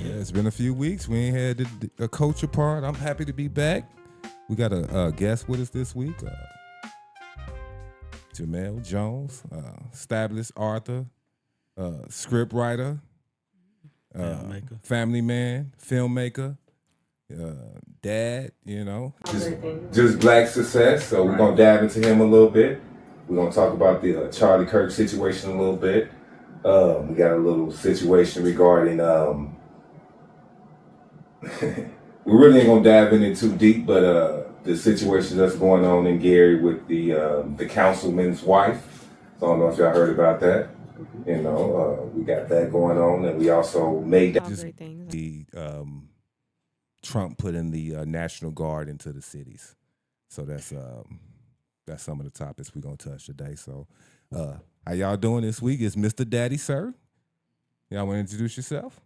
Yeah, it's been a few weeks. We ain't had a coach apart. I'm happy to be back. We got a guest with us this week, Jamel Jones, established author, script writer, family man, filmmaker, dad, just black success. So we're going to dive into him a little bit. We're going to talk about the Charlie Kirk situation a little bit. We got a little situation regarding, we really ain't going to dive in it too deep, but the situation that's going on in Gary with the councilman's wife. So I don't know if y'all heard about that. We got that going on, and we also made that. Just the Trump put in the National Guard into the cities. So that's some of the topics we're going to touch today. So how y'all doing this week? It's Mr. Daddy, sir. Y'all want to introduce yourself?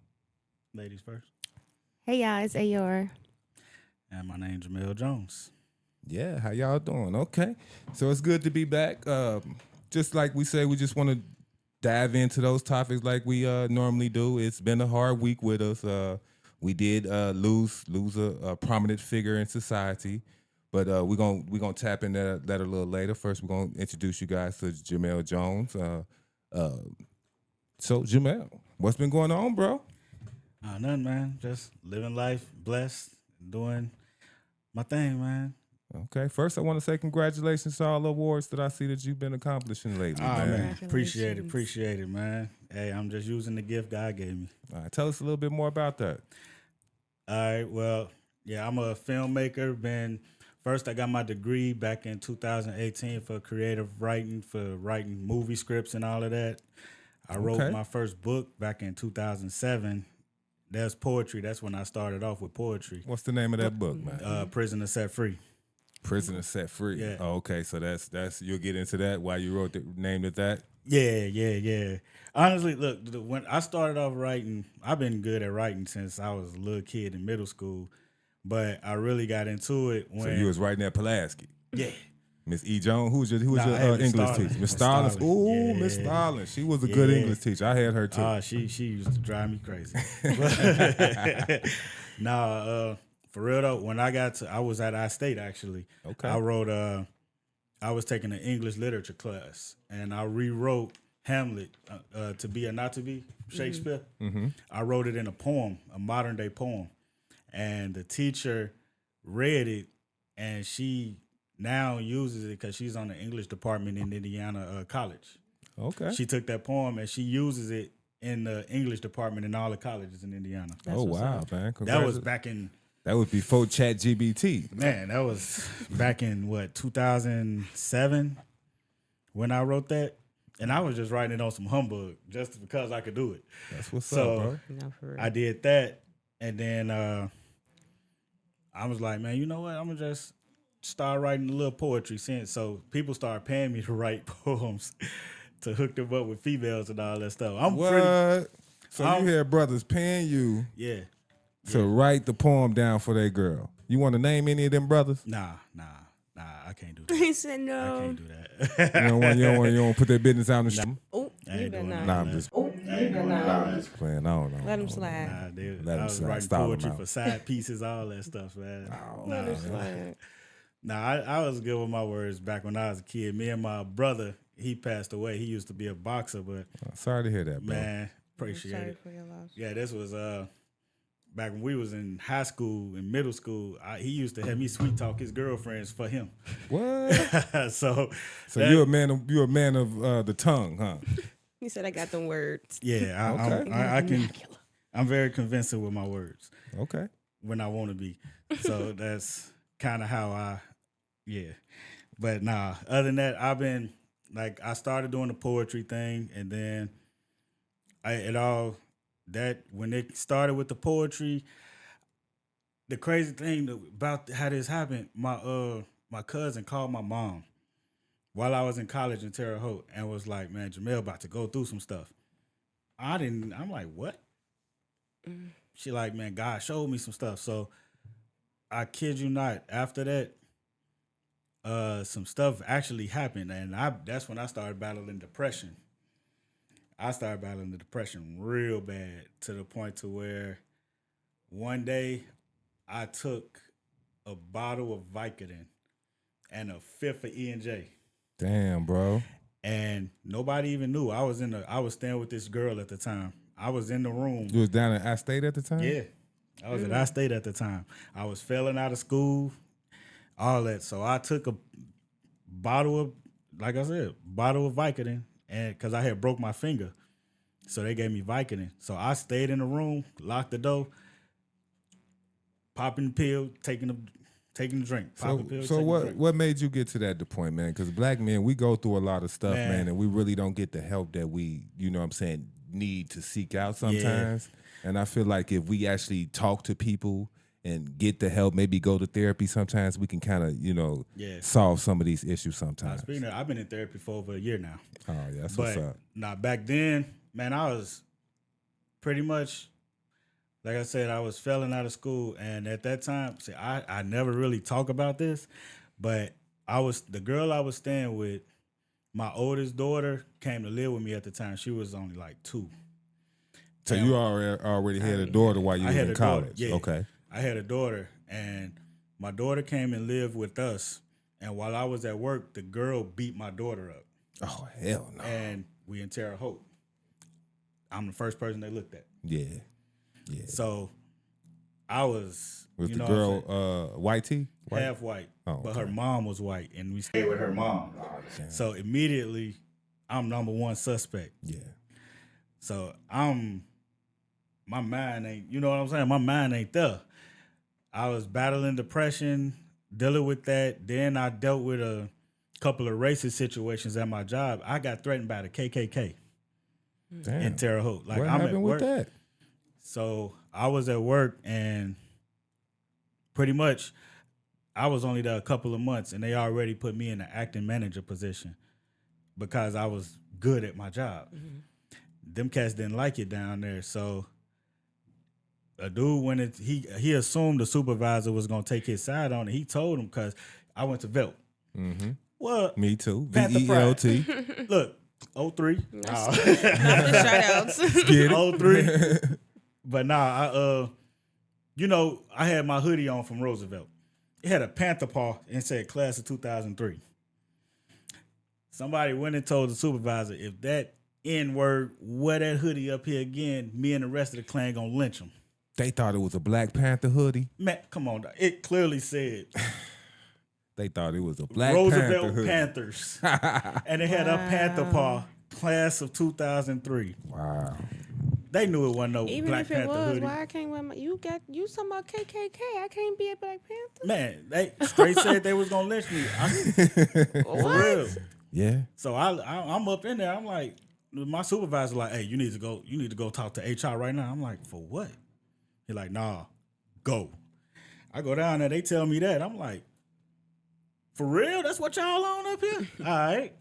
Ladies first. Hey y'all, it's AR. And my name's Jamel Jones. Yeah, how y'all doing? Okay. So it's good to be back. Just like we say, we just want to dive into those topics like we normally do. It's been a hard week with us. We did lose a prominent figure in society, but we're gonna tap into that a little later. First, we're gonna introduce you guys to Jamel Jones. So Jamel, what's been going on, bro? Nothing, man. Just living life, blessed, doing my thing, man. Okay. First, I want to say congratulations to all the awards that I see that you've been accomplishing lately, man. Appreciate it, man. Hey, I'm just using the gift God gave me. All right, tell us a little bit more about that. All right, well, yeah, I'm a filmmaker. First, I got my degree back in 2018 for creative writing, for writing movie scripts and all of that. I wrote my first book back in 2007. That's poetry. That's when I started off with poetry. What's the name of that book, man? Prisoner Set Free. Prisoner Set Free. Yeah. Oh, okay, so that's you'll get into that. Why you named it that? Yeah. Honestly, look, when I started off writing, I've been good at writing since I was a little kid in middle school, but I really got into it when. So you was writing at Pulaski. Yeah. Miss E. Jones, who was your English teacher? Miss Starlin. Ooh, Miss Starlin. She was a good English teacher. I had her too. She used to drive me crazy. For real though, when I was at I-State actually. Okay. I wrote I was taking an English literature class and I rewrote Hamlet, To Be or Not to Be, Shakespeare. Mm-hmm. I wrote it in a poem, a modern day poem, and the teacher read it, and she now uses it because she's on the English department in Indiana College. Okay. She took that poem and she uses it in the English department in all the colleges in Indiana. Oh wow, man! That was back in. That was before ChatGPT. Man, that was back in 2007 when I wrote that. And I was just writing it on some humbug just because I could do it. That's what's up, bro. No, for real. I did that. And then I was like, man, you know what? I'm going to just start writing a little poetry since. So people started paying me to write poems to hook them up with females and all that stuff. So you had brothers paying you Yeah. to write the poem down for their girl. You want to name any of them brothers? Nah, I can't do that. He said no. I can't do that. You don't want to put their business out in the street? Oh, I you ain't better doing not. Nah, I'm just playing. I don't know. Let him slide. Let I him was slide. writing Stall him poetry out. for side pieces, all that stuff, man. Let him slide. I was good with my words back when I was a kid. Me and my brother, he passed away. He used to be a boxer, but Sorry to hear that, bro. man, appreciate Sorry it. for your loss. Yeah, this was back when we was in high school and middle school. He used to have me sweet talk his girlfriends for him. What? So you're a man of the tongue, huh? He said I got them words. yeah, Okay. I can. I'm very convincing with my words Okay. when I want to be. So that's kind of how yeah. But nah, other than that, I've been I started doing the poetry thing, and then when it started with the poetry, the crazy thing about how this happened, my cousin called my mom while I was in college in Terre Haute and was like, man, Jamel about to go through some stuff. I'm like, what? She like, man, God showed me some stuff. So I kid you not, after that, some stuff actually happened, and that's when I started battling depression. I started battling the depression real bad to the point to where one day I took a bottle of Vicodin and a fifth of E&J. Damn, bro. And nobody even knew. I was staying with this girl at the time. I was in the room. You was down at I State at the time? Yeah. I was at I State at the time. I was failing out of school, all that. So I took a bottle of, like I said, bottle of Vicodin, and because I had broke my finger. So they gave me Vicodin. So I stayed in the room, locked the door, popping the pill, taking the drink. Popping the pill, So taking the drink. what made you get to that point, man? Because black men, we go through a lot of stuff, man, and we really don't get the help that we, you know what I'm saying, need to seek out sometimes. And I feel like if we actually talk to people and get the help, maybe go to therapy sometimes, we can kind of, solve some of these issues sometimes. Speaking of, I've been in therapy for over a year now. Oh, yeah, that's what's up. Now, back then, man, I was pretty much, like I said, I was failing out of school. And at that time, see, I never really talk about this, but the girl I was staying with, my oldest daughter came to live with me at the time. She was only like 2. So you already had a daughter while you was in college? Yeah. Okay. I had a daughter, and my daughter came and lived with us. And while I was at work, the girl beat my daughter up. Oh, hell no. And we in Terre Haute. I'm the first person they looked at. Yeah. Yeah. So I was Was the girl white tee? Half white, Oh, but okay. her mom was white, and we stayed with her mom. So immediately, I'm number one suspect. Yeah. So my mind ain't, you know what I'm saying? My mind ain't there. I was battling depression, dealing with that. Then I dealt with a couple of racist situations at my job. I got threatened by the KKK Damn. in Terre Haute. Like, what I'm happened at with work. that? So I was at work, and pretty much I was only there a couple of months, and they already put me in the acting manager position because I was good at my job. Mm-hmm. Them cats didn't like it down there, so a dude he assumed the supervisor was gonna take his side on it. He told him, because I went to VELT. Mm-hmm. Well, Me too. Panther VELT. look, 03. Not the shout outs. Get it? 03. But nah, I had my hoodie on from Roosevelt. It had a panther paw and said class of 2003. Somebody went and told the supervisor, if that N-word wear that hoodie up here again, me and the rest of the clan gonna lynch him. They thought it was a Black Panther hoodie. Man, come on, dog. It clearly said They thought it was a Black Roosevelt Panther hoodie. Panthers. And it had a panther paw, class of 2003. Wow. They knew it wasn't no Even Black if it Panther was, hoodie. why I can't wear my? You talking about KKK? I can't be a Black Panther. Man, they straight said they was gonna lynch me. For real. Yeah. So I'm up in there. I'm like, my supervisor like, hey, you need to go talk to HR right now. I'm like, for what? He like, nah, go. I go down there. They tell me that. I'm like, for real? That's what y'all on up here? All right.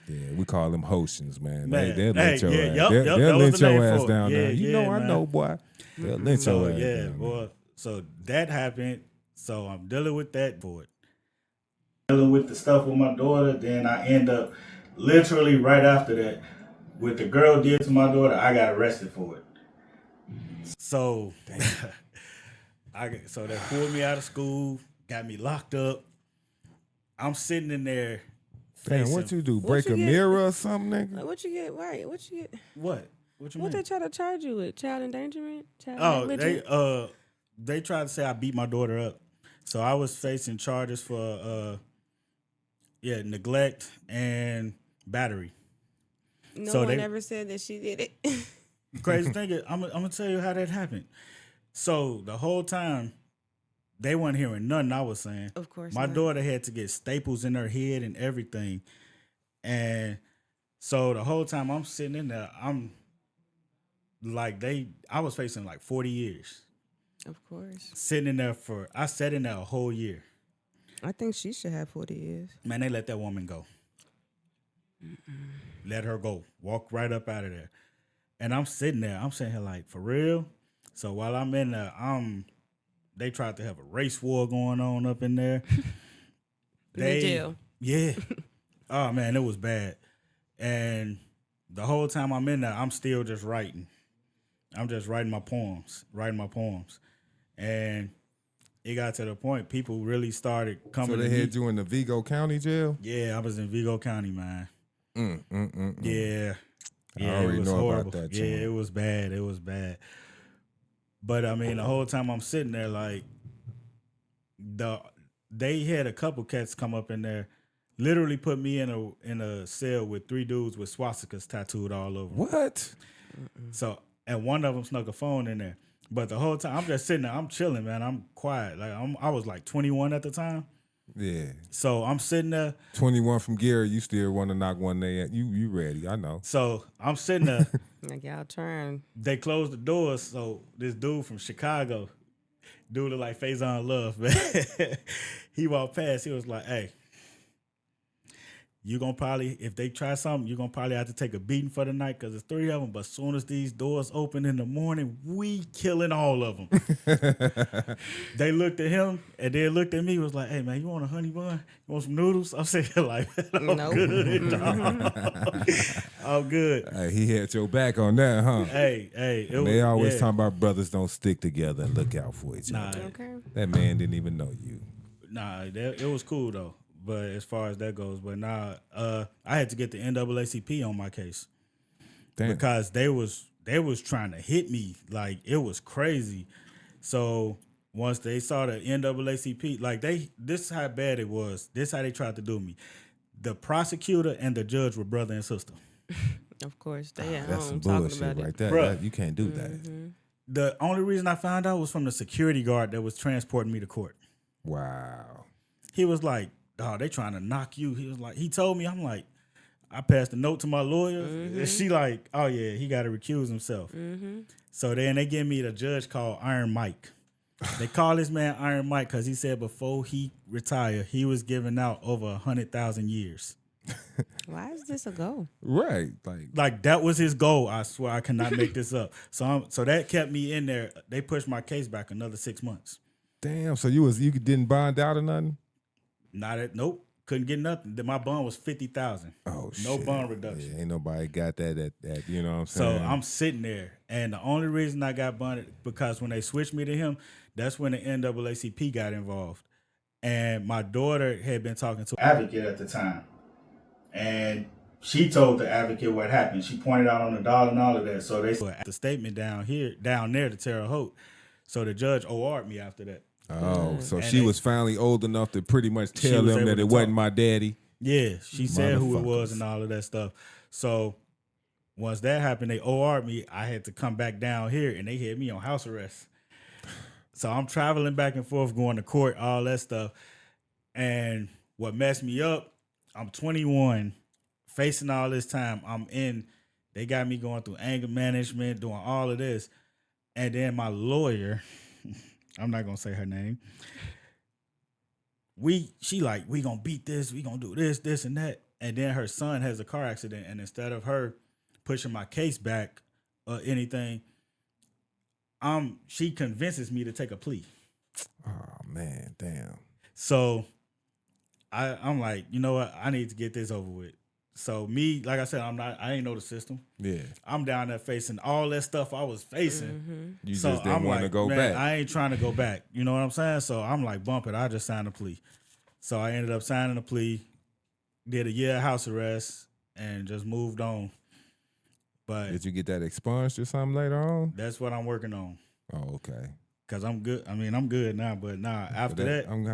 Yeah, we call them Hoshians, man. Man, They'll lynch your yeah, ass. yep, They'll that was lynch the your name ass for it. down there. Yeah, You know, I man. know, boy. They'll lynch So your ass yeah, down there. boy. So that happened. So I'm dealing with that for it. Dealing with the stuff with my daughter. Then I end up literally right after that, what the girl did to my daughter, I got arrested for it. So, so they pulled me out of school, got me locked up. I'm sitting in there. Damn, what you do? What Break you a get? mirror or something, nigga? Like, what you get? Right? What you get? What? What you What mean? they try to charge you with? Child endangerment? Child Oh, negligence? they tried to say I beat my daughter up. So I was facing charges for neglect and battery. No so one they- ever said that she did it. Crazy thing is, I'm gonna tell you how that happened. So the whole time, they weren't hearing nothing I was saying. Of course My not. daughter had to get staples in her head and everything. And so the whole time I'm sitting in there, I'm like I was facing like 40 years. Of course. Sitting in there I sat in there a whole year. I think she should have 40 years. Man, they let that woman go. Let her go. Walk right up out of there. And I'm sitting there like, for real? So while I'm in there, they tried to have a race war going on up in there. In jail. Yeah. Oh, man, it was bad. And the whole time I'm in there, I'm still just writing. I'm just writing my poems. And it got to the point people really started coming. So they to me. had you in the Vigo County jail? Yeah, I was in Vigo County, man. Yeah. I already it was know horrible. about that. Yeah, Joint. it was bad. It was bad. But I mean, the whole time I'm sitting there, like they had a couple cats come up in there, literally put me in a cell with 3 dudes with swastikas tattooed all over. What? So, and one of them snuck a phone in there. But the whole time I'm just sitting there, I'm chilling, man. I'm quiet. Like I was like 21 at the time. Yeah. So I'm sitting there. 21 from Gary, you still want to knock one day. You ready? I know. So I'm sitting there. Like y'all turn. They closed the doors. So this dude from Chicago, dude look like Faison Love, man. He walked past. He was like, "Hey, you gonna probably, if they try something, you're gonna probably have to take a beating for the night because there's 3 of them. But as soon as these doors open in the morning, we killing all of them." They looked at him and then looked at me. Was like, "Hey man, you want a honey bun? You want some noodles?" I'm saying like, "I'm Nope. good. I'm good." Hey, he had your back on that, huh? Hey, They always talk about brothers don't stick together and look out for each other. Nah, Okay. That man didn't even know you. it was cool though. But as far as that goes, but nah, I had to get the NAACP on my case Damn. because they was trying to hit me, like it was crazy. So once they saw the NAACP, like this is how bad it was. This how they tried to do me. The prosecutor and the judge were brother and sister. Of course, they at That's some home talking bullshit about right it. there. Bruh. You can't do that. The only reason I found out was from the security guard that was transporting me to court. Wow. He was like, "Oh, they trying to knock you." He was like, he told me, I'm like, I passed a note to my lawyer. And she like, "Oh yeah, he got to recuse himself." So then they give me the judge called Iron Mike. They call this man Iron Mike because he said before he retired, he was giving out over 100,000 years. Why is this a go? Right. Like that was his goal. I swear I cannot make this up. So that kept me in there. They pushed my case back another 6 months. Damn. So you didn't bond out or nothing? Nope. Couldn't get nothing. My bond was 50,000. Oh shit. No bond reduction. Yeah, ain't nobody got that at you know what I'm So saying? I'm sitting there, and the only reason I got bonded because when they switched me to him, that's when the NAACP got involved, and my daughter had been talking to an advocate at the time, and she told the advocate what happened. She pointed out on the dollar and all of that. So they put the statement down there to Terre Haute. So the judge OR'd me after that. Oh, so And she they- was finally old enough to pretty much She tell was them able that to it talk. wasn't my daddy. Yeah, she said who it was Motherfuckers. and all of that stuff. So once that happened, they OR'd me. I had to come back down here, and they had me on house arrest. So I'm traveling back and forth, going to court, all that stuff. And what messed me up, I'm 21, facing all this time. They got me going through anger management, doing all of this. And then my lawyer, I'm not going to say her name, she like, we gonna beat this, we gonna do this and that. And then her son has a car accident, and instead of her pushing my case back or anything, she convinces me to take a plea. Oh man, damn. So I'm like, you know what, I need to get this over with. So me, like I said, I ain't know the system. Yeah. I'm down there facing all that stuff I was facing. You So just didn't I'm want to like, go man, back. I ain't trying to go back. You know what I'm saying? So I'm like, bump it. I just signed a plea. So I ended up signing a plea, did a year house arrest, and just moved on. But Did you get that expunged or something later on? that's what I'm working on. Oh, okay. Cause I'm good. I mean, I'm good now. But nah, after that, I'm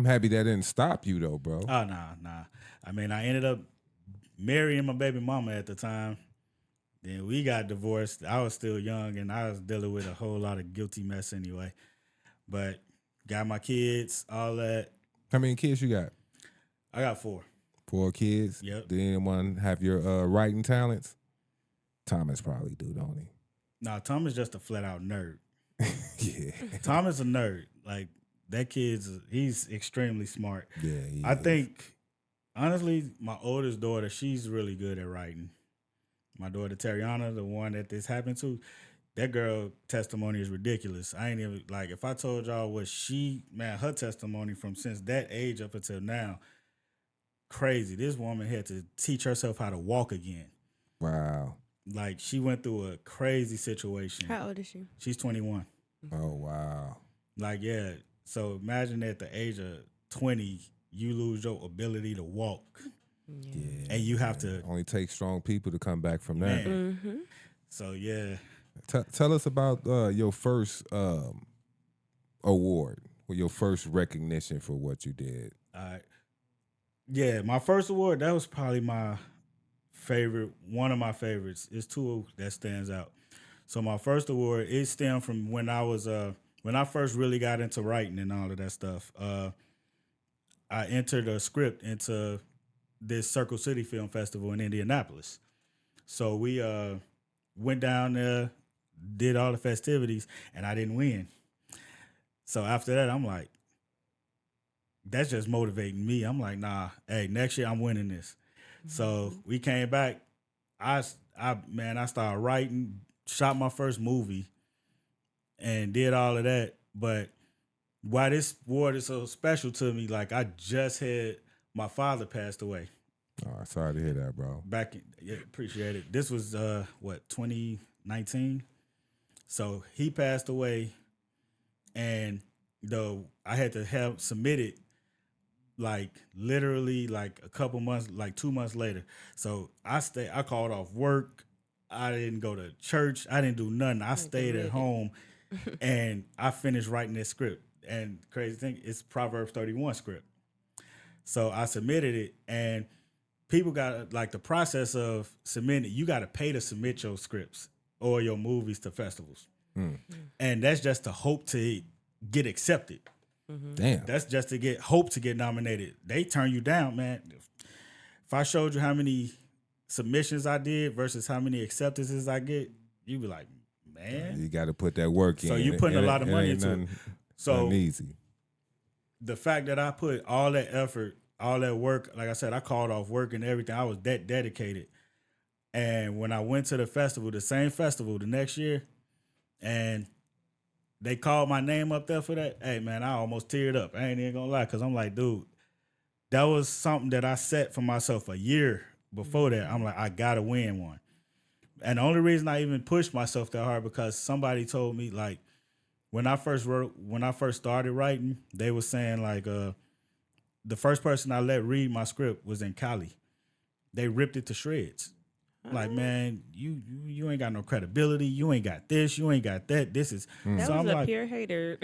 happy that didn't stop you though, bro. oh nah. I mean, I ended up marrying my baby mama at the time. Then we got divorced. I was still young, and I was dealing with a whole lot of guilty mess anyway. But got my kids, all that. How many kids you got? I got 4. 4 kids? Yep. Did anyone have your writing talents? Thomas probably do, don't he? Nah, Tom is just a flat out nerd. Yeah. Tom is a nerd. Like that he's extremely smart. Yeah. I think, honestly, my oldest daughter, she's really good at writing. My daughter, Tariana, the one that this happened to, that girl testimony is ridiculous. I ain't even, like, if I told y'all what her testimony from since that age up until now, crazy. This woman had to teach herself how to walk again. Wow. Like, she went through a crazy situation. How old is she? She's 21. Oh wow. Like, yeah. So imagine at the age of 20, you lose your ability to walk. Yeah, And you have to, only take strong people to come back from that. man. So yeah. Tell us about your first award, or your first recognition for what you did. Yeah, my first award, that was probably my favorite, one of my favorites. It's two that stands out. So my first award, it stemmed from when I was when I first really got into writing and all of that stuff. I entered a script into this Circle City Film Festival in Indianapolis. So we went down there, did all the festivities, and I didn't win. So after that, I'm like, that's just motivating me. I'm like, nah, hey, next year I'm winning this. So we came back. I started writing, shot my first movie, and did all of that. But why this award is so special to me, like I just had my father passed away. Oh, sorry to hear that, bro. Appreciate it. This was 2019. So he passed away, and I had to have submitted like literally like a couple months, like 2 months later. So I called off work. I didn't go to church. I didn't do nothing. I stayed at home and I finished writing this script. And crazy thing, it's Proverbs 31 script. So I submitted it, and people got like the process of submitting it. You got to pay to submit your scripts or your movies to festivals. And that's just to hope to get accepted. Damn. That's just to hope to get nominated. They turn you down, man. If I showed you how many submissions I did versus how many acceptances I get, you'd be like, man. You got to put that work in. So you're putting a lot of money into it. So nothing easy. The fact that I put all that effort, all that work, like I said, I called off work and everything. I was that dedicated. And when I went to the festival, the same festival the next year, and they called my name up there for that, hey, man, I almost teared up. I ain't even gonna lie, because I'm like, dude, that was something that I set for myself a year before that. I'm like, I gotta win one. And the only reason I even pushed myself that hard because somebody told me, like, when I first started writing, they were saying, like, the first person I let read my script was in Cali. They ripped it to shreds. Like, man, you ain't got no credibility. You ain't got this. You ain't got that. This is That so was I'm a like, pure hater.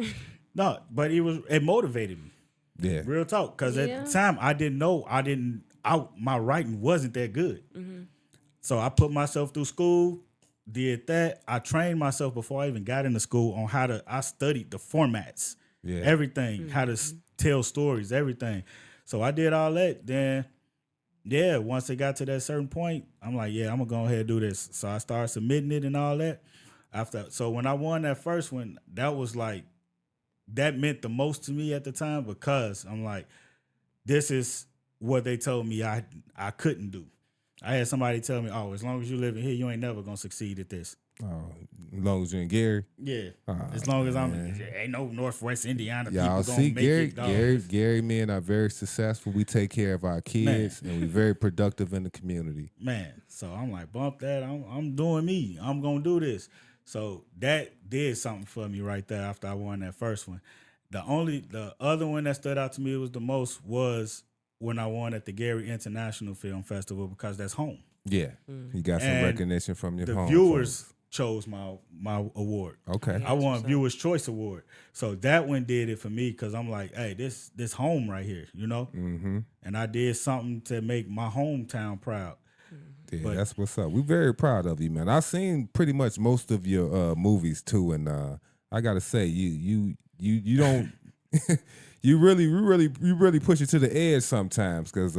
no, but it motivated me. Yeah. Real talk. Because at the time I didn't know my writing wasn't that good. So I put myself through school, did that. I trained myself before I even got into school on I studied the formats, everything, how to tell stories, everything. So I did all that. Then, once it got to that certain point, I'm like, I'm going to go ahead and do this. So I started submitting it and all that. So when I won that first one, that was like, that meant the most to me at the time because I'm like, this is what they told me I couldn't do. I had somebody tell me, oh, as long as you live in here, you ain't never going to succeed at this. Oh, as long as you're in Gary. Yeah. As long as ain't no Northwest Indiana Y'all people see, going to make it. Gary men are very successful. We take care of our kids, and we're very productive in the community. Man, so I'm like, bump that. I'm doing me. I'm going to do this. So that did something for me right there after I won that first one. The other one that stood out to me was the most was when I won at the Gary International Film Festival because that's home. Yeah. You got some recognition from your home. The viewers chose my award. Okay. I won Viewers Choice Award. So that one did it for me because I'm like, hey, this home right here, you know? Mm-hmm. And I did something to make my hometown proud. Yeah, that's what's up. We're very proud of you, man. I've seen pretty much most of your movies too, and I gotta say, you don't you really push it to the edge sometimes because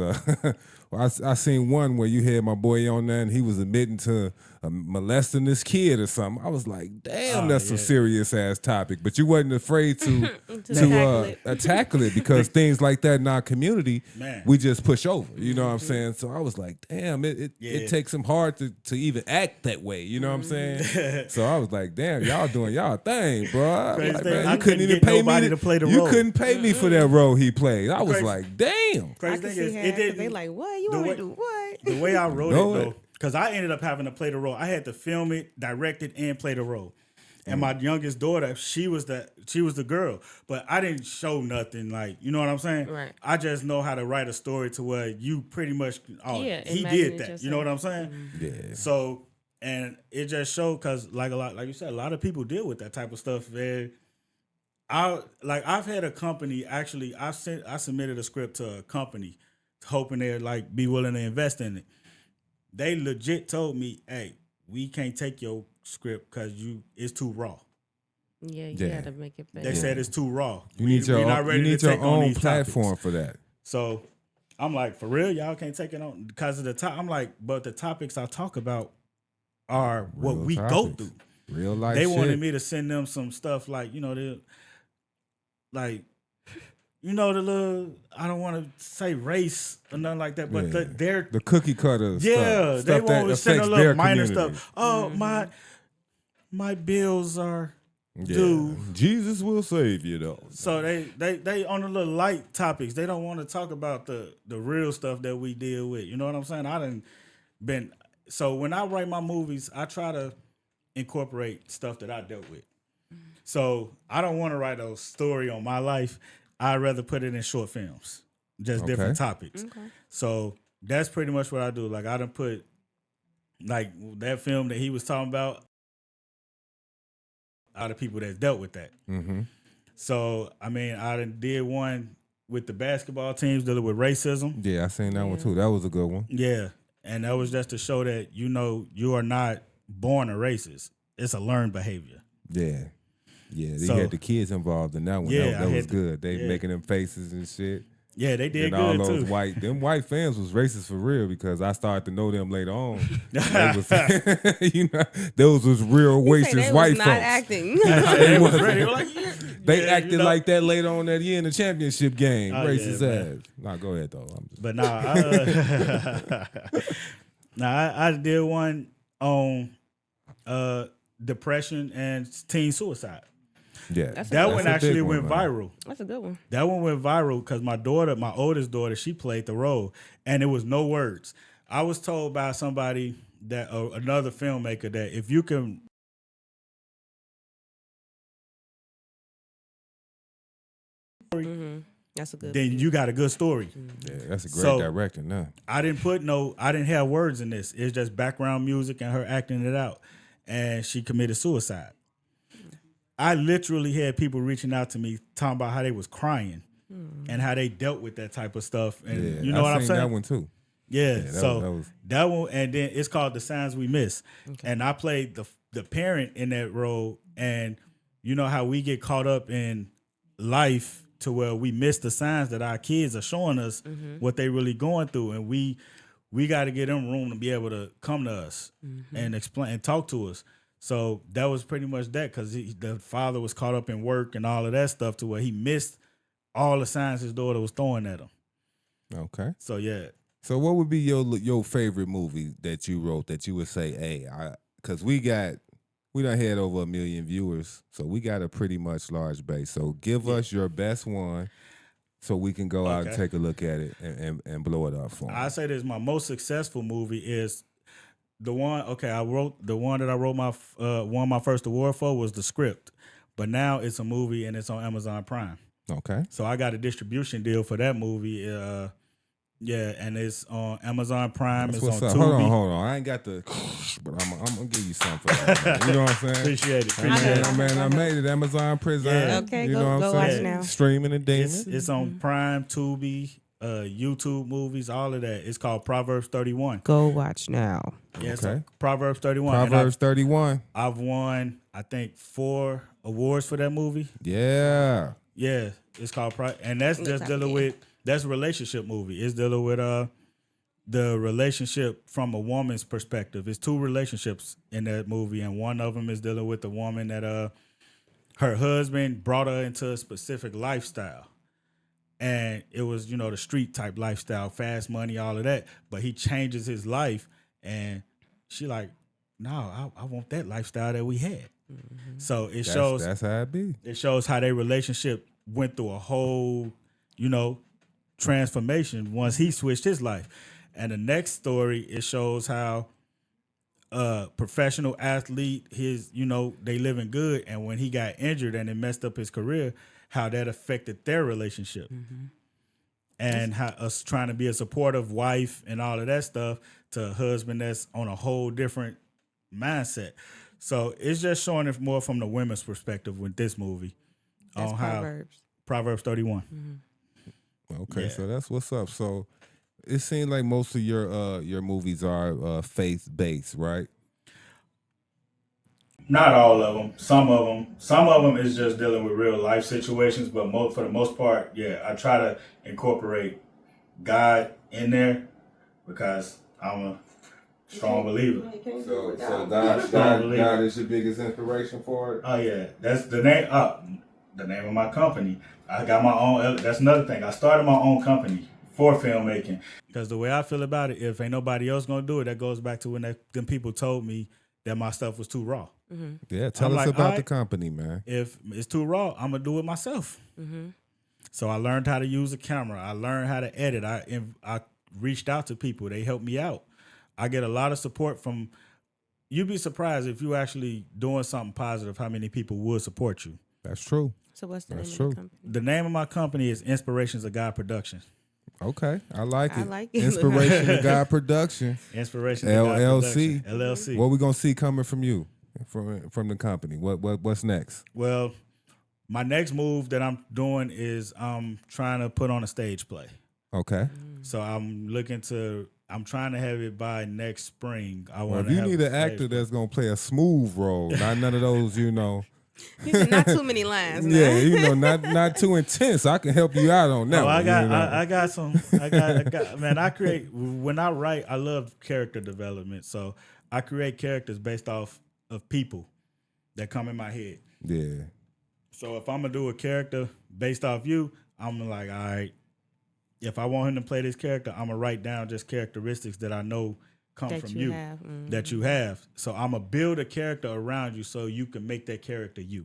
I seen one where you had my boy on there and he was admitting to molesting this kid or something. I was like, damn, that's a serious ass topic. But you wasn't afraid to tackle it because things like that in our community, we just push over. You know what I'm saying? So I was like, damn, it takes some hard to even act that way. You know what I'm saying? So I was like, damn, y'all doing y'all thing, bro. Like, man, I couldn't even pay me to play the role. You couldn't pay me for that role he played. I was like, damn. Crazy thing is, it didn't. They like, what? You want me to do what? The way I wrote it, though, because I ended up having to play the role. I had to film it, direct it, and play the role. And my youngest daughter, she was the girl. But I didn't show nothing like, you know what I'm saying? Right. I just know how to write a story to where you pretty much, he imagine did it that. You know what I'm saying? Yeah. So, and it just showed because like you said, a lot of people deal with that type of stuff. Man. I've had a company actually. I submitted a script to a company, hoping they'd like be willing to invest in it. They legit told me, "Hey, we can't take your script because it's too raw." Yeah, you Yeah. got to make it better. They said it's too raw. You need your we not own, ready you need to your take on own these platform topics. for that. So I'm like, for real, y'all can't take it on because of the top. I'm like, but the topics I talk about are what Real we go topics. through. Real life They shit. wanted me to send them some stuff like, like, the little, I don't want to say race or nothing like that, but Yeah. they're, the cookie cutter yeah, stuff. they Stuff that want to send a affects little their minor community. stuff. Oh, my bills are Yeah. due. Jesus will save you though. So they on the little light topics. They don't want to talk about the real stuff that we deal with. You know what I'm saying? I done been, so when I write my movies, I try to incorporate stuff that I dealt with. So I don't want to write a story on my life. I'd rather put it in short films, just different topics. Okay. So that's pretty much what I do. Like I done put like that film that he was talking about, out of people that dealt with that. Mm-hmm. So I mean, I done did one with the basketball teams dealing with racism. Yeah, I seen that one too. That was a good one. Yeah, and that was just to show that you are not born a racist. It's a learned behavior. Yeah. Yeah, they So- had the kids involved in that one. Yeah, that I was had the- good. They yeah. making them faces and shit. Yeah, they did And all good those too. white fans was racist for real because I started to know them later on. They was, those was real You say racist they was white not folks. acting. They was ready. They were like, They yeah, acted like that later on that year in the championship game. Oh, Racist yeah, ass. man. Nah, go ahead though. I'm just, But I did one on depression and teen suicide. yeah, That's That a one big actually one, went man. viral. That's a good one. That one went viral because my oldest daughter, she played the role, and it was no words. I was told by somebody that another filmmaker that if you can. That's a good Then you got a good story. Yeah, that's a great So- director. Nah. I didn't have words in this. It's just background music and her acting it out. And she committed suicide. I literally had people reaching out to me talking about how they was crying and how they dealt with that type of stuff. And Yeah, you know I what I'm seen saying? that one too. Yeah. that So was- that one, and then it's called The Signs We Miss. And I played the parent in that role. And you know how we get caught up in life to where we miss the signs that our kids are showing us what they really going through, and we got to get them room to be able to come to us and explain and talk to us. So that was pretty much that because the father was caught up in work and all of that stuff to where he missed all the signs his daughter was throwing at him. Okay. So yeah, So what would be your favorite movie that you wrote that you would say, hey, because we done had over 1 million viewers, so we got a pretty much large base. So give us your best one so we can go out and Okay. take a look at it and blow it up for them. I say this: my most successful movie is the one. Okay, I wrote the one that I wrote won my first award for was the script, but now it's a movie and it's on Amazon Prime. Okay. So I got a distribution deal for that movie. Yeah, and it's on Amazon Prime. That's It's what's on up. Tubi. Hold on. I ain't got the, but I'm gonna give you something for that. Man. You know what I'm saying? Appreciate it. Hey, Appreciate it. man, I made it. Amazon Prison. Yeah. Okay, you go- know what go I'm watch saying? now. Streaming and dating. It's on Prime, Tubi, YouTube movies, all of that. It's called Proverbs 31. Go watch now. Yeah, it's Okay. on Proverbs 31. And Proverbs 31. I've won, I think, 4 awards for that movie. Yeah. Yeah, it's called and that's Looks just like dealing it. with that's a relationship movie. It's dealing with the relationship from a woman's perspective. It's 2 relationships in that movie, and one of them is dealing with the woman that her husband brought her into a specific lifestyle, and it was the street type lifestyle, fast money, all of that. But he changes his life, and she like, no, I want that lifestyle that we had. So it shows That's how it be. it shows how their relationship went through a whole, transformation once he switched his life. And the next story, it shows how professional athlete. They living good, and when he got injured and it messed up his career, how that affected their relationship, and how us trying to be a supportive wife and all of that stuff to a husband that's on a whole different mindset. So it's just showing it more from the women's perspective with this movie. That's on Proverbs 31. Okay, Yeah. so that's what's up. So it seems like most of your movies are faith based, right? Not all of them. Some of them is just dealing with real life situations. But for the most part, yeah, I try to incorporate God in there because I'm a strong believer. So God is your biggest inspiration for it? Oh yeah, that's the name. The name of my company. I got my own. That's another thing. I started my own company for filmmaking because the way I feel about it, if ain't nobody else gonna do it, that goes back to when them people told me that my stuff was too raw. Yeah, tell us about the company, man. If it's too raw, I'm gonna do it myself. So I learned how to use a camera. I learned how to edit. I reached out to people. They helped me out. I get a lot of support from. You'd be surprised if you actually doing something positive, how many people would support you. That's true. So what's the name true. of the company? The name of my company is Inspirations of God Productions. Okay, I like it. I like it. Inspiration to God Production. Inspirations of God LLC. Production. LLC. What we gonna see coming from you, from the company? What's next? Well, my next move that I'm doing is I'm trying to put on a stage play. Okay. So I'm trying to have it by next spring. Well, if you need an actor that's gonna play a smooth role, not none of those, He said not too many lines. Yeah, Now. not too intense. I can help you out on that. Oh, one, I got some. I got. Man, when I write, I love character development. So I create characters based off of people that come in my head. Yeah. So if I'm gonna do a character based off you, I'm like, all right. If I want him to play this character, I'm gonna write down just characteristics that I know come That from you you, have. that you have. So I'm gonna build a character around you so you can make that character you.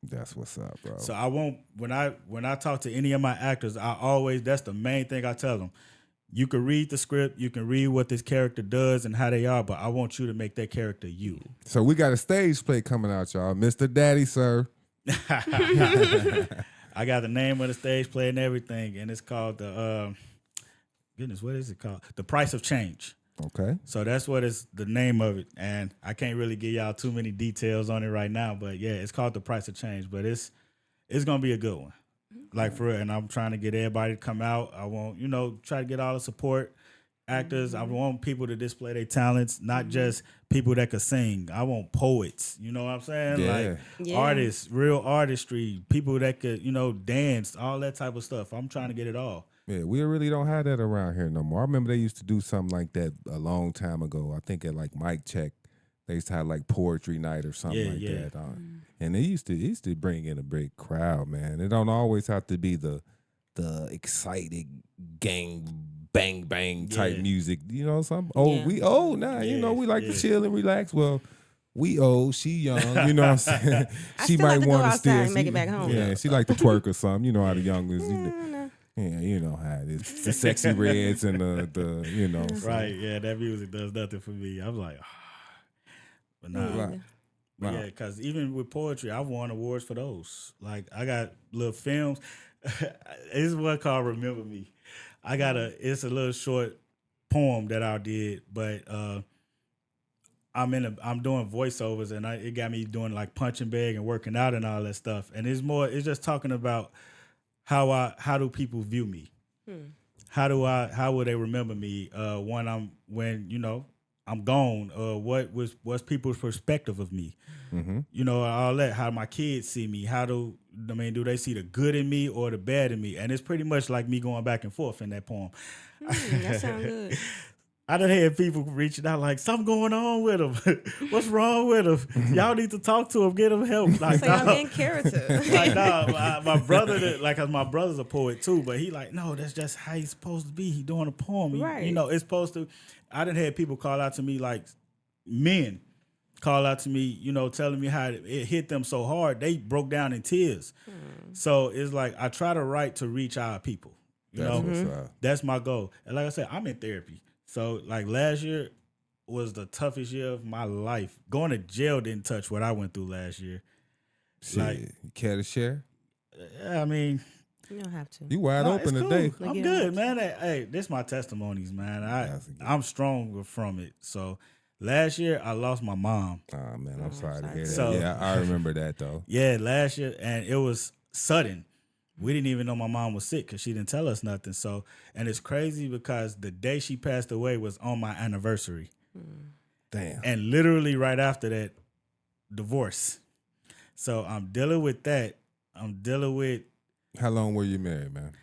That's what's up, bro. So I won't when I talk to any of my actors, that's the main thing I tell them. You can read the script, you can read what this character does and how they are, but I want you to make that character you. So we got a stage play coming out, y'all. Mr. Daddy, sir. I got the name of the stage play and everything, and it's called the what is it called? The Price of Change. Okay. So that's what is the name of it, and I can't really give y'all too many details on it right now, but yeah, it's called The Price of Change, but it's gonna be a good one, like for real. And I'm trying to get everybody to come out. I want try to get all the support actors. I want people to display their talents, not just people that could sing. I want poets. You know what I'm saying? Yeah. Like artists, real artistry, people that could dance, all that type of stuff. I'm trying to get it all. Yeah, we really don't have that around here no more. I remember they used to do something like that a long time ago. I think at like Mic Check, they used to have like poetry night or something that. And they used to bring in a big crowd, man. It don't always have to be the exciting gang bang bang type music. We old now. We like to chill and relax. Well, we old, she young, you know what I'm saying? She might want to still and make it back home. Yeah, she like to twerk or something. You know how the young is. Yeah, you know how it is. The sexy reds and the so. Right, yeah, that music does nothing for me. I'm like, but nah. But yeah, because even with poetry, I've won awards for those. Like, I got little films. It's one called Remember Me. It's a little short poem that I did, but I'm doing voiceovers, and it got me doing like punching bag and working out and all that stuff. And it's just talking about how do people view me? How will they remember me when I'm gone? What's people's perspective of me? All that. How my kids see me? Do they see the good in me or the bad in me? And it's pretty much like me going back and forth in that poem. That sounds good. I done had people reaching out like, something going on with him. What's wrong with him? Y'all need to talk to him, get him help. Like, I'm in character. Like, my brother, cause my brother's a poet too, but he like, no, that's just how he's supposed to be. He doing a poem. Right. It's supposed to. I done had people call out to me, like men call out to me, telling me how it hit them so hard. They broke down in tears. So it's like, I try to write to reach our people. That's my goal. And like I said, I'm in therapy. So like last year was the toughest year of my life. Going to jail didn't touch what I went through last year. Shit, Like- you care to share? I mean, You don't have to. You wide no, open it's cool. today. Like, I'm you don't good, have man. Hey, this my testimonies, man. That's good. I'm stronger from it. So last year I lost my mom. Oh man, I'm sorry to sorry. hear that. So- Yeah, I remember that though. Yeah, last year, and it was sudden. We didn't even know my mom was sick because she didn't tell us nothing. So, and it's crazy because the day she passed away was on my anniversary, Damn. and literally right after that, divorce. So I'm dealing with that. I'm dealing with, How long were you married, man?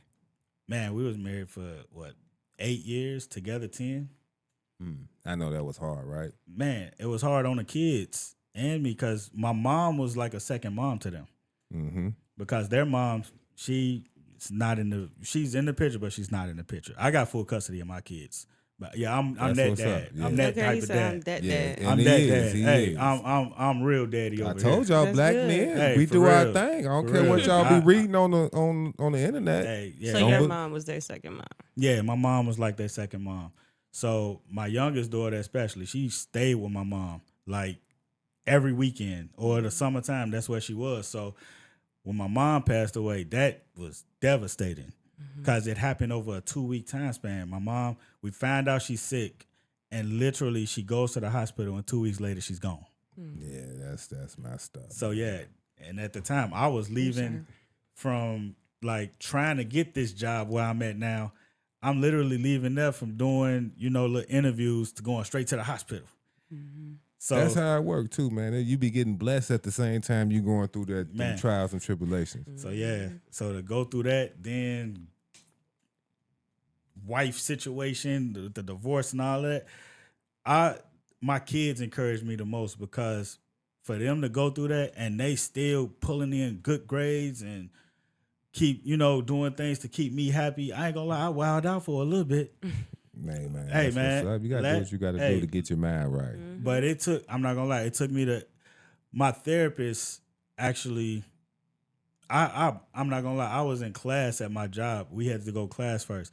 man, we was married for what, 8 years, together 10. I know that was hard, right? Man, it was hard on the kids and me because my mom was like a second mom to them Mm-hmm. because their mom, she's in the picture, but she's not in the picture. I got full custody of my kids. But yeah, I'm That's that what's dad. up. Yeah. I'm that Okay, type he of said dad. I'm that Yeah, dad. and I'm he that is, dad. he Hey, is. I'm real daddy I over told here. y'all, That's black good. men, Hey, we for do our real. thing. I don't For care what real. y'all I- be reading on the internet. Hey, yeah, So Don't your look- mom was their second mom. yeah, my mom was like their second mom. So my youngest daughter, especially, she stayed with my mom like every weekend or the summertime. That's where she was. So when my mom passed away, that was devastating because it happened over a 2-week time span. My mom, we found out she's sick, and literally she goes to the hospital, and 2 weeks later she's gone. Yeah, that's messed up. So yeah, and at the time I was leaving from like trying to get this job where I'm at now. I'm literally leaving there from doing, little interviews to going straight to the hospital. So That's how it worked too, man. You be getting blessed at the same time you going through them Man. trials and tribulations. so yeah, so to go through that, then wife situation, the divorce and all that, my kids encouraged me the most because for them to go through that and they still pulling in good grades and keep, doing things to keep me happy. I ain't gonna lie, I wilded out for a little bit. Hey man, Hey, that's man, what's up. You gotta do what you gotta hey. do to get your mind right. But it took, I'm not gonna lie, it took me to, my therapist actually, I'm not gonna lie, I was in class at my job. We had to go class first.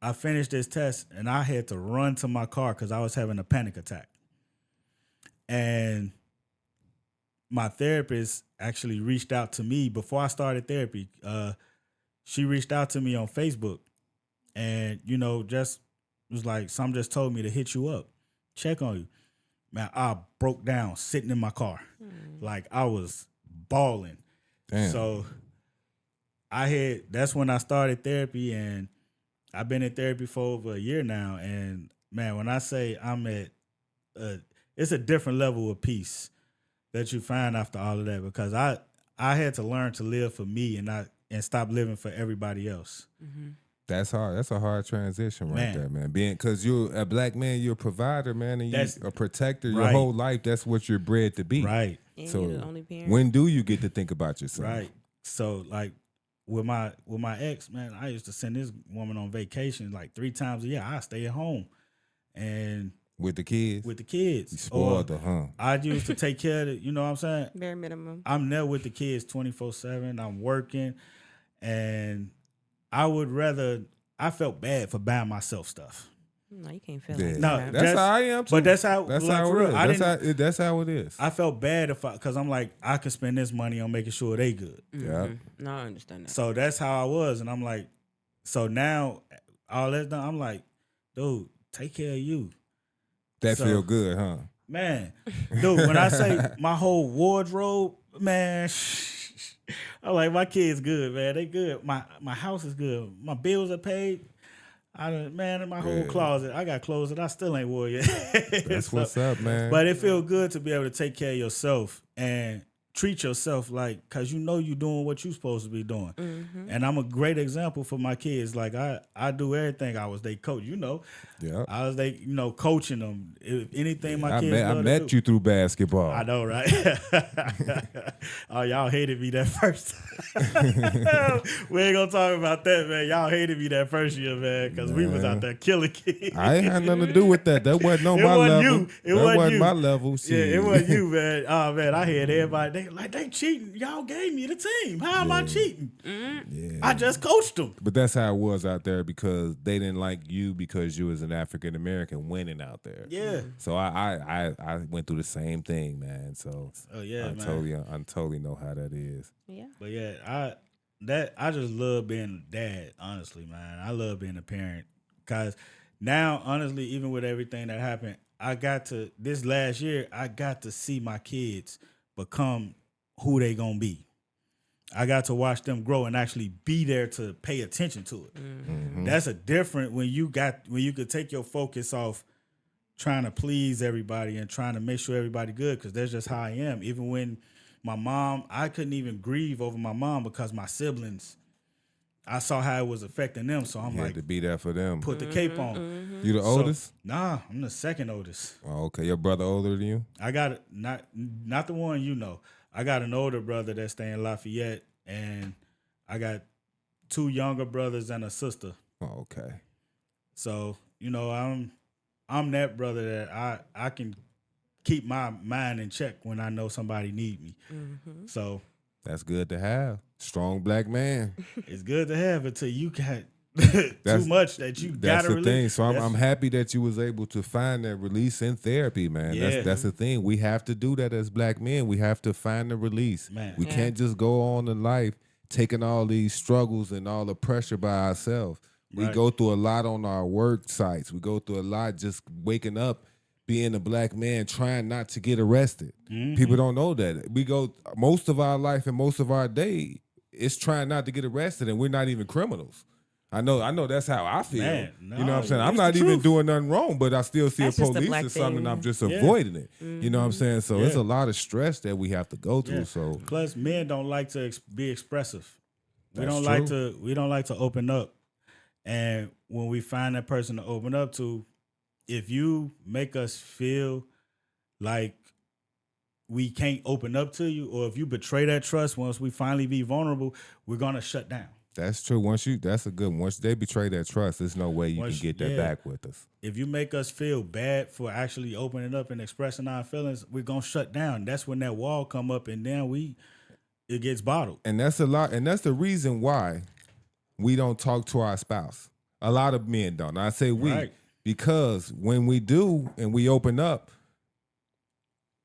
I finished this test and I had to run to my car because I was having a panic attack. And my therapist actually reached out to me before I started therapy. She reached out to me on Facebook and, just was like, some just told me to hit you up, check on you. Man, I broke down sitting in my car. Like I was bawling. Damn. So that's when I started therapy, and I've been in therapy for over a year now. And man, when I say I'm at, it's a different level of peace that you find after all of that, because I had to learn to live for me and stop living for everybody else. That's hard. That's a hard transition right Man. there, man. Because you're a black man, you're a provider, man, and That's- you're a protector. Your right. whole life, that's what you're bred to be. Right. And So you're the only parent. when do you get to think about yourself? Right. So like with my ex, man, I used to send this woman on vacation like 3 times a year. I stay at home and With the kids? with the kids. You spoiled her, huh? I used to take care of it, you know what I'm saying? Bare minimum. I'm there with the kids 24/7. I'm working, and I felt bad for buying myself stuff. No, you can't feel Yeah. like No, that. That's how I am too. But that's how That's like, how for it real, is. That's how it is. I felt bad because I'm like, I could spend this money on making sure they good. Yeah. No, I understand that. So that's how I was. And I'm like, so now all that's done, I'm like, dude, take care of you. That So- feel good, huh? Man, dude, when I say my whole wardrobe, man, I'm like, my kids good, man. They good. My house is good. My bills are paid. In my whole Yeah. closet, I got clothes that I still ain't wore yet. That's what's up, man. But it feel good to be able to take care of yourself and treat yourself like, cause you doing what you supposed to be doing. And I'm a great example for my kids. Like I do everything. I was their coach, yeah. I was coaching them. If anything my I kids met, I love to met do. you through basketball. I know, right? Oh, y'all hated me that first. We ain't gonna talk about that, man. Y'all hated me that first year, man, because we was out there killing kids. I ain't had nothing to do with that. That wasn't on It my wasn't level. you. It that wasn't wasn't you. my level. Yeah, Shit. it wasn't you, man. Oh man, I had everybody. like they cheating. Y'all gave me the team. How am I cheating? Yeah. I just coached them. But that's how it was out there because they didn't like you because you was an African American winning out there. Yeah. So I went through the same thing, man. So Oh yeah, I man. totally know how that is. Yeah. But yeah, I just love being a dad, honestly, man. I love being a parent. Cause now, honestly, even with everything that happened, this last year, I got to see my kids become who they gonna be. I got to watch them grow and actually be there to pay attention to it. Mm-hmm. That's a different when you could take your focus off trying to please everybody and trying to make sure everybody good, because that's just how I am. Even when my mom, I couldn't even grieve over my mom because my siblings, I saw how it was affecting them. So I'm You like, had to be there for them. put the cape on. You the oldest? Nah, I'm the second oldest. Oh, okay. Your brother older than you? I got not the one you know. I got an older brother that stay in Lafayette, and I got 2 younger brothers and a sister. Oh, okay. So I'm that brother that I can keep my mind in check when I know somebody need me. Mm-hmm. So That's good to have. Strong black man. it's good to have until you got too much that you That's gotta the thing. release. So I'm happy that you was able to find that release in therapy, man. Yeah. That's the thing. We have to do that as black men. We have to find the release. Man. We can't just go on in life taking all these struggles and all the pressure by ourselves. We Right. go through a lot on our work sites. We go through a lot just waking up, being a black man, trying not to get arrested. Mm-hmm. People don't know that. We go most of our life and most of our day, it's trying not to get arrested, and we're not even criminals. I know that's how I feel. Man, You know what I'm no, saying? I'm it's not the even truth. doing nothing wrong, but I still see That's a just the police black or something, and thing. I'm just Yeah. avoiding it. You know what I'm saying? So it's Yeah. a lot of stress that we have to go through. Yeah. So Plus, men don't like to be expressive. We That's don't like to open up. And when we find that person to open up to, if you make us feel like we can't open up to you, or if you betray that trust once we finally be vulnerable, we're gonna shut down. that's true. That's a good one. Once they betray that trust, there's no way you Once- can get that yeah. back with us. If you make us feel bad for actually opening up and expressing our feelings, we're gonna shut down. That's when that wall come up, and then it gets bottled. And that's a lot, and that's the reason why we don't talk to our spouse. A lot of men don't. I say we Right. because when we do and we open up,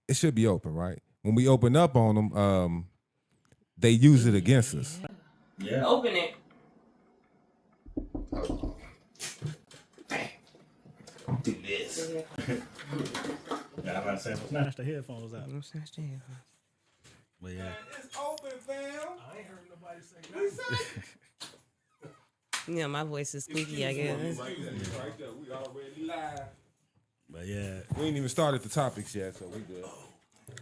it should be open, right? When we open up on them, they use it against us. Yeah. Open it. Do this. I'm about to say, snatch the headphones out. I'm snatch the headphones. But yeah. It's open, fam. I ain't heard nobody say nothing. Yeah, my voice is squeaky, I guess. Right there. We already live. But yeah, We ain't even started the topics yet, so we good.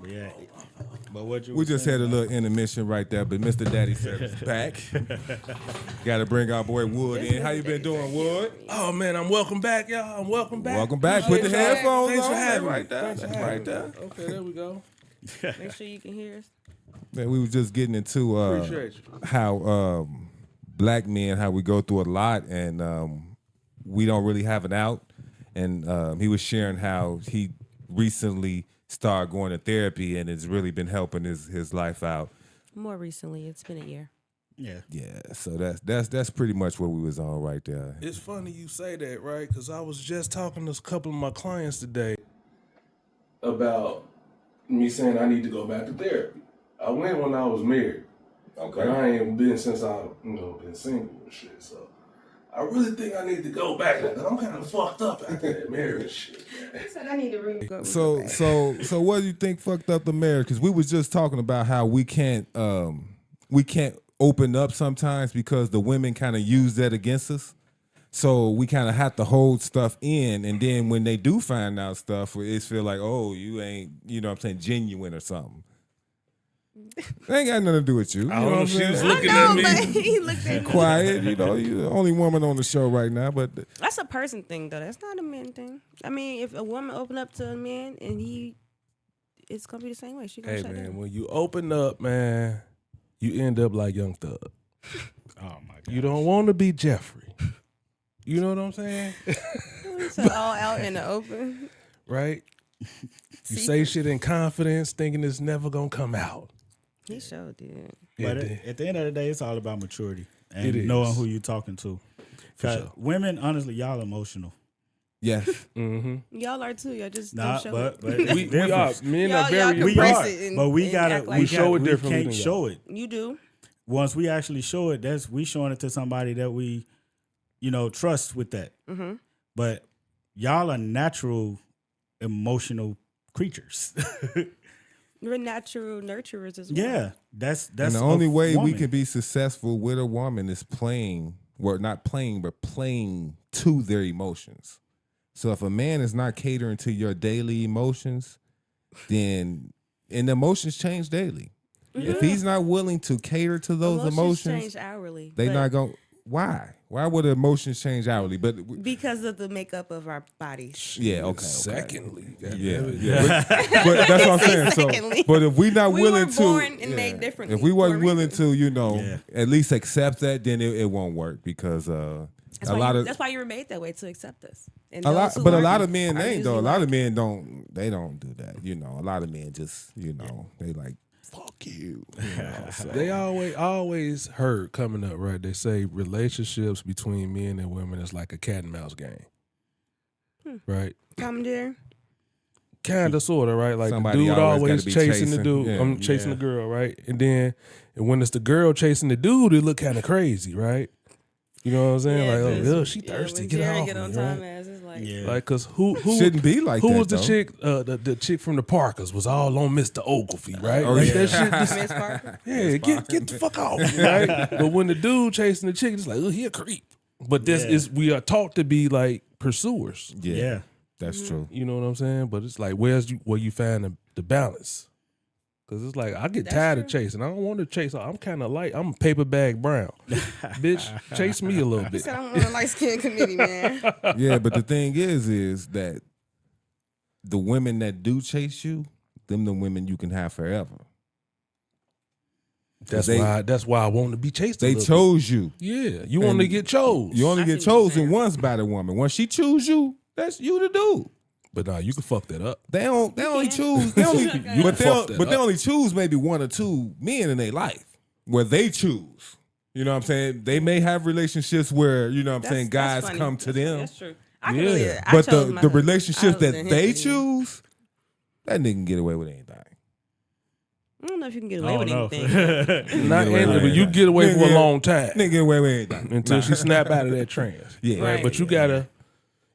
but yeah. But what you We was just saying, had a little intermission right there, but Mr. Daddy said it's back. Got to bring our boy Wood in. How you been doing, Wood? Oh man, I'm welcome back, y'all. I'm welcome back. Welcome back. Put the headphones Thanks for on. having me. Right there. Thanks for That's having right there. me. Okay, there we go. Make sure you can hear us. Man, we was just getting into Appreciate you. how black men, how we go through a lot, and we don't really have an out. And he was sharing how he recently started going to therapy, and it's really been helping his life out. More recently, it's been a year. Yeah. Yeah, so that's pretty much what we was on right there. It's funny you say that, right? Because I was just talking to a couple of my clients today about me saying I need to go back to therapy. I went when I was married. Okay. And I ain't been since I, been single and shit. So I really think I need to go back there. 'Cause I'm kind of fucked up after that marriage shit, man. I said I need to read. So what do you think fucked up the marriage? Because we was just talking about how we can't open up sometimes because the women kind of use that against us. So we kind of have to hold stuff in, and then when they do find out stuff, it's feel like, oh, you ain't, genuine or something. It ain't got nothing to do with you. I You know don't know what I'm if she saying? was I looking know, at me. but he looked at me. Quiet, you're the only woman on the show right now, but That's a person thing, though. That's not a man thing. I mean, if a woman open up to a man and it's gonna be the same way. She gonna Hey, shut man, down. when you open up, man, you end up like Young Thug. Oh my god. You don't want to be Jeffrey. You know what I'm saying? So all out in the open. Right? You say shit in confidence, thinking it's never gonna come out. He sure did. But at the end of the day, it's all about maturity and It is. knowing who you're talking to. For 'Cause sure. women, honestly, y'all emotional. Yes. Y'all are too. Y'all just Nah, don't show but it. it's We are different. men Y'all- are very y'all We compress are, it and- but we and gotta act like We show it differently We than can't y'all. show it. You do. Once we actually show it, that's we showing it to somebody that we, trust with that. Mm-hmm. But y'all are natural emotional creatures. We're natural nurturers as well. Yeah, that's And the a only way we woman. can be successful with a woman is playing, well, not playing, but playing to their emotions. So if a man is not catering to your daily emotions, then and the emotions change daily. If he's not willing to cater to those emotions, change hourly. they but not going. Why? Why would the emotions change hourly? But because of the makeup of our bodies. yeah, okay. Secondly, Yeah. But that's what I'm saying. So, Secondly. but if we not We willing were to, born and made differently if we for wasn't a willing reason. to, at least accept that, then it won't work because That's a why lot you, of that's why you were made that way, to accept us. And a lot, those who but a aren't lot of men are ain't though. A usually lot of like- men don't do that. A lot of men just they like fuck you. So. They always heard coming up, right? They say relationships between men and women is like a cat and mouse game, right? Commandeer. Kind of, sort of, right? Like Somebody the dude always always gotta be chasing the chasing. dude. Yeah. I'm chasing Yeah. the girl, right? And when it's the girl chasing the dude, it look kind of crazy, right? You know what I'm saying? like, oh, she thirsty. When Get Jerry off get on me, time right? ass, it's like, Yeah. Like, cause who Shouldn't be like who that, was the though. chick? The chick from the Parkers was all on Mr. Ogilvy, right? Oh, like yeah. that shit. Just, Miss Parker. yeah, get the fuck off, right? But when the dude chasing the chick, it's like, oh, he a creep. But this Yeah. is we are taught to be like pursuers. Yeah. That's true. You know what I'm saying? But it's like, where you find the balance? Because it's like, I get That's tired true. of chasing. I don't want to chase. I'm kind of light. I'm paper bag brown. Bitch, chase me a little He bit. said, I'm on a light skin committee, man. Yeah, but the thing is that the women that do chase you, them the women you can have forever. That's they- why I want to be chased. They a little chose you. bit. Yeah, you want to get chose. You only I get see what you're chosen saying. once by the woman. Once she choose you, that's you the dude. But nah, you can fuck that up. They only can. choose. They only, You but fucked that they up. only choose maybe one or two men in their life where they choose. You know what I'm saying? They may have relationships where That's guys funny. come to them. That's true. I can Yeah. believe it. I But chose the my the husband. relationships I was that in they his opinion. choose, that nigga can get away with anything. I don't know if you can get I away don't with know. anything. Not away ended, with but you anything. get away for a Nigga- long time Nigga get away with anything until she snap out of that trance. Yeah. right. Right. But you gotta.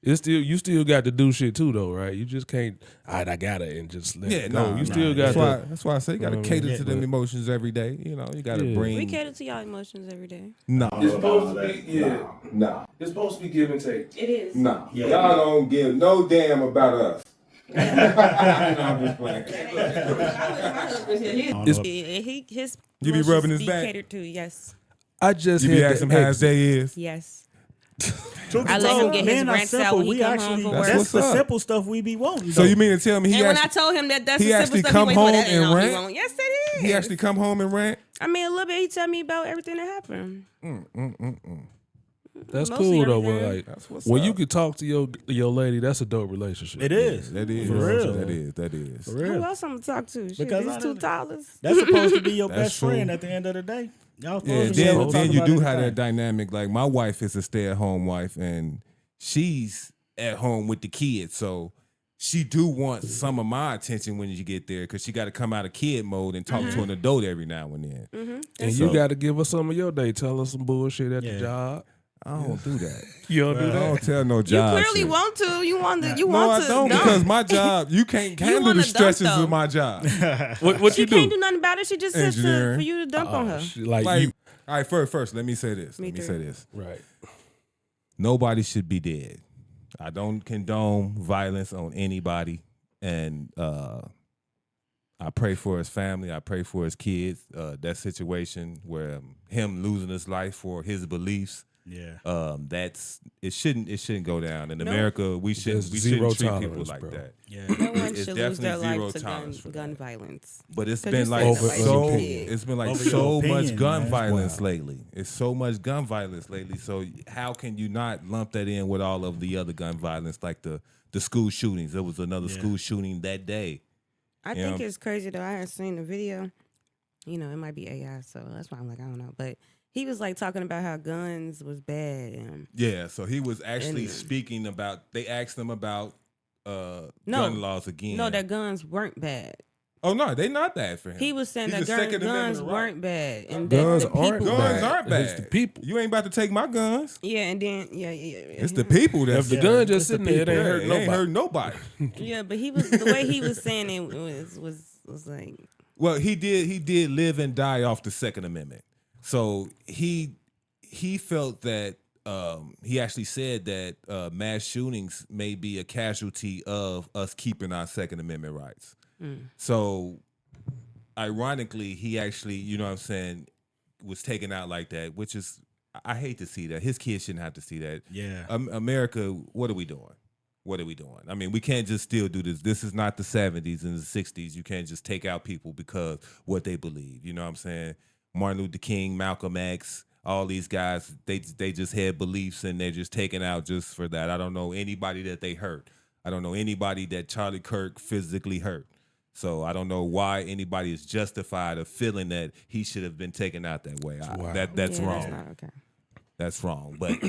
You still got to do shit too, though, right? You just can't. All right, I got it, and just let it go. You still got That's why I say you got to You know what I cater mean? to them But- emotions every day. You got to Yeah. bring. We cater to y'all emotions every day. No, It's supposed to be, Nah. It's supposed to be give and take. It is. Nah. Y'all don't give no damn about us. No, I'm just playing. His You be emotions rubbing his back? catered to, yes. I just You be hit asking the him how his exit. day is. Yes. Truth I be let him told, get his men are rants out simple. when he We come home actually from That's work. that's what's the up. simple stuff we be wanting. So though. you mean to tell me And when I told him that that's he the actually simple come stuff, he went, home that ain't and all he rant? want. Yes, it is. he actually come home and rant? I mean, a little bit. He tell me about everything that happened. That's Mostly cool though. everything. But like, That's what's when up. you could talk to your lady, that's a dope relationship. It is. That is. For real. That is. For Who real. else I'm gonna talk to? Shit, Because these I two know- dollars. That's supposed to be your That's best friend true. at the end of the day. Y'all supposed Yeah, to be able to talk then you about do have that everything. dynamic. Like my wife is a stay-at-home wife, and she's at home with the kids, so she do want some of my attention when you get there because she got to come out of kid mode and talk to an adult every now and then. And So- you got to give us some of your day. Tell us some bullshit at Yeah. the job. I don't do that. You don't do Well, I that. don't tell no You job. clearly shit. want to. You want to. You No, want I to. don't dump. because my job, you can't handle wanna the dump, stresses though. of my job. What She you can't do? do nothing about it. She just said Engineering. for you to dump on her. Shit, like Like, you, all right, first, let me say this. Me Let me too. say this. right? Nobody should be dead. I don't condone violence on anybody, and I pray for his family. I pray for his kids. That situation where him losing his life for his beliefs. Yeah. It shouldn't go down in No. America. We shouldn't There's zero treat people tolerance, like bro. that. Yeah. No one It's should lose their definitely zero life to tolerance for gun that. violence. But it's 'Cause been you like said that so. like you did. It's been like Over your so opinion, much gun man. violence Wow. lately. It's so much gun violence lately. So how can you not lump that in with all of the other gun violence, like the school shootings? There was another Yeah. school shooting that day. I Yeah. think it's crazy though. I had seen the video. You know, it might be AI, so that's why I'm like, I don't know. But he was like talking about how guns was bad. Yeah, so he was actually And- speaking about. They asked him about No. gun laws again. No, that guns weren't bad. Oh no, they not bad for him. He was saying He's that a Second guns Amendment right. weren't bad, and Guns that the aren't people Guns bad. aren't bad. It's the people. You ain't about to take my guns. Yeah, and then yeah. It's the people If that's the Yeah, gun it's just the sitting there, it ain't hurt It nobody. ain't hurt nobody. Yeah, but he was the way he was saying it was like Well, he did live and die off the Second Amendment. So he felt that he actually said that mass shootings may be a casualty of us keeping our Second Amendment rights. So ironically, he actually, you know what I'm saying, was taken out like that, which is, I hate to see that. His kids shouldn't have to see that. Yeah. America, what are we doing? What are we doing? I mean, we can't just still do this. This is not the 70s and the 60s. You can't just take out people because what they believe. You know what I'm saying? Martin Luther King, Malcolm X, all these guys, they just had beliefs and they're just taken out just for that. I don't know anybody that they hurt. I don't know anybody that Charlie Kirk physically hurt. So I don't know why anybody is justified of feeling that he should have been taken out that way. That's yeah, wrong. That's not okay. That's wrong. But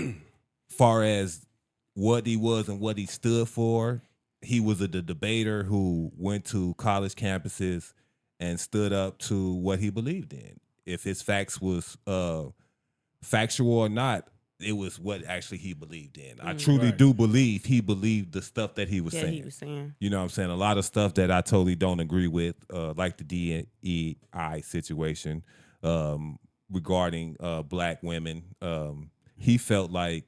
far as what he was and what he stood for, he was the debater who went to college campuses and stood up to what he believed in. If his facts was factual or not, it was what actually he believed in. I truly do believe he believed the stuff that he was saying. He was saying. You know what I'm saying? A lot of stuff that I totally don't agree with, like the DEI situation regarding black women. He felt like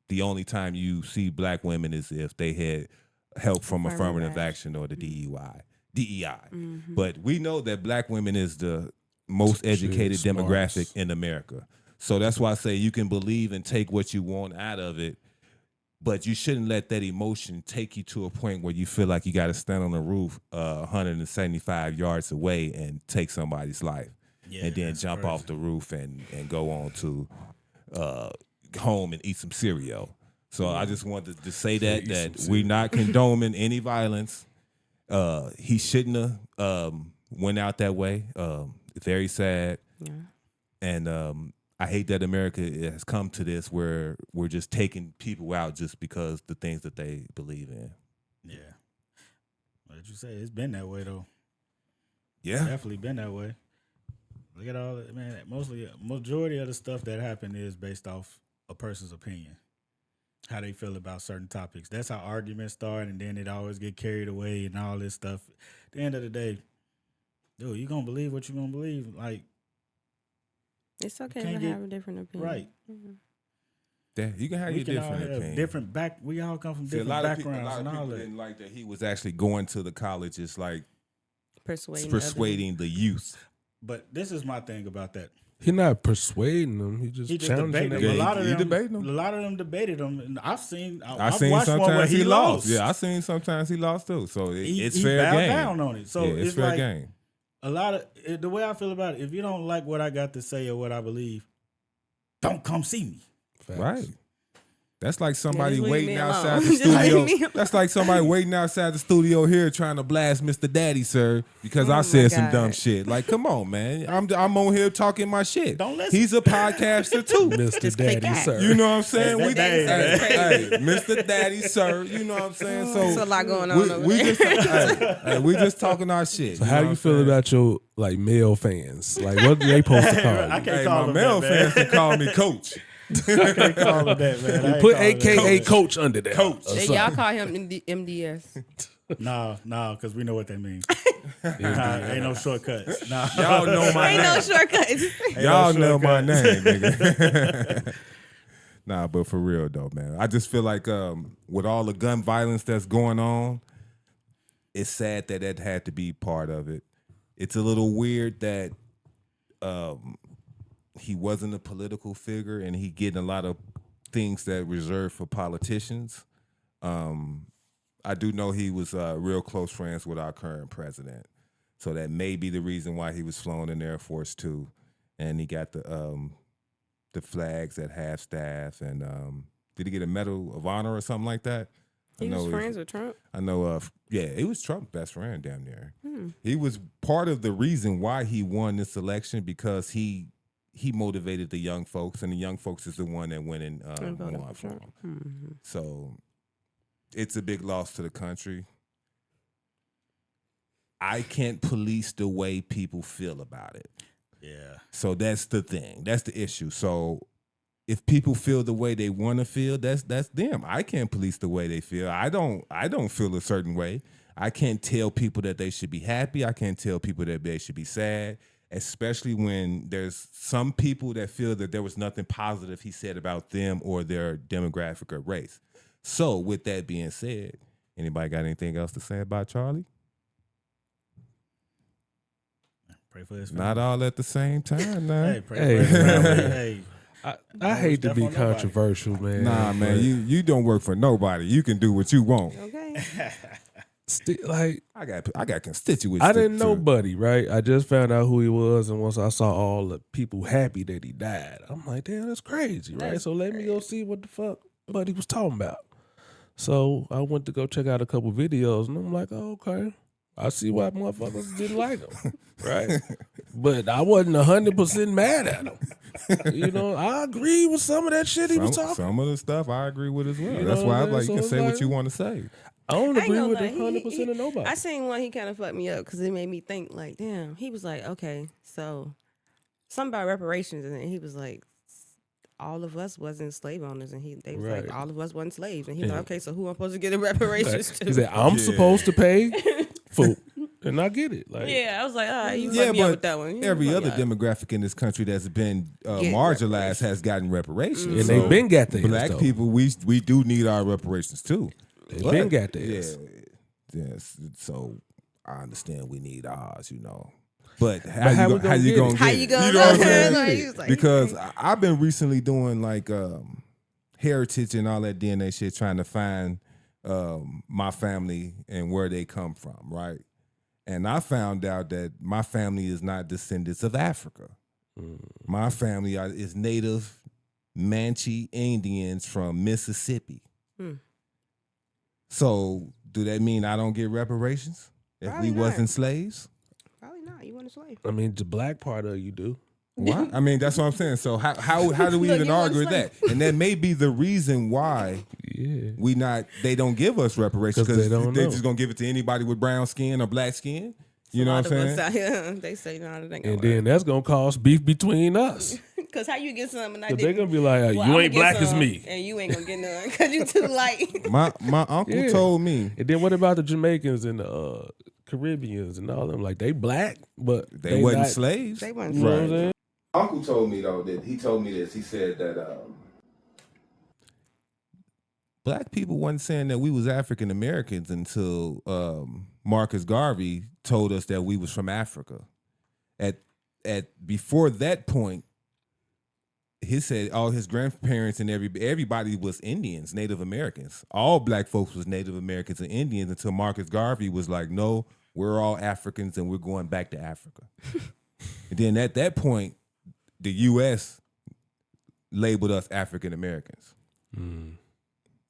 the only time you see black women is if they had help from affirmative action or the DEI. Mm-hmm. But we know that black women is the most educated demographic in America. So that's why I say you can believe and take what you want out of it, but you shouldn't let that emotion take you to a point where you feel like you got to stand on the roof 175 yards away and take somebody's life, and then jump off the roof and go on to home and eat some cereal. So I just wanted to say that we're not condoning any violence. He shouldn't have went out that way. Very sad. Yeah. And I hate that America has come to this where we're just taking people out just because the things that they believe in. Yeah. What you say? It's been that way though. Yeah. Definitely been that way. Look at all that, man. Majority of the stuff that happened is based off a person's opinion. How they feel about certain topics. That's how arguments start, and then it always get carried away and all this stuff. At the end of the day, dude, you gonna believe what you gonna believe. Like, It's okay Can't to get- have a different opinion. right. Mm-hmm. Yeah, you can have We your can all different have opinion. different back. We all come from See, a different lot of people backgrounds and all that. didn't like that he was actually going to the colleges, like Persuading the youth. But this is my thing about that. He not persuading them. He just challenging debated them. them. Yeah, A lot of he them debated them. A lot of them debated them, and I've I seen watched one where sometimes he lost. lost. Yeah, I seen sometimes he lost too. So it's he fair bowed game. down on it. So yeah, it's fair like game. a lot of the way I feel about it. If you don't like what I got to say or what I believe, don't come see me. Facts. Right. That's like somebody just leave waiting me outside alone. the Just leave studio. me alone. That's like somebody waiting outside the studio here trying to blast Mr. Daddy, sir, because Oh I my said some God. dumb shit. Like, come on, man. I'm on here talking my shit. Don't listen. He's a podcaster too. Mr. Just click Daddy, that. sir. You know what I'm saying? That's We that name, hey, Mr. Daddy, sir. You know what I'm saying? So There's a lot going on over we there. just we just talking our shit. So how do know you what feel I'm saying? about your like male fans? Like what do they supposed to call I you? can't Hey, call my him male that, man. fans can call me coach. I can't call him that, man. I ain't Put calling him AKA that. coach under there. Coach. or Yeah, something. y'all call him MDS. No, because we know what that means. Ain't no shortcuts. Nah. Y'all know my Ain't name. no shortcuts. Ain't Y'all no know my shortcuts. name, nigga. Nah, but for real though, man. I just feel like with all the gun violence that's going on, it's sad that that had to be part of it. It's a little weird that he wasn't a political figure and he getting a lot of things that reserved for politicians. I do know he was real close friends with our current president. So that may be the reason why he was flown in Air Force too. And he got the flags at half staff. And did he get a Medal of Honor or something like that? He was friends with Trump. I know. Yeah, it was Trump's best friend down there. He was part of the reason why he won this election because he motivated the young folks, and the young folks is the one that went and won for him. Mm-hmm. So it's a big loss to the country. I can't police the way people feel about it. Yeah. So that's the thing. That's the issue. So if people feel the way they want to feel, that's them. I can't police the way they feel. I don't feel a certain way. I can't tell people that they should be happy. I can't tell people that they should be sad, especially when there's some people that feel that there was nothing positive he said about them or their demographic or race. So with that being said, anybody got anything else to say about Charlie? Pray for his family. Not all at the same time, now. Hey, pray for his family. Hey. I hate to be controversial, man. Nah, man, you don't work for nobody. You can do what you want. Okay. Like I got constituents. I didn't know Buddy, right? I just found out who he was, and once I saw all the people happy that he died, I'm like, damn, that's crazy, right? So let me go see what the fuck Buddy was talking about. So I went to go check out a couple videos, and I'm like, oh, okay. I see why motherfuckers didn't like him, right? But I wasn't 100% mad at him. You know, I agree with some of that shit he was talking. Some of the stuff I agree with as well. You That's know why what I'm I'm like, you saying? can So say it's what like- you want to say. I don't I ain't agree gonna with lie, 100% of nobody. I seen one, he kind of fucked me up because it made me think like, damn. He was like, okay, so something about reparations, and then he was like, all of us wasn't slave owners, and they was Right. like, all of us wasn't slaves, and he was Yeah. like, okay, so who I'm supposed to get the reparations He to? said, I'm supposed to pay for, and I get it. Like, Yeah, I was like, all right, you Yeah, fucked me up but with that one. You every fucked me other up. demographic in this country that's been Get marginalized has gotten reparations. and So they been got theirs, black though. people, we do need our reparations too. They But, been got theirs. yes. So I understand we need ours, you know. But how we gonna you get gonna it? How get you it? gonna You know what I'm know? saying? Like, he was like, Because I've been recently doing like heritage and all that DNA shit, trying to find my family and where they come from, right? And I found out that my family is not descendants of Africa. My family is native Manchi Indians from Mississippi. So do that mean I don't get reparations if Probably we not. wasn't slaves? probably not. You want a slave? I mean, the black part of you do. Why? I mean, that's what I'm saying. So how do we Look, even you want argue with slave. that? And that may be the reason why Yeah. they don't give us reparations 'Cause they don't they're know. just gonna give it to anybody with brown skin or black skin. You know A what lot I'm of us saying? out here, they say no, that ain't And then that's going to cause beef between us. because how you get some and I Because they're didn't? going to be like, Well, you I'ma ain't get black as some, me. and you ain't gonna get none because you too light. My uncle Yeah. told me And then what about the Jamaicans and the Caribbeans and all them? Like, they black, but they wasn't not, slaves. They wasn't You know what I'm Right. saying? Uncle told me though that he told me this. He said that Black people wasn't saying that we was African Americans until Marcus Garvey told us that we was from Africa. At before that point, he said all his grandparents and everybody was Indians, Native Americans. All black folks was Native Americans and Indians until Marcus Garvey was like, no, we're all Africans and we're going back to Africa. And then at that point, the U.S. labeled us African Americans.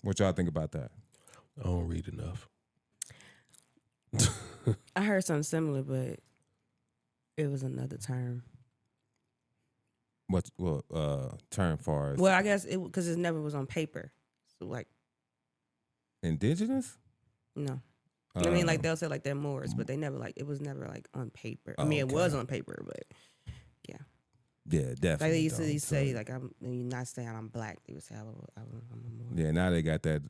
What y'all think about that? I don't read enough. I heard something similar, but it was another term. What term far as Well, I guess it because it never was on paper. So like, indigenous? no. I mean, like they'll say like they're Moors, but they never like it was never like on paper. I mean, it was on paper, but Yeah, like definitely. they used to though. say So, like I'm when you're not saying I'm black. They would say I'm a Moor. yeah, now they got that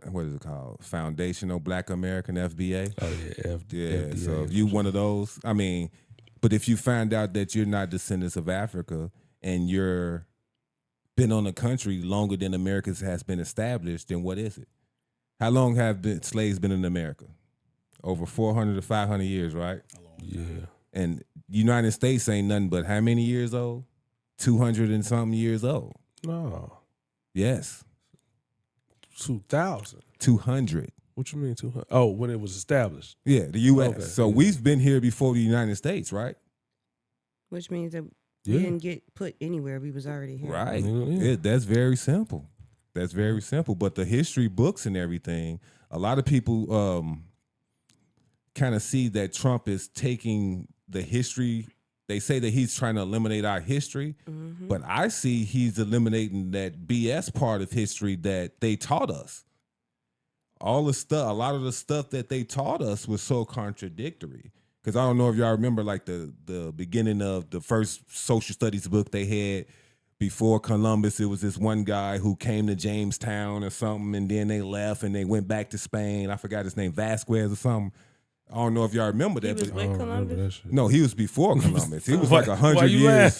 what is it called? Foundational Black American FBA. Oh, yeah. Yeah, FDA. so if you one of those, I mean, but if you find out that you're not descendants of Africa and you're been on the country longer than America has been established, then what is it? How long have slaves been in America? Over 400 to 500 years, right? Yeah. And United States ain't nothing but how many years old? 200 and something years old. No. Yes, 2000. 200. What you mean 200? Oh, when it was established. Yeah, the U.S. Okay, So yeah. we've been here before the United States, right? Which means that Yeah. we didn't get put anywhere. We was already here. Right. Yeah. That's very simple. That's very simple. But the history books and everything, a lot of people kind of see that Trump is taking the history. They say that he's trying to eliminate our history, but I see he's eliminating that BS part of history that they taught us. All the stuff, a lot of the stuff that they taught us was so contradictory. Because I don't know if y'all remember, like the beginning of the first social studies book they had before Columbus. It was this one guy who came to Jamestown or something, and then they left and they went back to Spain. I forgot his name, Vasquez or something. I don't know if y'all remember that. He was with Columbus? No, he was before Columbus. He was like 100 years.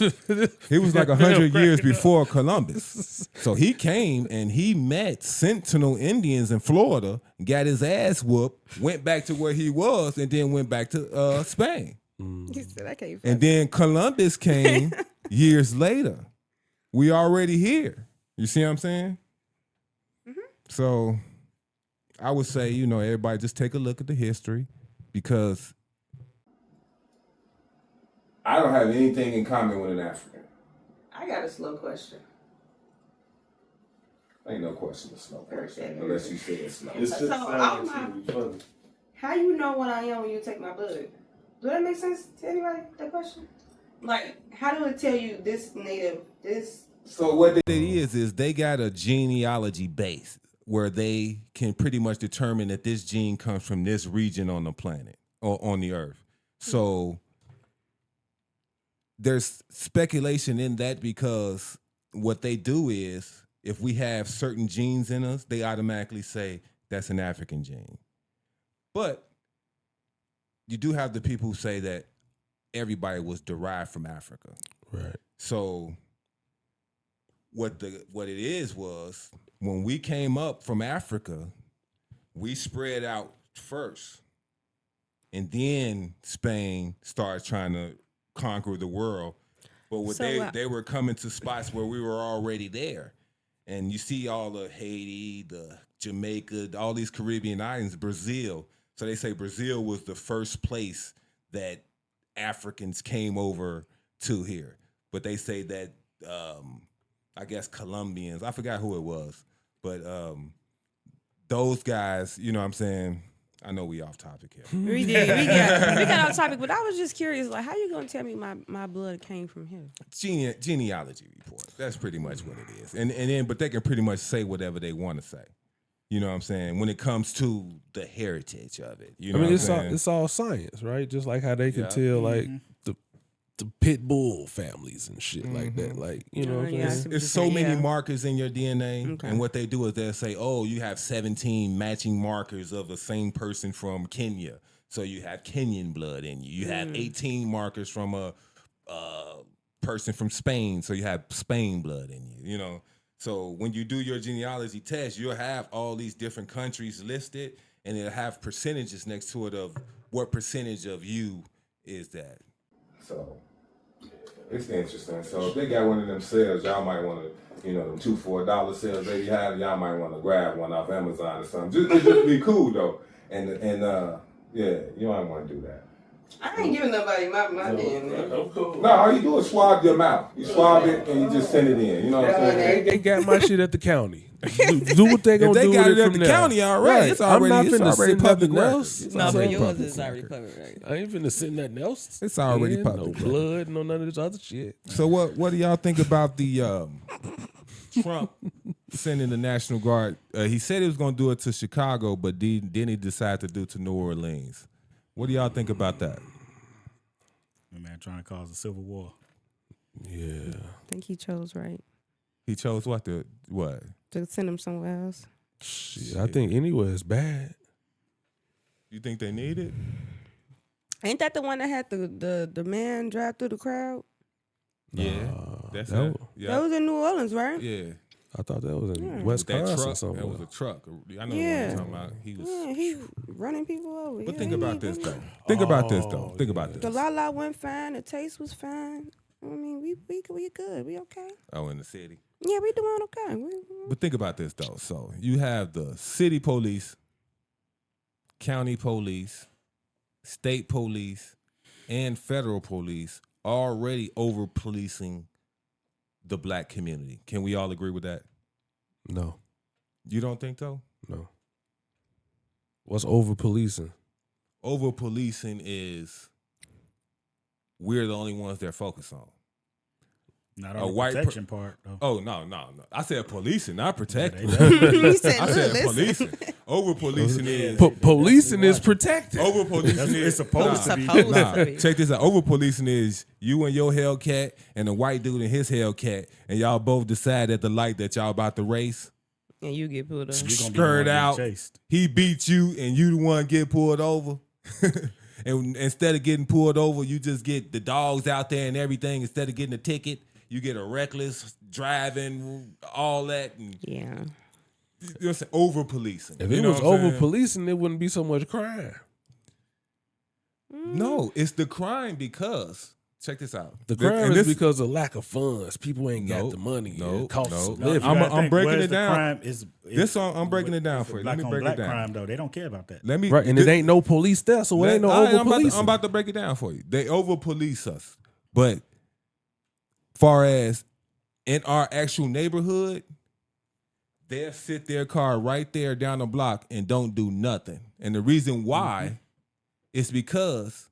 He was like 100 years before Columbus. So he came and he met Sentinel Indians in Florida, got his ass whooped, went back to where he was, and then went back to Spain. He said, I can't And then Columbus came years later. We already here. You see what I'm saying? So I would say, everybody just take a look at the history. Because I don't have anything in common with an African. I got a slow question. Ain't no question of slow person unless you say it's slow. It's just funny. How you know what I am when you take my blood? Do that make sense to anybody, that question? Like, how do it tell you this native, this? So what it is they got a genealogy base where they can pretty much determine that this gene comes from this region on the planet or on the earth. So there's speculation in that because what they do is if we have certain genes in us, they automatically say that's an African gene. But you do have the people who say that everybody was derived from Africa. Right. So what it is was when we came up from Africa, we spread out first. And then Spain started trying to conquer the world. But they were coming to spots where we were already there. And you see all the Haiti, the Jamaica, all these Caribbean islands, Brazil. So they say Brazil was the first place that Africans came over to here. But they say that, I guess Colombians, I forgot who it was. But those guys, you know what I'm saying? I know we off topic here. We got off topic, but I was just curious, like, how you gonna tell me my blood came from here? Genealogy report. That's pretty much what it is. And then, but they can pretty much say whatever they want to say. You know what I'm saying? When it comes to the heritage of it, you know what I'm saying? It's all science, right? Just like how they can tell, like the pit bull families and shit like that. Like, you know what I'm saying? It's so many markers in your DNA. Okay. And what they do is they'll say, oh, you have 17 matching markers of the same person from Kenya. So you have Kenyan blood in you. You have 18 markers from a person from Spain. So you have Spain blood in you, you know? So when you do your genealogy test, you'll have all these different countries listed and it'll have percentages next to it of what percentage of you is that. So it's interesting. So if they got one of them sales, y'all might want to, them $2 for $1 sales they have, y'all might want to grab one off Amazon or something. Just be cool though. And yeah, you might want to do that. I ain't giving nobody my DNA. No, all you do is swab your mouth. You swab it and you just send it in. You know what I'm saying? They got my shit at the county. Do what they gonna do. If they got it from at the there. county already, right. it's already, I'm not it's finna already send public nothing record. else. No, but yours is already public record. I ain't finna send nothing else. It's already public No record. blood, no none of this other shit. So what do y'all think about the Trump sending the National Guard? He said he was going to do it to Chicago, but then he decided to do it to New Orleans. What do y'all think about that? Man, trying to cause a civil war. Yeah. I think he chose right He chose what? to send him somewhere else. Shit, I think anywhere is bad. You think they need it? Ain't that the one that had the man drive through the crowd? Yeah, that's that it. Yeah, That was in New Orleans, right? yeah. I thought that was in That Wisconsin truck. or something. That was a truck. I know what Yeah. you're talking about. He was. Yeah, he running people over. But Yeah, think he about need- this he though. need- Think about this though. Think about The this. la went fine. The taste was fine. I mean, we good. We okay. Oh, in the city. Yeah, we doing okay. But think about this though. So you have the city police, county police, state police, and federal police already over policing the black community. Can we all agree with that? No. You don't think so? No. What's over policing? Over policing is we're the only ones they're focused on. Not A on the white protection part though. Oh no. I said policing, not protecting. You said, I look, said listen. policing. Over policing is Policing is protected. over policing That's what is it's supposed to be. Supposed Nah, to be. check this out. Over policing is you and your Hellcat and the white dude and his Hellcat, and y'all both decide at the light that y'all about to race. And you get pulled over. You're gonna be the one Skirt getting out. chased. He beat you, and you the one get pulled over. And instead of getting pulled over, you just get the dogs out there and everything. Instead of getting a ticket, you get a reckless driving, all that, and Yeah. you're saying over policing. If You it know was what I'm over saying? policing, there wouldn't be so much crime. No, it's the crime because check this out. The Th- crime and is this- because of lack of funds. People ain't got Nope, the money. nope, It costs nope. a No, living. you gotta I'm think, breaking where's it the down. crime This I'm breaking it down it's for you. Black Let me on break it black down. crime though, they don't care about that. Let me Right, and it ain't no police there, so it ain't no over I'm policing. about to break it down for you. They over police us, but far as in our actual neighborhood, they'll sit their car right there down the block and don't do nothing. And the reason why is because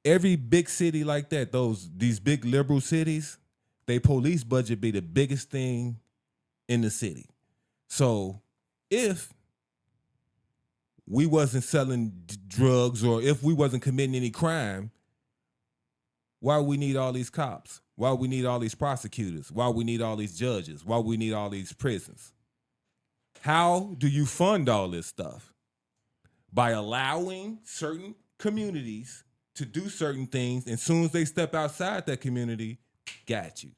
every big city like that, these big liberal cities, they police budget be the biggest thing in the city. So if we wasn't selling drugs or if we wasn't committing any crime, why we need all these cops? Why we need all these prosecutors? Why we need all these judges? Why we need all these prisons? How do you fund all this stuff? By allowing certain communities to do certain things, and as soon as they step outside that community, got you.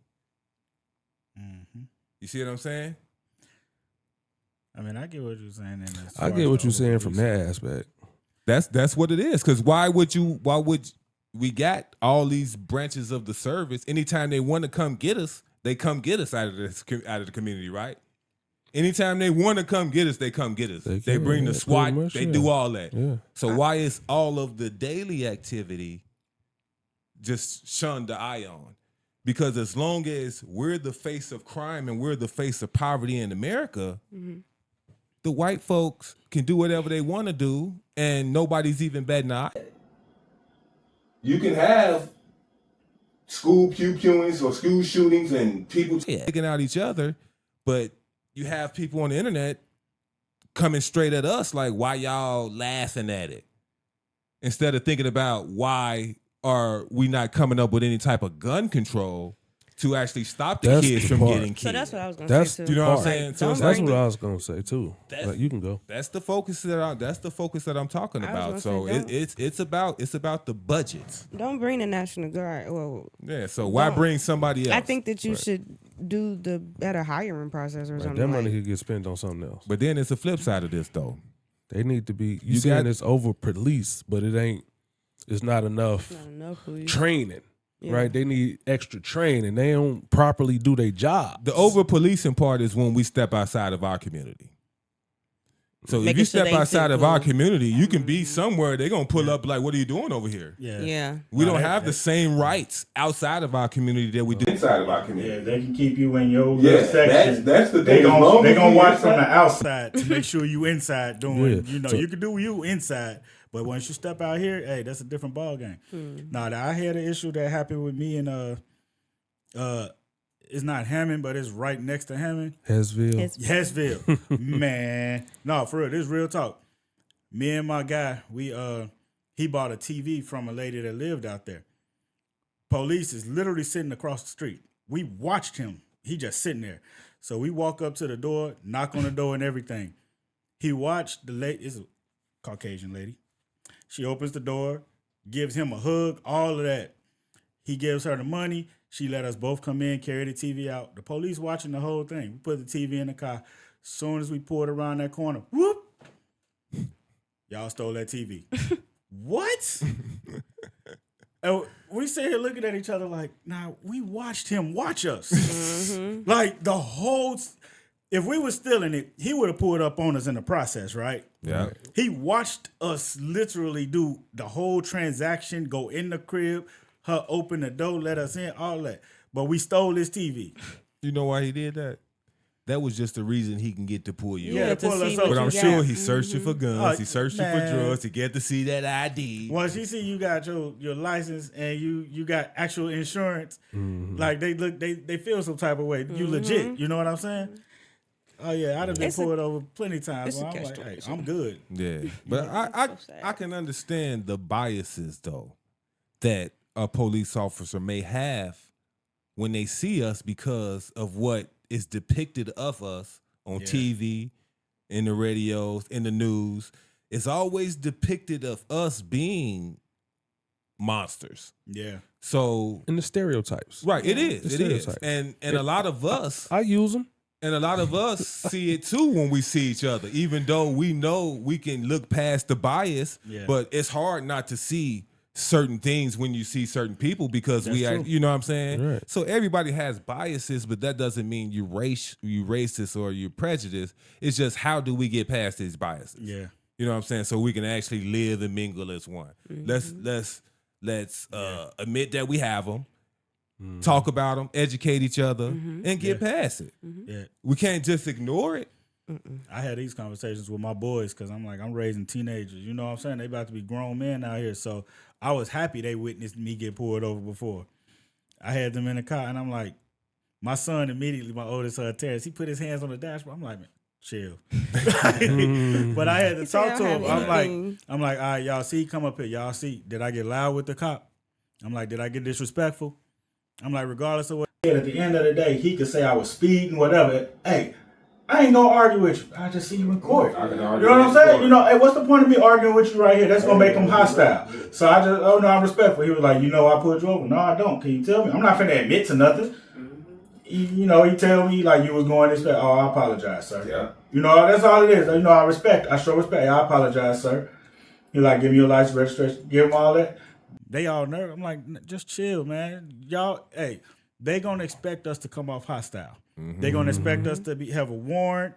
Mm-hmm. You see what I'm saying? I mean, I get what you're saying. I get what you're saying from that aspect. That's what it is. Because why would we got all these branches of the service? Anytime they want to come get us, they come get us out of the community, right? Anytime they want to come get us, they come get us. They can, bring the yeah, SWAT. pretty much, They yeah. do all that. Yeah. So why is all of the daily activity just shunned the eye on? Because as long as we're the face of crime and we're the face of poverty in America, the white folks can do whatever they want to do, and nobody's even batting an eye. You can have school pew-pewings or school shootings and people taking out each other, but you have people on the internet coming straight at us like, why y'all laughing at it? Instead of thinking about why are we not coming up with any type of gun control to actually stop the That's kids the from part. getting killed. So that's what I was gonna That's- say too. you know what I'm Part. saying? So don't it's That's bring what the- I was gonna say too. That's- But you can go. That's the focus that I'm talking I was about. gonna So say, don't- it's about the budgets. Don't bring the National Guard. Well, Yeah. So why Don't. bring somebody else? I think that you should do the better hiring process or Right, something. that money like- could get spent on something else. But then it's a flip side of this though. They need to be. You You saying got- it's over police, but it ain't. It's not enough Not enough police. training. Yeah. Right? They need extra training. They don't properly do their job. The over policing part is when we step outside of our community. So if Making you sure step they outside sit of our cool. community, you can be somewhere. They're gonna pull up like, "What are you doing over here?" Yeah. Yeah. We No, don't that- have the that- same rights outside of our community that we do inside of our Yeah, community. they can keep you in your Yeah, little section. that's the They thing. As long gonna as we watch from inside- the outside. Outside to make sure you inside doing. Yeah. You know, So- you can do you inside, but once you step out here, hey, that's a different ball game. Now, I had an issue that happened with me and it's not Hammond, but it's right next to Hammond. Hesville. Hesville. Man. No, for real. This is real talk. Me and my guy, he bought a TV from a lady that lived out there. Police is literally sitting across the street. We watched him. He just sitting there. So we walk up to the door, knock on the door and everything. He watched the lady, it's a Caucasian lady. She opens the door, gives him a hug, all of that. He gives her the money. She let us both come in, carry the TV out. The police watching the whole thing. We put the TV in the car. Soon as we pulled around that corner, whoop, y'all stole that TV. What? And we sit here looking at each other like, nah, we watched him watch us. Like the whole, if we were stealing it, he would have pulled up on us in the process, right? Yeah. He watched us literally do the whole transaction, go in the crib, her open the door, let us in, all that. But we stole his TV. You know why he did that? that was just the reason he can get to pull you. Yeah, over. to pull see us what over. But I'm you sure got. he's searching for guns. Oh, He's searching man. for drugs to get to see that ID. Once he see you got your license and you got actual insurance, like they feel some type of way. You legit, you know what I'm saying? Oh yeah, I'd have been It's a- pulled over plenty times. it's a Where I'm like, catch-22. hey, I'm good. Yeah, but I can understand the biases though that a police officer may have when they see us because of what is depicted of us on Yeah. TV, in the radios, in the news. It's always depicted of us being monsters. Yeah, So And the stereotypes. right, it is, The it is, stereotypes. and a lot of us. I use them. And a lot of us see it too when we see each other, even though we know we can look past the bias, Yeah. but it's hard not to see certain things when you see certain people because That's we are, true. you know what I'm saying? Right. So everybody has biases, but that doesn't mean you racist or you prejudiced. It's just how do we get past these biases? yeah, You know what I'm saying? So we can actually live and mingle as one. Let's admit that we have them. Talk about them, educate each other, and get past it. yeah. We can't just ignore it. I had these conversations with my boys because I'm like, I'm raising teenagers. You know what I'm saying? They about to be grown men out here. So I was happy they witnessed me get pulled over before. I had them in the car, and I'm like, my son immediately, my oldest son, Terrence, he put his hands on the dashboard. I'm like, man, chill. But I had to said, talk to "I him. don't have anything." I'm like, all right, y'all see, come up here. Y'all see, did I get loud with the cop? I'm like, did I get disrespectful? I'm like, regardless of what. At the end of the day, he could say I was speeding, whatever. Hey, I ain't gonna argue with you. I just see you in court. I can You argue know what I'm in saying? court. You know, hey, what's the point of me arguing with you right here? That's gonna make him hostile. So I just, oh no, I'm respectful. He was like, you know, I pulled you over. No, I don't. Can you tell me? I'm not finna admit to nothing. You know, he tell me like you was going this way. Oh, I apologize, sir. Yeah. You know, that's all it is. You know, I show respect. Hey, I apologize, sir. He like, give me your license, registration, give him all that. They all nervous. I'm like, just chill, man. Y'all, hey, they gonna expect us to come off hostile. They gonna expect us to have a warrant,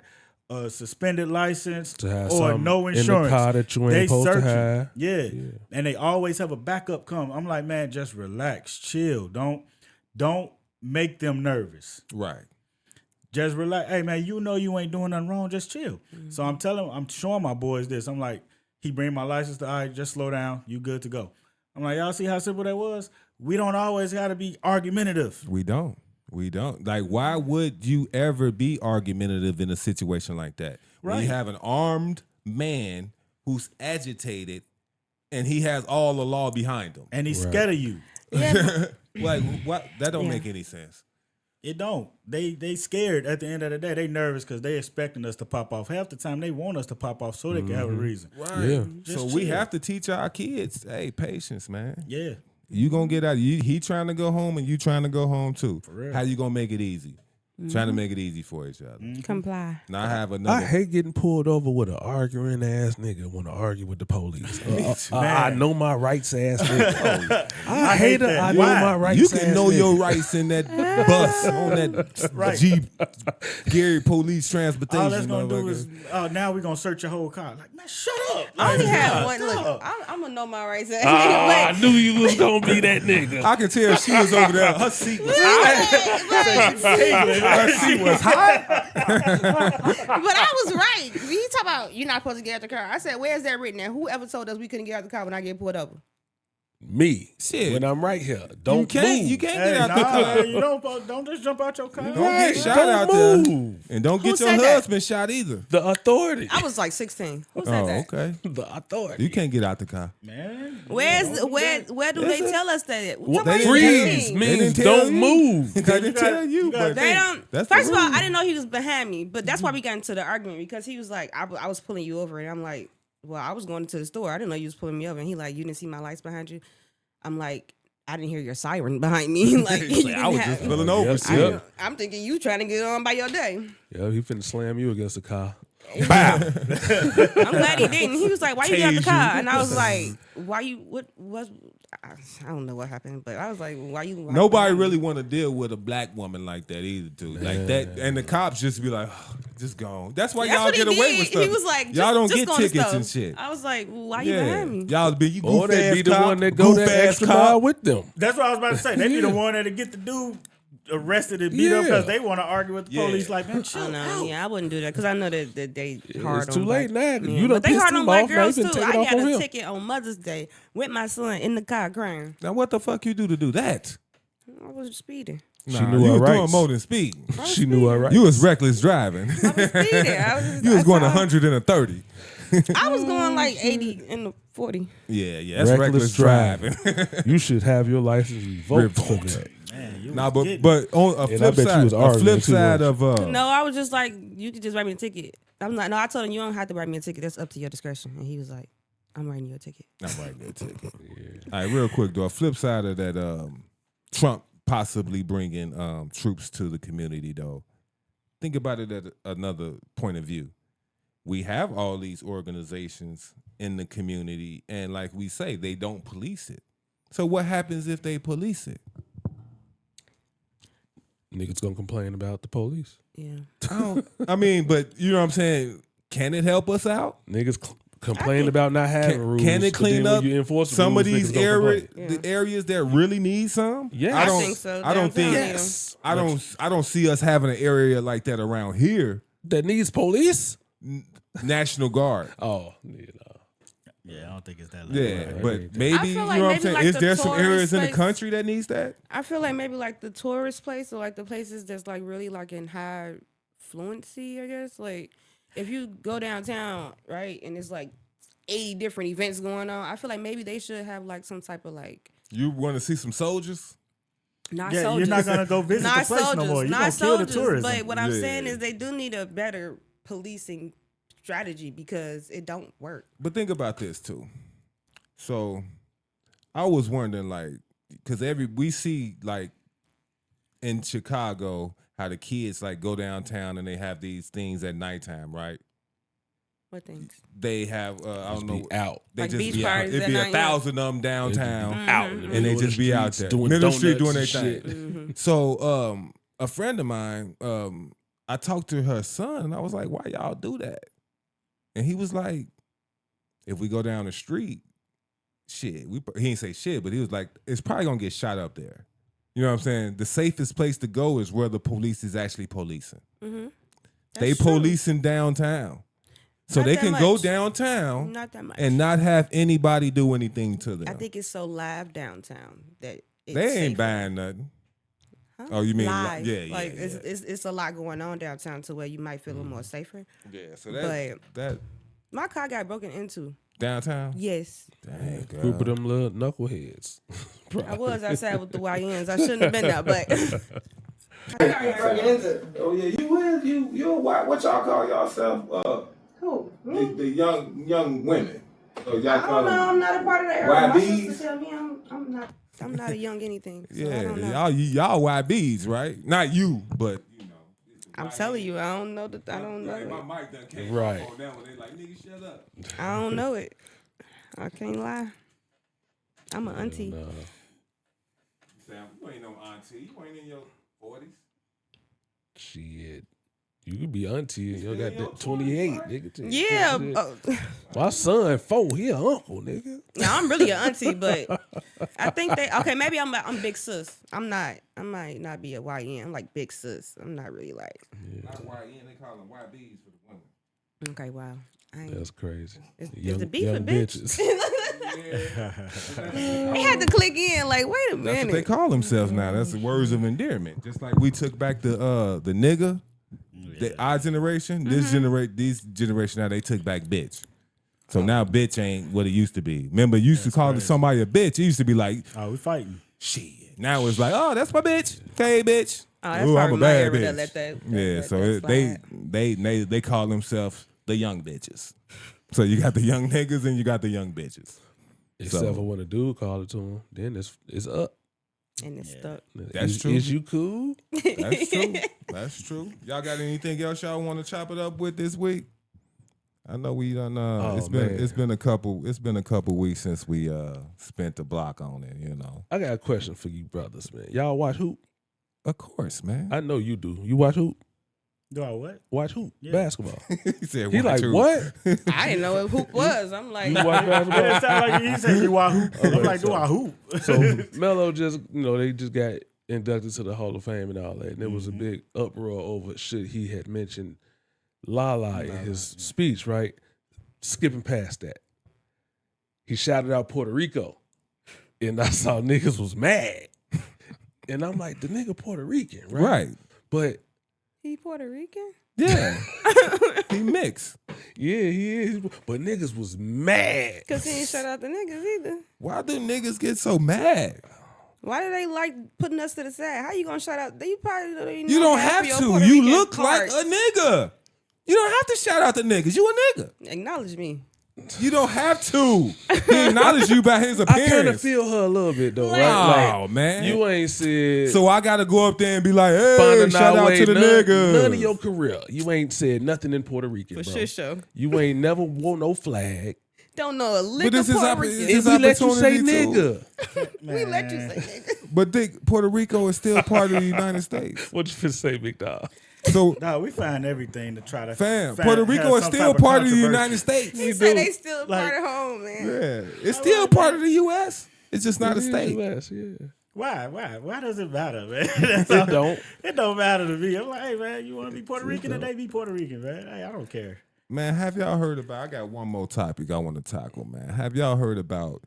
a suspended license, To have or something no in the insurance. car that you ain't supposed to searching. have. Yeah. And they always have a backup come. I'm like, man, just relax, chill. Don't make them nervous. Right. Just relax. Hey man, you know you ain't doing nothing wrong. Just chill. So I'm showing my boys this. I'm like, he bring my license to, all right, just slow down. You good to go. I'm like, y'all see how simple that was? We don't always got to be argumentative. We don't. Like, why would you ever be argumentative in a situation like that? When Right. you have an armed man who's agitated and he has all the law behind him. And he's scared of you. Yeah, Like, what? That don't Yeah. make any sense. It don't. They scared at the end of the day. They nervous because they expecting us to pop off. Half the time they want us to pop off so they can have a reason. Right. Yeah. Just So we chill. have to teach our kids, hey, patience, man. Yeah. You gonna get out. He trying to go home, and you trying to go home too. For real. How you gonna make it easy? Trying to make it easy for each other. comply. Now I have I another. hate getting pulled over with an arguing ass nigga want to argue with the police. I Man. know my rights ass nigga. I hate it. that. I know Why? my rights. You can ass know nigga. your rights in that bus on that Right. Jeep, Gary Police Transportation. All that's gonna do motherfucker. is now we're gonna search your whole car. Like, man, shut up. I only Like, have one. stop. Look, I'm gonna know my rights. I knew you was gonna be that nigga. I can tell she was over there. Her seat was hot. Her seat was hot. But I was right. He talk about you're not supposed to get out the car. I said, where's that written? And whoever told us we couldn't get out the car when I get pulled over? Me. Shit. When I'm right here. Don't You can't. move. You can't Hey, get out the nah, car. man, you don't just jump out your car. Don't Right, get shot don't out there, move. and don't Who get your said that? husband shot either. The authority. I was like 16. Who said Oh, that? okay. The authority. You can't get out the car. Man, Where do they Listen. tell us that? What, Somebody freeze tell me. They means didn't tell don't you. move. They didn't tell you, but They don't. That's the First of all, rule. I didn't know he was behind me, but that's why we got into the argument because he was like, I was pulling you over, and I'm like, well, I was going to the store. I didn't know you was pulling me over, and he like, you didn't see my lights behind you. I'm like, I didn't hear your siren behind me. Like, you didn't I was have- just pulling over. Yes, shit. yeah. I'm thinking you trying to get on by your day. Yeah, he finna slam you against the car. Bow. I'm glad he didn't. He was like, "Why you got the Tase car?" you. And I was like, "Why you? What was?" I don't know what happened, but I was like, "Why you?" why Nobody you- really want to deal with a black woman like that either, too. Like that, and the cops just be like, oh, just gone. That's why That's y'all what he get away did. with stuff. He was like, y'all don't just get go to tickets stuff. and shit. I was like, well, "Why you behind me?" Y'all be you Or goof they ass be the cop, one that go goof that ass extra cop. mile with them. that's what I was about to say. They be the one that'll get the dude arrested and beat up Yeah. because they want to argue with the Yeah. police. Like, man, chill Oh no, out. yeah, I wouldn't do that because I know that they hard It's on too late black now. men. You done But they pissed hard on him black off. Now girls you too. can take I it off got on a him. ticket on Mother's Day with my son in the car crying. Now what the fuck you do to do that? I was speeding. She Nah, knew you her was doing rights. more than speeding. She knew her right. You was reckless driving. I was speeding. I was just, You was I going saw- 100 and a 30. I was going like 80 and the 40. Yeah, that's reckless Reckless driving. You should have your license revoked for Revoked. that. Man, you Nah, was getting but on a I flip bet you side, was arguing too much. of No, I was just like, you could just write me a ticket. I'm like, no, I told him you don't have to write me a ticket. That's up to your discretion. And he was like, I'm writing you a ticket. I'm writing that ticket. All right, real quick though. A flip side of that, Trump possibly bringing troops to the community though. Think about it at another point of view. We have all these organizations in the community, and like we say, they don't police it. So what happens if they police it? Niggas gonna complain about the police. Yeah. I mean, but you know what I'm saying? Can it help us out? Niggas complain about not having rules. Can it but clean then when up you enforce the some of rules, these niggas gonna complain. the areas that really need some? Yes. I think so. I don't think. Downtown, Yes. I don't see us having an area like that around here. That needs police? National Guard. Oh, you know. Yeah, I don't think it's that. Yeah, Right. but maybe I you feel know like what I'm maybe saying. like Is the there some areas tourist in the place- country that needs that? I feel like maybe like the tourist place or like the places that's like really like in high fluency, I guess. Like if you go downtown, right, and it's like 80 different events going on, I feel like maybe they should have like some type of like You want to see some soldiers? not Yeah, soldiers. you're not gonna go visit not the place soldiers, no more. You're not gonna kill the soldiers. tourism. But what I'm Yeah. saying is they do need a better policing strategy because it don't work. But think about this too. So I was wondering, like, because we see like in Chicago how the kids like go downtown and they have these things at nighttime, right? What things? They have I don't Just know. be out. They Like just beach be out. parties It'd at be night, yeah. 1,000 of them downtown, Out. in the and middle they of just the be out streets there, doing middle of the street doing donuts their and thing. shit. So a friend of mine, I talked to her son, and I was like, "Why y'all do that?" And he was like, "If we go down the street, shit." He didn't say shit, but he was like, "It's probably gonna get shot up there." You know what I'm saying? The safest place to go is where the police is actually policing. Mm-hmm. They policing downtown, so Not they that can go much. downtown Not that much. and not have anybody do anything to them. I think it's so live downtown that it's They ain't safer. buying nothing. Huh? Oh, you mean live? yeah, like yeah. it's a lot going on downtown to where you might feel a little more safer. Yeah, so But- that My car got broken into. downtown. Yes, Dang, girl. Group of them little knuckleheads. I was outside with the YNs. I shouldn't have been there, but Oh yeah, you what y'all call yourself? who? The young women. So y'all I call don't know. them I'm not a part of that. era. My YBs? sister tell me I'm not a young anything. So I Yeah, don't know. y'all YBs, right? Not you, but you know. I'm telling you, I don't know that. I don't know it. My mic done came Right. off on that one. They like, nigga, shut up. I don't know it. I can't lie. I'm an auntie. No. Sam, you ain't no auntie. You ain't in your 40s. Shit. You could be auntie. You still got in your that 28, nigga. Yeah, Shit. My son 4. He an uncle, nigga. no, I'm really an auntie, but I think maybe I'm big sis. I might not be a YN. I'm like big sis. I'm not really like. Not YN, they call them YBs for the women. Okay, wow. I ain't. That's crazy. It's the beef for bitches. Yeah. They had to click in. Like, wait a That's what they minute. call themselves now. That's the words of endearment. Just like we took back the nigga, the our generation. These generation now they took back bitch. So now bitch ain't what it used to be. Remember, you used to call somebody a bitch. It used to be like, Oh, we fighting. shit. Now it's like, oh, that's my bitch. Okay, bitch. Oh, that's Ooh, I'm probably a my bad era that bitch. let that. Yeah, let so that slide. they call themselves the young bitches. So you got the young niggas and you got the young bitches. Except So- for when a dude call it to him, then it's up. And it's stuck. That's is, true. Is you cool? That's true. That's true. Y'all got anything else y'all want to chop it up with this week? I know we done. Man. It's been a couple weeks since we spent the block on it. You know. I got a question for you brothers, man. Y'all watch hoop? Of course, man. I know you do. You watch hoop? Do I what? Watch hoop? Yeah. Basketball. He said, He "Watch like, who?" what? I didn't know what hoop was. I'm like, You watch It basketball? didn't sound like he said you want hoop. I'm like, do I hoop? So Melo just, they just got inducted to the Hall of Fame and all that. And there was a big uproar over shit he had mentioned Lala in his speech, right? Skipping past that. He shouted out Puerto Rico. And I saw niggas was mad. And I'm like, the nigga Puerto Rican, right? Right. But He Puerto Rican? Yeah. He mixed. yeah, he is. But niggas was mad. Because he ain't shout out the niggas either. Why do niggas get so mad? Why do they like putting us to the side? How you gonna shout out? You probably don't even You know don't half have of your to. Puerto You Rican look parts. like a nigga. You don't have to shout out the niggas. You a nigga. Acknowledge me. You don't have to. He acknowledged you by his I kind of appearance. feel her a little bit though, Like- right? Oh, man. You ain't said So I gotta go up there and be like, hey, finding shout out way to the niggas. none of your career. You ain't said nothing in Puerto Rican, For bro. sure. You ain't never wore no flag. Don't know a lick this of is Puerto oppor- Rican. it's And we let you say opportunity nigga. We let you say nigga. But Puerto Rico is still part of the United States. What you finna say, big dog? So, No, we find everything to try to fam, find- Puerto have Rico is some still type part of the controversy. United States. He said do. they still Like- part of home, man. Yeah, it's still part of the U.S. It's just not a state. US, yeah. Why does it matter, man? It don't. It don't matter to me. I'm like, hey man, you want to be Puerto Rican or they be Puerto Rican, man? Hey, I don't care. Man, have y'all heard about, I got one more topic I want to tackle, man. Have y'all heard about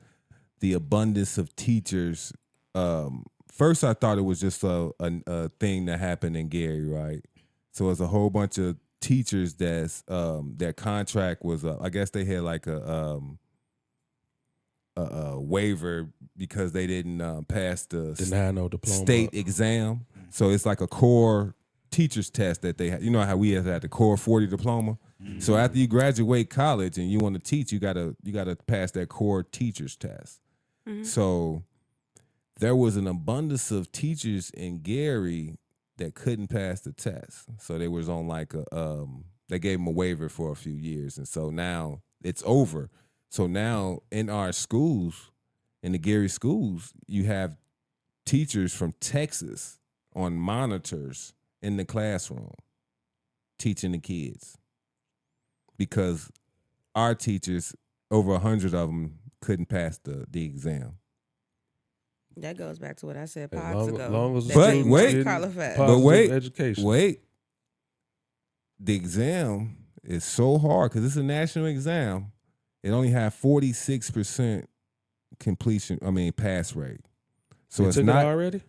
the abundance of teachers? First, I thought it was just a thing that happened in Gary, right? So it's a whole bunch of teachers that's their contract was up. I guess they had like a waiver because they didn't pass the Deny no diploma. state exam. So it's like a core teacher's test that they have. You know how we have had the core 40 diploma. So after you graduate college and you want to teach, you gotta pass that core teacher's test. So there was an abundance of teachers in Gary that couldn't pass the test. So they was on like they gave them a waiver for a few years, and so now it's over. So now in our schools, in the Gary schools, you have teachers from Texas on monitors in the classroom teaching the kids because our teachers, over 100 of them, couldn't pass the exam. That goes back to what I said As pops long- ago. long as the That But they students wait. getting qualified. But positive wait, education. Wait, the exam is so hard because it's a national exam. It only had 46% pass rate. So They it's took not, it already?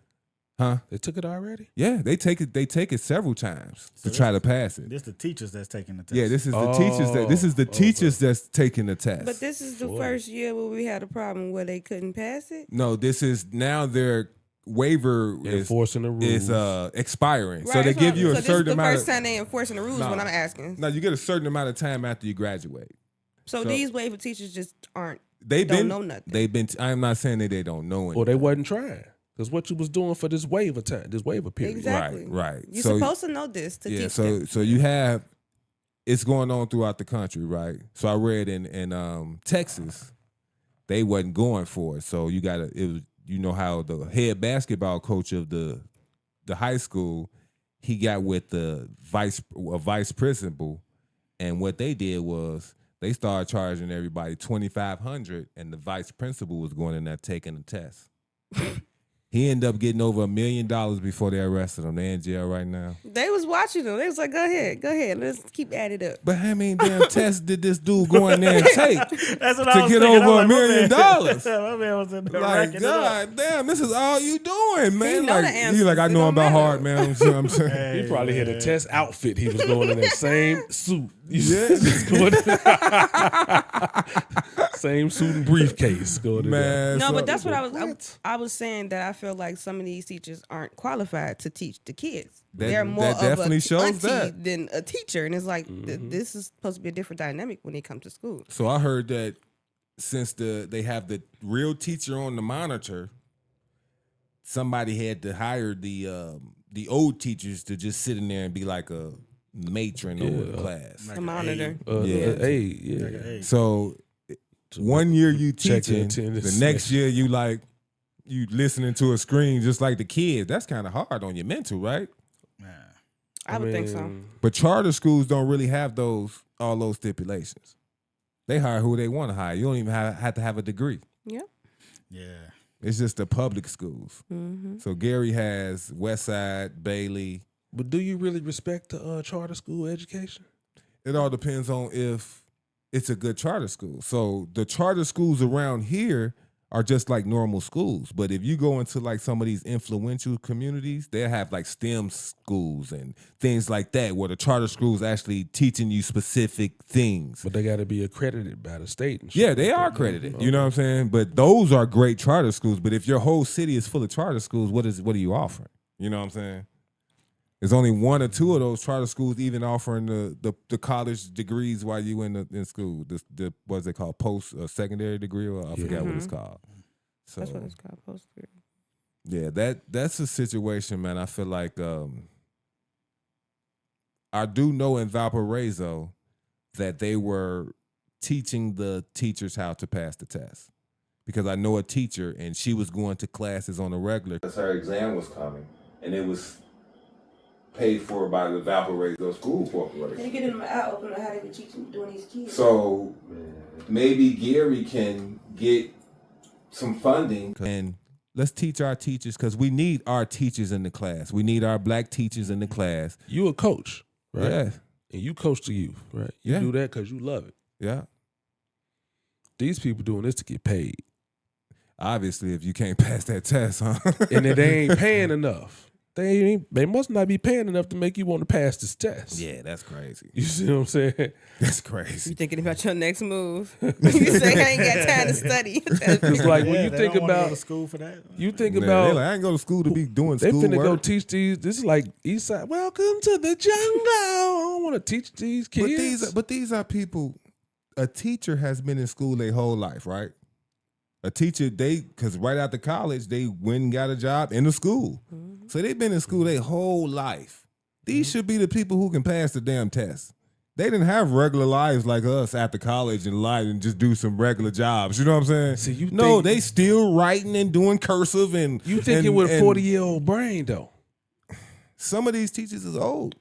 huh? They took it already? Yeah, they take it several times to try to pass it. This the teachers that's taking the test. Yeah, this is the teachers that's taking the test. But this is the first year where we had a problem where they couldn't pass it. No, this is now their waiver Enforcing the rules. is expiring. So Right, they give you a this is certain the amount first time they enforcing the rules No. when I'm asking. No, you get a certain amount of time after you graduate. So so- these waiver teachers just aren't. They've Don't been know nothing. They've been I'm not saying that they don't know anything. Or they wasn't trying. Because what you was doing for this waiver time, this waiver period. Exactly. Right. You're So- supposed to know this to Yeah, teach so them. so you have it's going on throughout the country, right? So I read in Texas, they wasn't going for it. So you know how the head basketball coach of the high school, he got with the vice principal, and what they did was they started charging everybody $2,500, and the vice principal was going in there taking the test. He ended up getting over $1 million before they arrested him. They in jail right now. They was watching them. They was like, go ahead. Let's keep adding up. But how many damn tests did this dude go in there and take? That's what I To was get thinking. over I'm $1 like, million. My man was in there Like, racking it up. God damn, this is all you doing, man. know Like, the he answers. like, I It know don't I'm about matter. hard, man. You know what I'm saying? Hey, He probably had a man. test outfit. He was going in that same suit. Yeah. Just going same suit and briefcase going in there. Man, No, so- but that's what I was saying, that I feel like some of these teachers aren't qualified to teach the kids. That- They're more that of definitely a shows auntie that. than a teacher, and it's like this is supposed to be a different dynamic when they come to school. So I heard that since they have the real teacher on the monitor, somebody had to hire the old teachers to just sit in there and be like a matron over the class. A monitor. Yeah. Hey, yeah. Hey, So 1 year you Check teaching, attendance. the next year you listening to a screen just like the kids. That's kind of hard on your mental, right? man. I would think so. mean, But charter schools don't really have all those stipulations. They hire who they want to hire. You don't even have to have a degree. Yeah. Yeah. It's just the public schools. So Gary has Westside, Bailey. But do you really respect the charter school education? It all depends on if it's a good charter school. So the charter schools around here are just like normal schools. But if you go into like some of these influential communities, they have like STEM schools and things like that where the charter schools actually teaching you specific things. But they got to be accredited by the state. And shit Yeah, like they are that. accredited. You know what I'm saying? But those are great charter schools. But if your whole city is full of charter schools, what are you offering? You know what I'm saying? There's only one or two of those charter schools even offering the college degrees while you in school. The what's it called, post secondary degree, or I forgot what it's called. So That's what it's called, post career. yeah, that's a situation, man. I feel like I do know in Valparaiso that they were teaching the teachers how to pass the test, because I know a teacher and she was going to classes on a regular. Because her exam was coming, and it was paid for by the Valparaiso School Corporation. Can you get them an eye opener how they be teaching, doing these kids? So maybe Gary can get some funding. And let's teach our teachers, because we need our teachers in the class. We need our black teachers in the class. You a coach, right? Yeah. And you coach the youth, right? You Yeah. do that because you love it. Yeah. These people doing this to get paid. Obviously, if you can't pass that test, huh? And then they ain't paying enough. They must not be paying enough to make you want to pass this test. Yeah, that's crazy. You see what I'm saying? That's You crazy. thinking about your next move? You say I ain't got time to study. It's like when you they think don't wanna go about, to school for that. you think Nah, they about, like, I ain't go to school to be doing they school finna go work. teach these. This is like East Side. Welcome to the jungle. I don't want to teach these kids. But these are people. A teacher has been in school their whole life, right? A teacher, because right after college, they went and got a job in the school. So they've been in school their whole life. These should be the people who can pass the damn test. They didn't have regular lives like us after college and lie and just do some regular jobs. You know what I'm saying? See, they still writing and doing cursive and You thinking and, with a and 40-year-old brain though. Some of these teachers is old.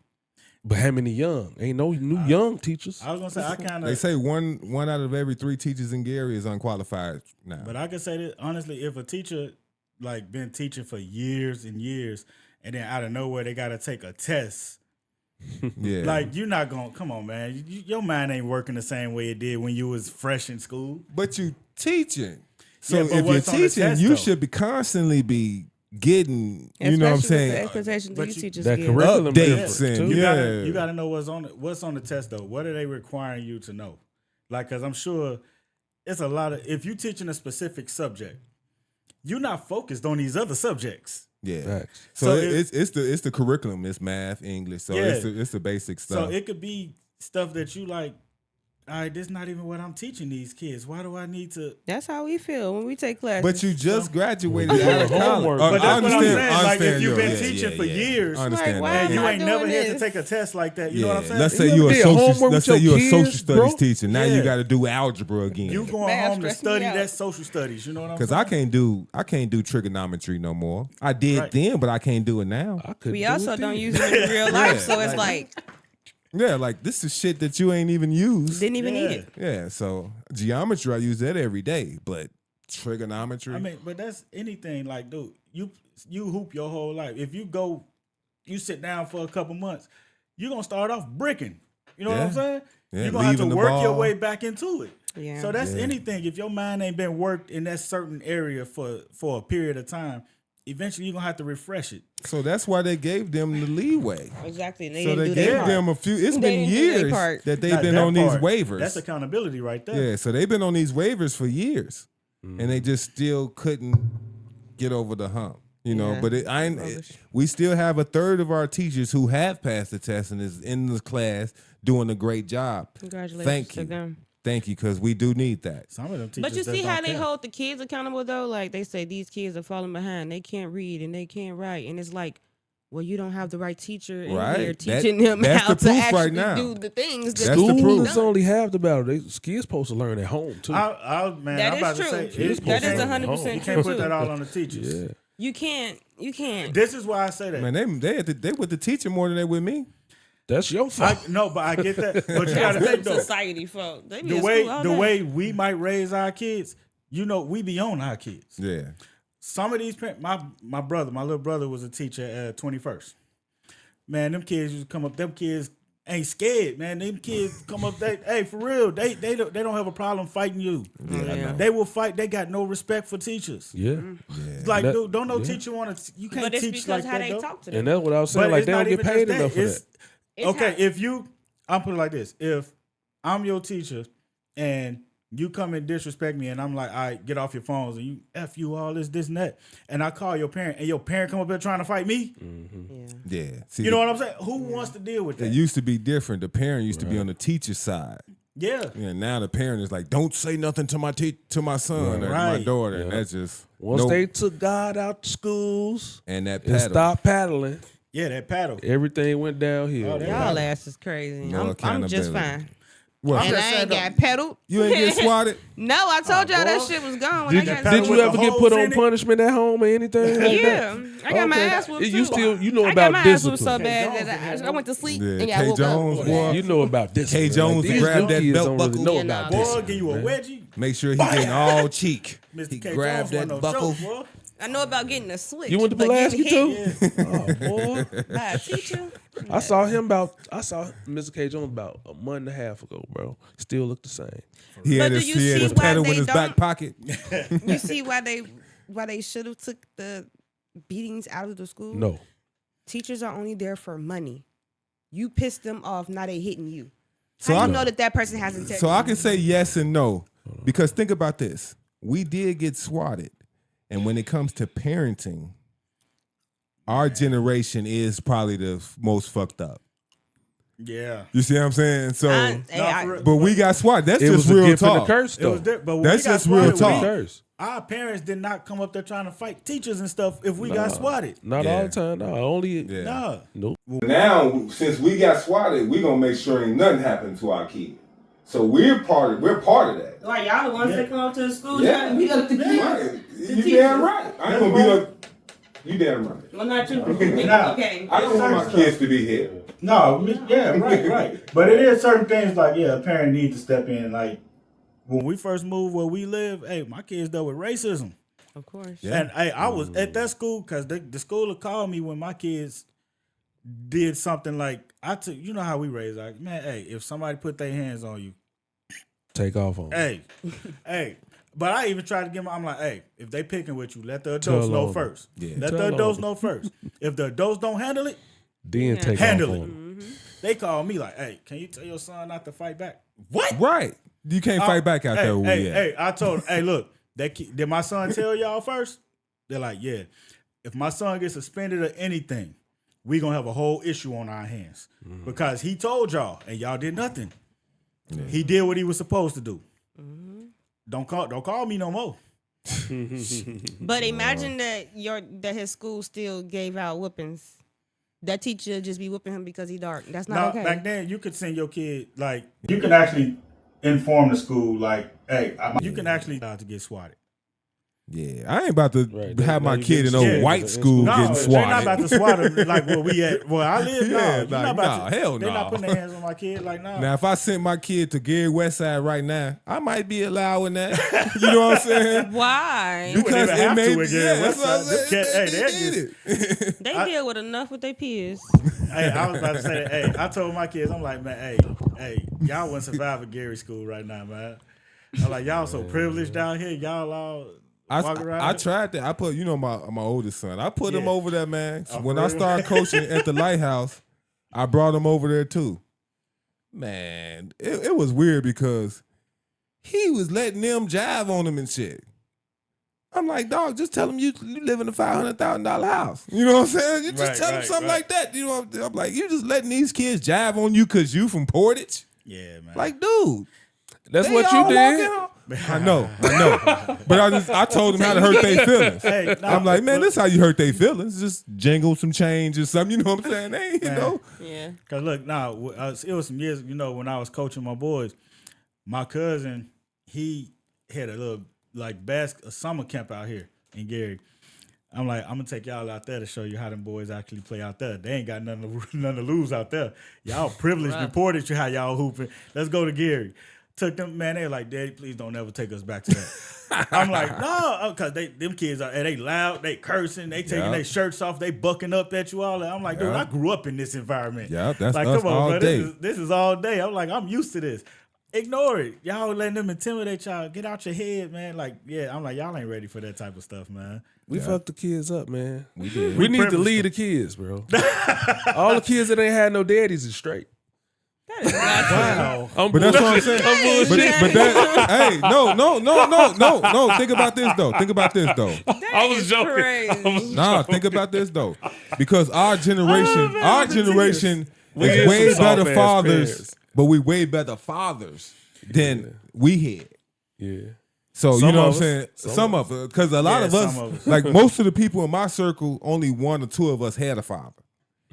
But how many young? Ain't no new young teachers. I was gonna say I kind They of, say one out of every 3 teachers in Gary is unqualified now. but I can say that honestly, if a teacher like been teaching for years and years, and then out of nowhere they got to take a test. Yeah. Like, you're not going to, come on, man. Your mind ain't working the same way it did when you was fresh in school. But you teaching. So Yeah, but if you're what's on the teaching, test, you though? should be constantly be getting, you know what I'm Especially with the saying, expectations that But you you- teachers That get. curriculum Updates different and- too. Yeah. You gotta know what's on the test though. What are they requiring you to know? Like, cause I'm sure it's a lot of, if you teaching a specific subject, you're not focused on these other subjects. Yeah. Facts. So, So it's the curriculum. It's math, English. So Yeah. it's the basic stuff. So it could be stuff that you like, all right, this is not even what I'm teaching these kids. Why do I need to? That's how we feel when we take classes. but you just graduated Yeah. out of college. Homework. Oh, But I that's what I'm understand- saying. I Like, if understand you've been your- teaching for years, I understand Like, why that. and you am I ain't never doing had to this? take a test like that. You know what I'm saying? Let's say You you're ever a did social. homework Let's with say your you're a social kids, studies bro? teacher. Now Yeah. you got to do algebra again. You going Math home to stressing me study out. that social studies. You know what I'm Because saying? I can't do trigonometry no more. I did Right. then, but I can't do it now. I could we do also it don't then. use it in real life, so it's like- like Yeah, like this is shit that you ain't even used. didn't even need Yeah. it. Yeah, so geometry I use that every day, but trigonometry. I mean, but that's anything. Like, dude, you hoop your whole life. If you sit down for a couple months, you're gonna start off bricking. You know what I'm Yeah. saying? Yeah, You're gonna have to leaving the work your ball. way back into it. Yeah. So that's Yeah. anything. If your mind ain't been worked in that certain area for a period of time, eventually you're gonna have to refresh it. So that's why they gave them the leeway. Exactly. And they So didn't they do their gave part. them a few. It's They been didn't do their years part. that they've Now, been that on part, these waivers. That's accountability right there. Yeah, so they've been on these waivers for years, and they just still couldn't get over the hump. You know, Yeah. but we still have a third of our teachers who have passed the test and is in the class doing a great job. Congratulations Thank to you. them. Thank you, because we do need that. Some of them teachers. But you just see don't how they care. hold the kids accountable though? Like they say these kids are falling behind. They can't read and they can't write. And it's like, well, you don't have the right teacher in Right. here That- teaching them that's how the to proof actually right now. do the things that That's the need to be proof. It's done. only half the battle. Kids supposed to learn at home too. Man, That I'm is about true. to say, That is you can't- 100% You can't true, put that too. all on the teachers. yeah. You can't. This is why I say that. Man, they with the teacher more than they with me. That's your fault. No, but I get that. But you got to That's think the though. society fault. They be The in way school all the day. way we might raise our kids, we be on our kids. Yeah, some of these parents, my little brother was a teacher at 21st. Man, them kids used to come up. Them kids ain't scared, man. Them kids come up. Hey, for real, they don't have a problem fighting you. Yeah. They will fight. They got no respect for teachers. Yeah. It's like, That- dude, don't no yeah. teacher want to. You can't But it's teach because like how that. they though. talk to them. And that's what I was saying. But Like it's they not don't get even paid just enough for It's- that. It's Okay, how- if you, I'm putting it like this: if I'm your teacher and you come and disrespect me, and I'm like, all right, get off your phones, and you F you all this and that, and I call your parent, and your parent come up there trying to fight me, Yeah. Yeah. See, you know what I'm saying? Who wants to deal with it that? used to be different. The parent used to be on the teacher's side. Yeah. Yeah, now the parent is like, don't say nothing to my my son or to my Right. daughter. And that's just Once no- they took God out the schools and that and paddle. stopped paddling, Yeah, that paddle. everything went downhill. Oh, that- Y'all ass is crazy. No I'm just accountability. fine. What? And just I saying ain't though, got pedaled. You ain't get swatted? No, I told y'all that boy. shit was gone when I got Did you with ever the get put holes on in it? punishment at home or anything? Like Yeah, that? I got my Okay. ass whooped You too. still you know I about got my ass whooped discipline. so bad that I went to sleep Yeah, and got K. woke Jones, up. boy. You know about discipline. K. Jones these grabbed new that kids belt don't really buckle. know Yeah, about nah, Boy, discipline. give you a man. wedgie. Make sure he getting all cheek. Mr. He K. grabbed Jones that wasn't no buckle. joke, boy. I know about getting a switch. You went to but Pulaski getting too? hit Oh boy. by a teacher. I saw Mr. K. Jones about a month and a half ago, bro. Still look the same. He But had do his, you he had see his why pedal they in his back don't- pocket. You see why they should have took the beatings out of the school? No. Teachers are only there for money. You piss them off, now they hitting you. So How I- do you know that person has integrity? So I can say yes and no. Because think about this. We did get swatted. And when it comes to parenting, our generation is probably the most fucked up. Yeah. You see what I'm saying? So, Nah, for real. but we got swatted. That's It just was a real gift and a talk. curse, It was though. different, but when That's we got just real swatted, talk. Curse. Our parents did not come up there trying to fight teachers and stuff if we got swatted. Not Yeah. all the time. No, only. Yeah. Nah. Nope. Now, since we got swatted, we're gonna make sure ain't nothing happened to our kid. So we're part of that. Like y'all the ones that come up to the school Yeah. trying to beat up the kids. Right. You teachers. damn right. I ain't gonna beat up. You damn right. Well, not you. Nah. Okay. I don't want my kids to be hit. No, yeah, right. But it is certain things like, yeah, a parent needs to step in. Like, when we first moved where we live, hey, my kids dealt with racism. Of course. Yeah. And hey, I was at that school because the school would call me when my kids did something like, you know how we raise, like, man, hey, if somebody put their hands on you, Take off on. hey, hey. But I even tried to give them, I'm like, hey, if they picking with you, let the Tell adults know them. first. Yeah. Let Tell the adults them. know first. If the adults don't handle it, Then take handle off it. on them. they call me like, hey, can you tell your son not to fight back? What? Right. You can't fight back out hey, there where we at. Hey, I told him, hey, look, did my son tell y'all first? They're like, yeah. If my son gets suspended or anything, we gonna have a whole issue on our hands because he told y'all and y'all did nothing. He did what he was supposed to do. Don't call me no more. But imagine that his school still gave out whoopings. That teacher just be whooping him because he dark. That's not Now, okay. back then, you could send your kid, like, you can actually inform the school, like, hey, you can actually allowed to get swatted. Yeah. I ain't about to Right. have my Now you kid in get no swatted. white school No, getting they're swatted. not about to swat him like where we at. Where I live, no. Yeah, You're like, not about nah, to, hell they're not no. putting their hands on my kid, like, no. Now, if I sent my kid to Gary Westside right now, I might be allowing that. You know what I'm saying? Why? You wouldn't even have to with Gary that's what I'm Westside. saying. Hey, They they're did it. They deal with enough with their peers. Hey, I was about to say, hey, I told my kids, I'm like, man, hey, y'all wouldn't survive at Gary School right now, man. I'm like, y'all so privileged down here, y'all all walk around. I tried that. I put, my oldest son. I put him Yeah. over there, man. Oh, When for I real? started coaching at the Lighthouse, I brought him over there too. Man, it was weird because he was letting them jive on him and shit. I'm like, dog, just tell him you live in a $500,000 house. You know what I'm saying? You just Right, tell him right, something right. like that. You know, I'm like, you just letting these kids jive on you because you from Portage? Yeah, man. Like, dude. That's they what all you walking did. on- I know. But I told them how to hurt their feelings. Hey, nah, I'm like, man, but- this how you hurt their feelings. Just jingle some change or something. You know what I'm saying? Hey, you Man. know. Yeah. Cause look, now it was some years, when I was coaching my boys, my cousin, he had a little like a summer camp out here in Gary. I'm like, I'm gonna take y'all out there to show you how them boys actually play out there. They ain't got nothing to lose out there. Y'all privileged Right. reported you how y'all hooping. Let's go to Gary. Took them, man. They were like, Daddy, please don't ever take us back to that. I'm like, no, because them kids are, they loud, they cursing, they taking their shirts off, they bucking up at you all. I'm like, dude, I grew up in this environment. Yeah, that's like, us come on, all bro. day. This is all day. I'm like, I'm used to this. Ignore it. Y'all letting them intimidate y'all. Get out your head, man. Like, yeah, I'm like, y'all ain't ready for that type of stuff, man. We fucked the kids up, man. We did. We need to privileged lead the kids, bro. All the kids that ain't had no daddies is straight. Wow. I'm But that's what I'm bullshit. saying. But that, hey, no. Think about this though. I was joking. Crazy. Nah, think about this though, because our generation We is is way some better soft-ass fathers, parents. but we way better fathers than we had. Yeah. So Some you know of what I'm us. saying? Some of it, because a lot Yeah, of some us, of us. like most of the people in my circle, only 1 or 2 of us had a father.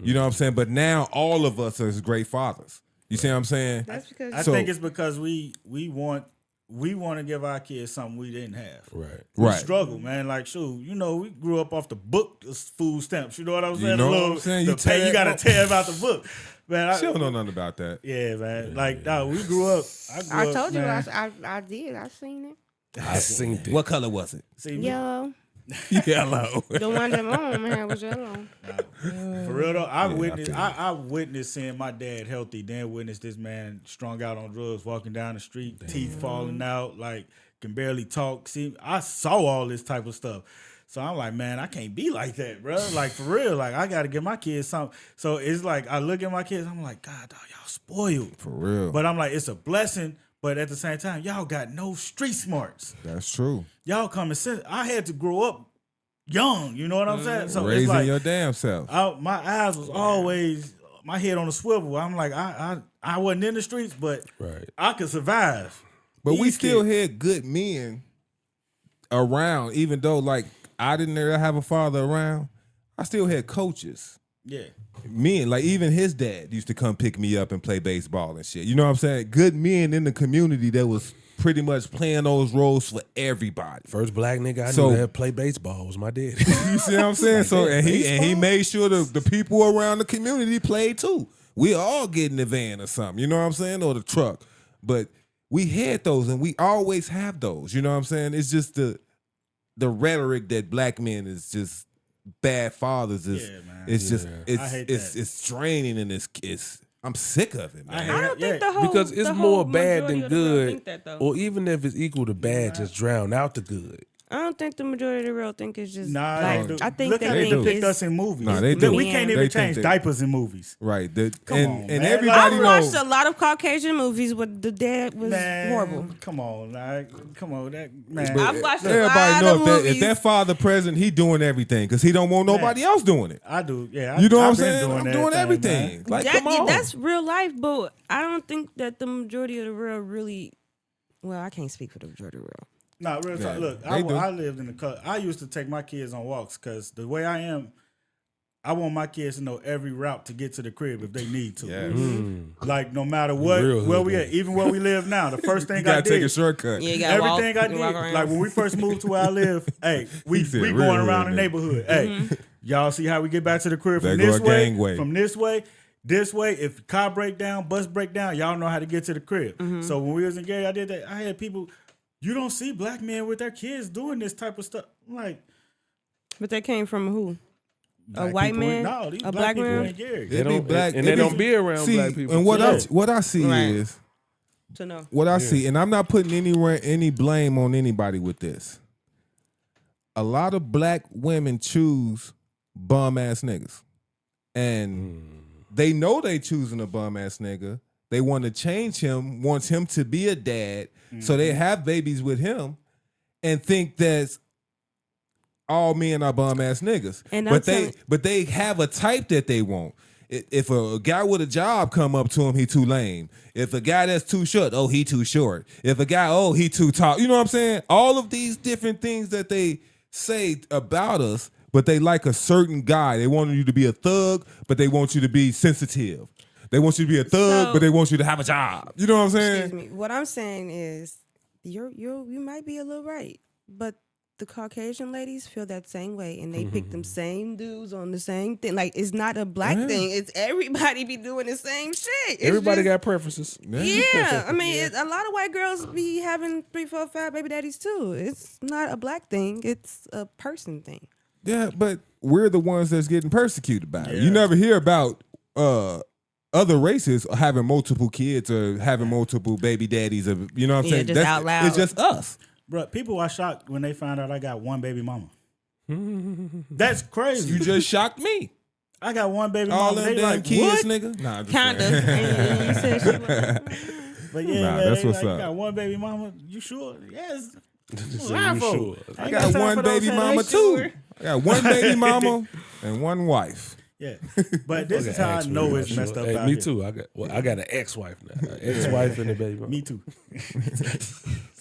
You know what I'm saying? But now all of us are great fathers. You see what I'm saying? That's because I So- think it's because we want to give our kids something we didn't have. Right. We Right. struggle, man. Like, shoot, we grew up off the book food stamps. You know what I'm saying? know The what I'm saying? the You pay, you tear- gotta tell about the book, man. She don't know nothing about that. Yeah, man. Like, no, we grew up. I grew up, told you man. I did. I seen it. I seen it. What color was it? See, Yellow. Yellow. The one that my mom had was yellow. for real though, I witnessed. feel you. I witnessed seeing my dad healthy. Then witnessed this man strung out on drugs, walking down the street, teeth falling out, like can barely talk. See, I saw all this type of stuff. So I'm like, man, I can't be like that, bro. Like for real, like I got to give my kids something. So it's like I look at my kids, I'm like, God, dog, y'all spoiled. For real. But I'm like, it's a blessing. But at the same time, y'all got no street smarts. That's true. Y'all come and sit. I had to grow up young. You know what I'm saying? So Raising it's like your damn self. my eyes was always my head on a swivel. I'm like, I wasn't in the streets, but Right. I could survive. But we These still kids- had good men around, even though like I didn't have a father around. I still had coaches. Yeah. Men, like even his dad used to come pick me up and play baseball and shit. You know what I'm saying? Good men in the community that was pretty much playing those roles for everybody. First black nigga I So- knew that play baseball was my daddy. You see what I'm saying? So and he made sure the people around the community played too. We all get in the van or something, you know what I'm saying? Or the truck. But we had those and we always have those. You know what I'm saying? It's just the rhetoric that black men is just bad fathers is Yeah, man. it's just I hate it's draining and it's I'm sick of it, man. I don't think the whole Because it's the more whole bad majority than of the world good. think that, though. Or even if it's equal to bad, just drown out the good. I don't think the majority of the world think it's just Nah, like, they do. I think Look they how they think depict it's us in movies. Nah, they Look, do. We can't They even think change they- diapers in movies. Right. Come and on, and man. everybody I've watched knows a lot of Caucasian movies where the dad was Man, horrible. come on, come on, that man. But I've watched a everybody lot know of if that, movies. father present, he doing everything because he don't want nobody else doing it. I do, yeah. You know what I'm I've been saying? I'm doing everything. man. Like, That- come on. That's real life, but I don't think that the majority of the world really. Well, I can't speak for the majority of the world. No, real talk. Yeah, Look, they do. I lived in the cut. I used to take my kids on walks because the way I am, I want my kids to know every route to get to the crib if they need to. Yes. Like no matter what, Real where hood, we man. at, even where we live now, the first thing You gotta I take did, a shortcut. Yeah, you gotta everything walk, I did, walk around. like when we first moved to where I live, hey, we said going real around hood, the nigga. neighborhood. Hey, y'all see how we get back to the crib There from go this a way, gangway. from this way. If car break down, bus break down, y'all know how to get to the crib. So when we was in Gary, I did that. I had people. You don't see black men with their kids doing this type of stuff. I'm like But they came from who? black white people in- man? No, these A black black people man? in Gary. They It be don't, black- and it they be- don't be around See, black people. and what Yeah. I see Right. is To know. what I see, and I'm not putting any blame on anybody with this. A lot of black women choose bum ass niggas, and they know they choosing a bum ass nigga. They want to change him, wants him to be a dad, so they have babies with him, and think that's all men are bum ass niggas. And I'm But they have a type that they want. If a guy with a job come up to him, he too lame. If a guy that's too short, oh, he too short. If a guy, oh, he too tall. You know what I'm saying? All of these different things that they say about us, but they like a certain guy. They want you to be a thug, but they want you to be sensitive. They want you to be a thug, So- but they want you to have a job. You know what I'm saying? Excuse me. What I'm saying is, you might be a little right, but the Caucasian ladies feel that same way, and they pick them same dudes on the same thing. Like, it's not a black thing; it's everybody be doing the same shit. It's Everybody just- got preferences. Yeah, I mean, a lot of white girls be having 3, 4, 5 baby daddies too. It's not a black thing; it's a person thing. Yeah, but we're the ones that's getting persecuted by it. You never hear about other races having multiple kids or having multiple baby daddies. Or, you know what I'm saying? Just out loud. It's just us. Bro, people are shocked when they find out I got one baby mama. That's crazy. You just shocked me. I got one baby All mama. them They damn like, kids, what? nigga. Nah, I'm just Kinda. playing. You said she was- But yeah, Nah, man, that's they what's like, up. You got one baby mama? You sure? Yes. So Lying you for. sure? I I ain't got time one for those baby headaches. mama too. I got one baby mama and one wife. Yeah. But this Okay, is how I ask me, know I'm it's sure. messed up Hey, out me here. too. I got an ex-wife now. An ex-wife and a baby. Me too.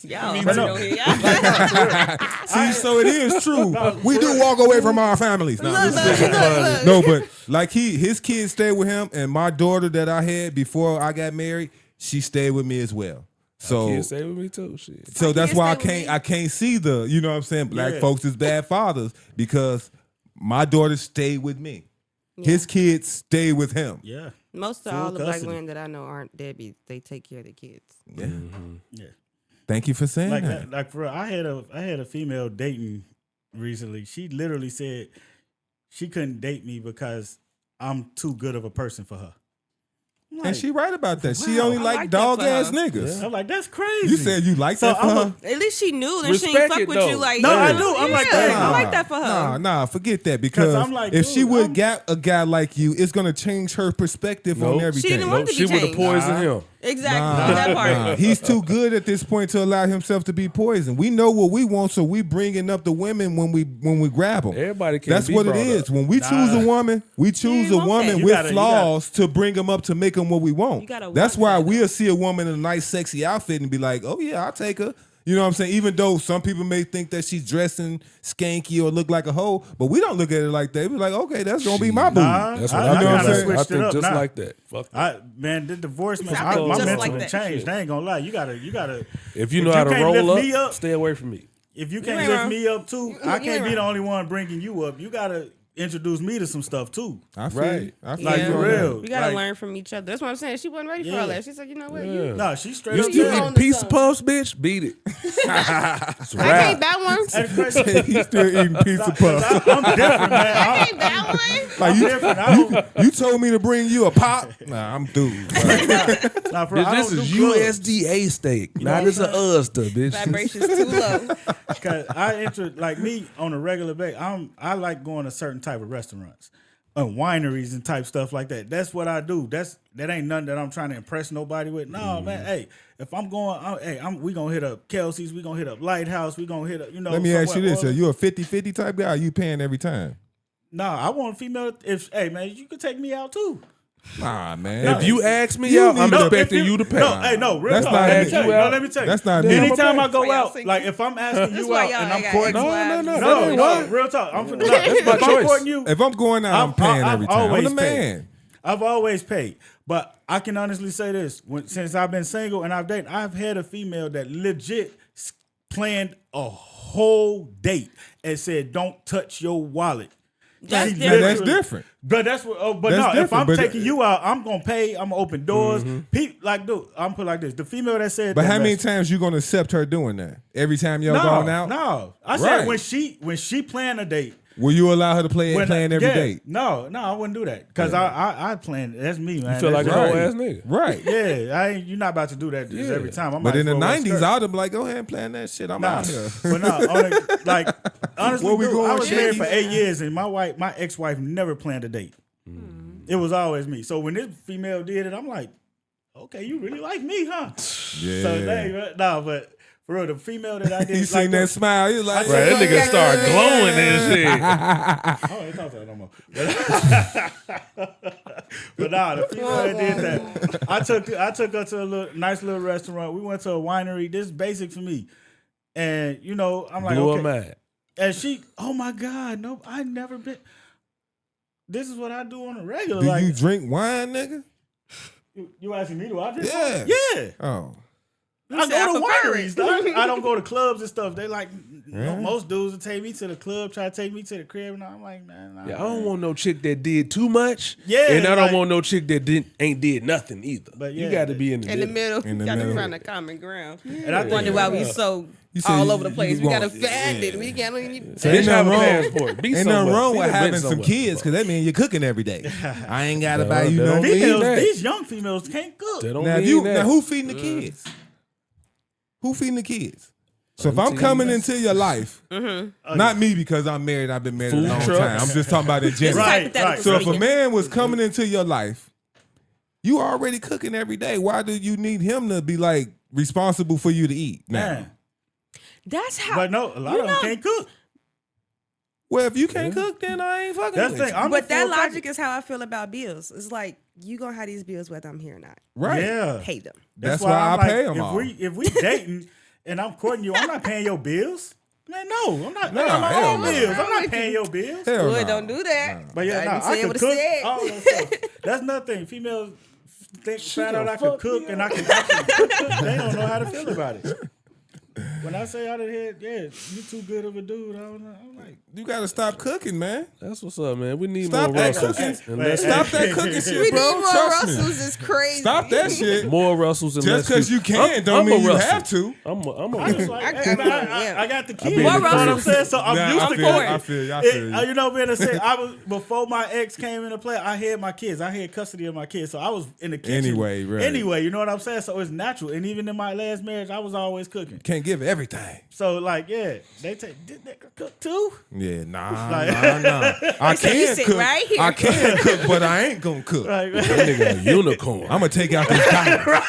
Y'all, But no. don't hear y'all. See, so it is true. We do walk away from our families. Nah, Look, look. no, but like his kids stayed with him, and my daughter that I had before I got married, she stayed with me as well. So, Kids stay with me too. Shit. so that's kids why stay with me. I can't see the, you know what I'm saying, black Yeah. folks as bad fathers because my daughter stayed with me. His kids stay with him. Yeah. Most of Full all the black custody. women that I know aren't deadbeats. They take care of their kids. Yeah. Yeah. Thank you for saying Like that. like for real, I had a female dating recently. She literally said she couldn't date me because I'm too good of a person for her. I'm And like, she right about that. She wow, only I like like that dog for ass her. niggas. I'm like, that's crazy. You said you like So that for I'm her? At least she knew that she Respect ain't fuck it, with though. you. Like, No, you I know, do. I'm like, yeah, dang, I like that for her. Nah, forget that because I'm like, if she dude, would I'm- get a guy like you, it's gonna change her perspective on Nope. everything. She didn't want Nope, to she be would have changed. poisoned him. Exactly. That part. Nah, he's too good at this point to allow himself to be poisoned. We know what we want, so we bringing up the women when we grab them. Everybody can't That's be what it brought is. up. When we choose a woman, we choose a want woman that. You with gotta- flaws to bring them up to make them what we want. You gotta That's want why that, we'll see a woman in a nice, sexy outfit and be like, "Oh yeah, I'll take her." You know what I'm saying? Even though some people may think that she's dressing skanky or look like a hoe, but we don't look at it like that. We like, okay, that's gonna be my boo. Nah, That's I- what I I, know think. what I'm Like. saying? I Switched it think up just now. like that. Fuck that. Man, the divorce, man, I think my just mental like done that. changed. I ain't gonna lie. You gotta. If you If know you how to can't roll lift up, me up- stay away from me. If you You can't ain't lift wrong. me up too, I You can't ain't be the wrong. only one bringing you up. You gotta introduce me to some stuff too. I feel Right. you. I feel Like, you for on real. that. We gotta Like- learn from each other. That's what I'm saying. She wasn't ready for Yeah. all that. She's like, you know what? Yeah. You, No, she's straight You, up. you on there. eat to pizza something. puffs, bitch? Beat it. It's a I wrap. can't buy one. That's crazy. He's still eating pizza puffs. I'm different, man. I can't buy one. Like I'm you, different. I don't. you told me to bring you a pop. Nah, I'm through. Nah, for real, I This don't is do clubs. USDA steak. know Not what as I'm a oyster, bitch. Vibrations too low. Cause I enter like me on a regular basis. I like going to certain type of restaurants, wineries and type stuff like that. That's what I do. That ain't nothing that I'm trying to impress nobody with. No, man. Hey, if I'm going, we gonna hit up Kelsey's. We gonna hit up Lighthouse. We gonna hit up. You know. Let me ask you somewhere this: all- Are you a 50-50 type guy? Or you paying every time? Nah, I want a female. Hey, man, you can take me out too. Nah, man. If you ask me You out, need I'm to- expecting you to pay. No, hey, no, real That's talk. not Let me me. tell you. You No, out. let me tell you. That's not me. Anytime I go Why y'all out, single? like if I'm asking That's you why out y'all and I'm got courting, No, ex-wives. no, no, ain't no, why. real talk. I'm finna. That's my If I'm choice. courting you, If I'm going out, I'm paying every time. I'm always the paid. man. I've always paid, but I can honestly say this: since I've been single and I've dated, I've had a female that legit planned a whole date and said, "Don't touch your wallet." That's She different. That's literally- different. But that's what. But That's no, if different, I'm but- taking you out, I'm gonna pay. I'm gonna open doors. Like, dude, I'm put like this: the female that said, But that how many rest- times you gonna accept her doing that? Every time y'all No, going out? no. I Right. said when she planned a date. Will you allow her to plan When every yeah, date? No, I wouldn't do that because I plan. That's me, man. You feel like a That's whole right. ass nigga. Right. Yeah, you're not about to do that just Yeah. every time. I But might in the as well wear a 90s, skirt. I would have been like, go ahead and plan that shit. I'm Nah, out here. but no, like honestly, Where we dude, going, I was married for Shaggy? 8 years, and my ex-wife never planned a date. It was always me. So when this female did it, I'm like, okay, you really like me, huh? Yeah. So no, but for real, the female that I did, He like, seen that smile. He was like, Right, that nigga start glowing and shit. I don't talk to her no more. But nah, the female that did that, I took her to a nice little restaurant. We went to a winery. This is basic for me, and you know, I'm like, Do okay. a man. And she, oh my God, no, I never been. This is what I do on a regular. Do like, you drink wine, nigga? you asking me, do I drink? Yeah. wine? Yeah. Oh. I said I go to prefer wineries. it. Dog. I don't go to clubs and stuff. They like Yeah. most dudes will take me to the club, try to take me to the crib, and I'm like, nah. Yeah, I don't want no chick that did too much. Yeah, and I don't like- want no chick that ain't did nothing either. But you yeah, got to be in the In the middle. middle, In the got to middle. find a common ground. And I Wonder think why we so You said all you- over the place. you We got to want- find yeah. it. We can't even. So Bitch, ain't have nothing a wrong. passport. Be Ain't nothing somewhere. wrong Be with the having bitch some somewhere. kids because that means you're cooking every day. I ain't got to buy you they no don't mean females, that. these young females can't cook. They don't Now, mean that. now who feeding the kids? Who feeding the kids? So if I'm Auntie, coming that's- into your life, not me because I'm married, I've been married a Food long trucks. time. I'm just talking about in general. Right, hypothetical right. So if a speaking. man was coming into your life, you already cooking every day. Why do you need him to be like responsible for you to eat now? Man. That's how. But no, a lot of them can't cook. Well, if you can't cook, then I ain't fucking That's with the you. thing. I'm But a that full logic package. is how I feel about bills. It's like you gonna have these bills whether I'm here or not. Right. Yeah. Pay them. That's why I I'm pay 'em all. If we dating and I'm courting you, I'm not paying your bills. Man, no, I'm not. Nah, I got my hell own no. bills. I'm not paying your bills. Hell Boy, no. don't do that. But yeah, I no, didn't I say can what I cook. said. All that stuff. That's another thing. Females found out I could cook and I can cook. They don't know how to feel about it. When I say I done had, yeah, you too good of a dude. I don't know. I'm like, You gotta stop cooking, man. That's what's up, man. We need Stop more that Russells. cooking. And less- Stop that cooking shit, We bro. need more Trust me. Russells. Is crazy. Stop that shit. More Russells and Just less because you people. can don't I'm a mean you Russell. have to. I'm I just a like, I- hey, man, yeah. I got the kids. been You know in the what I'm business. saying? So I'm Nah, used I to feel you, courting. I feel you, I feel you. You know what I'm saying? I was before my ex came into play. I had my kids. I had custody of my kids, so I was in the kitchen Anyway, right. Anyway, you know what I'm saying? So it's natural. And even in my last marriage, I was always cooking. Can't give everything. So like, yeah, did they cook too? Yeah, nah. Like- I So you can sit cook. right here. I can cook, but I ain't gonna cook. Like, That nigga a unicorn. I'm gonna take out this garbage.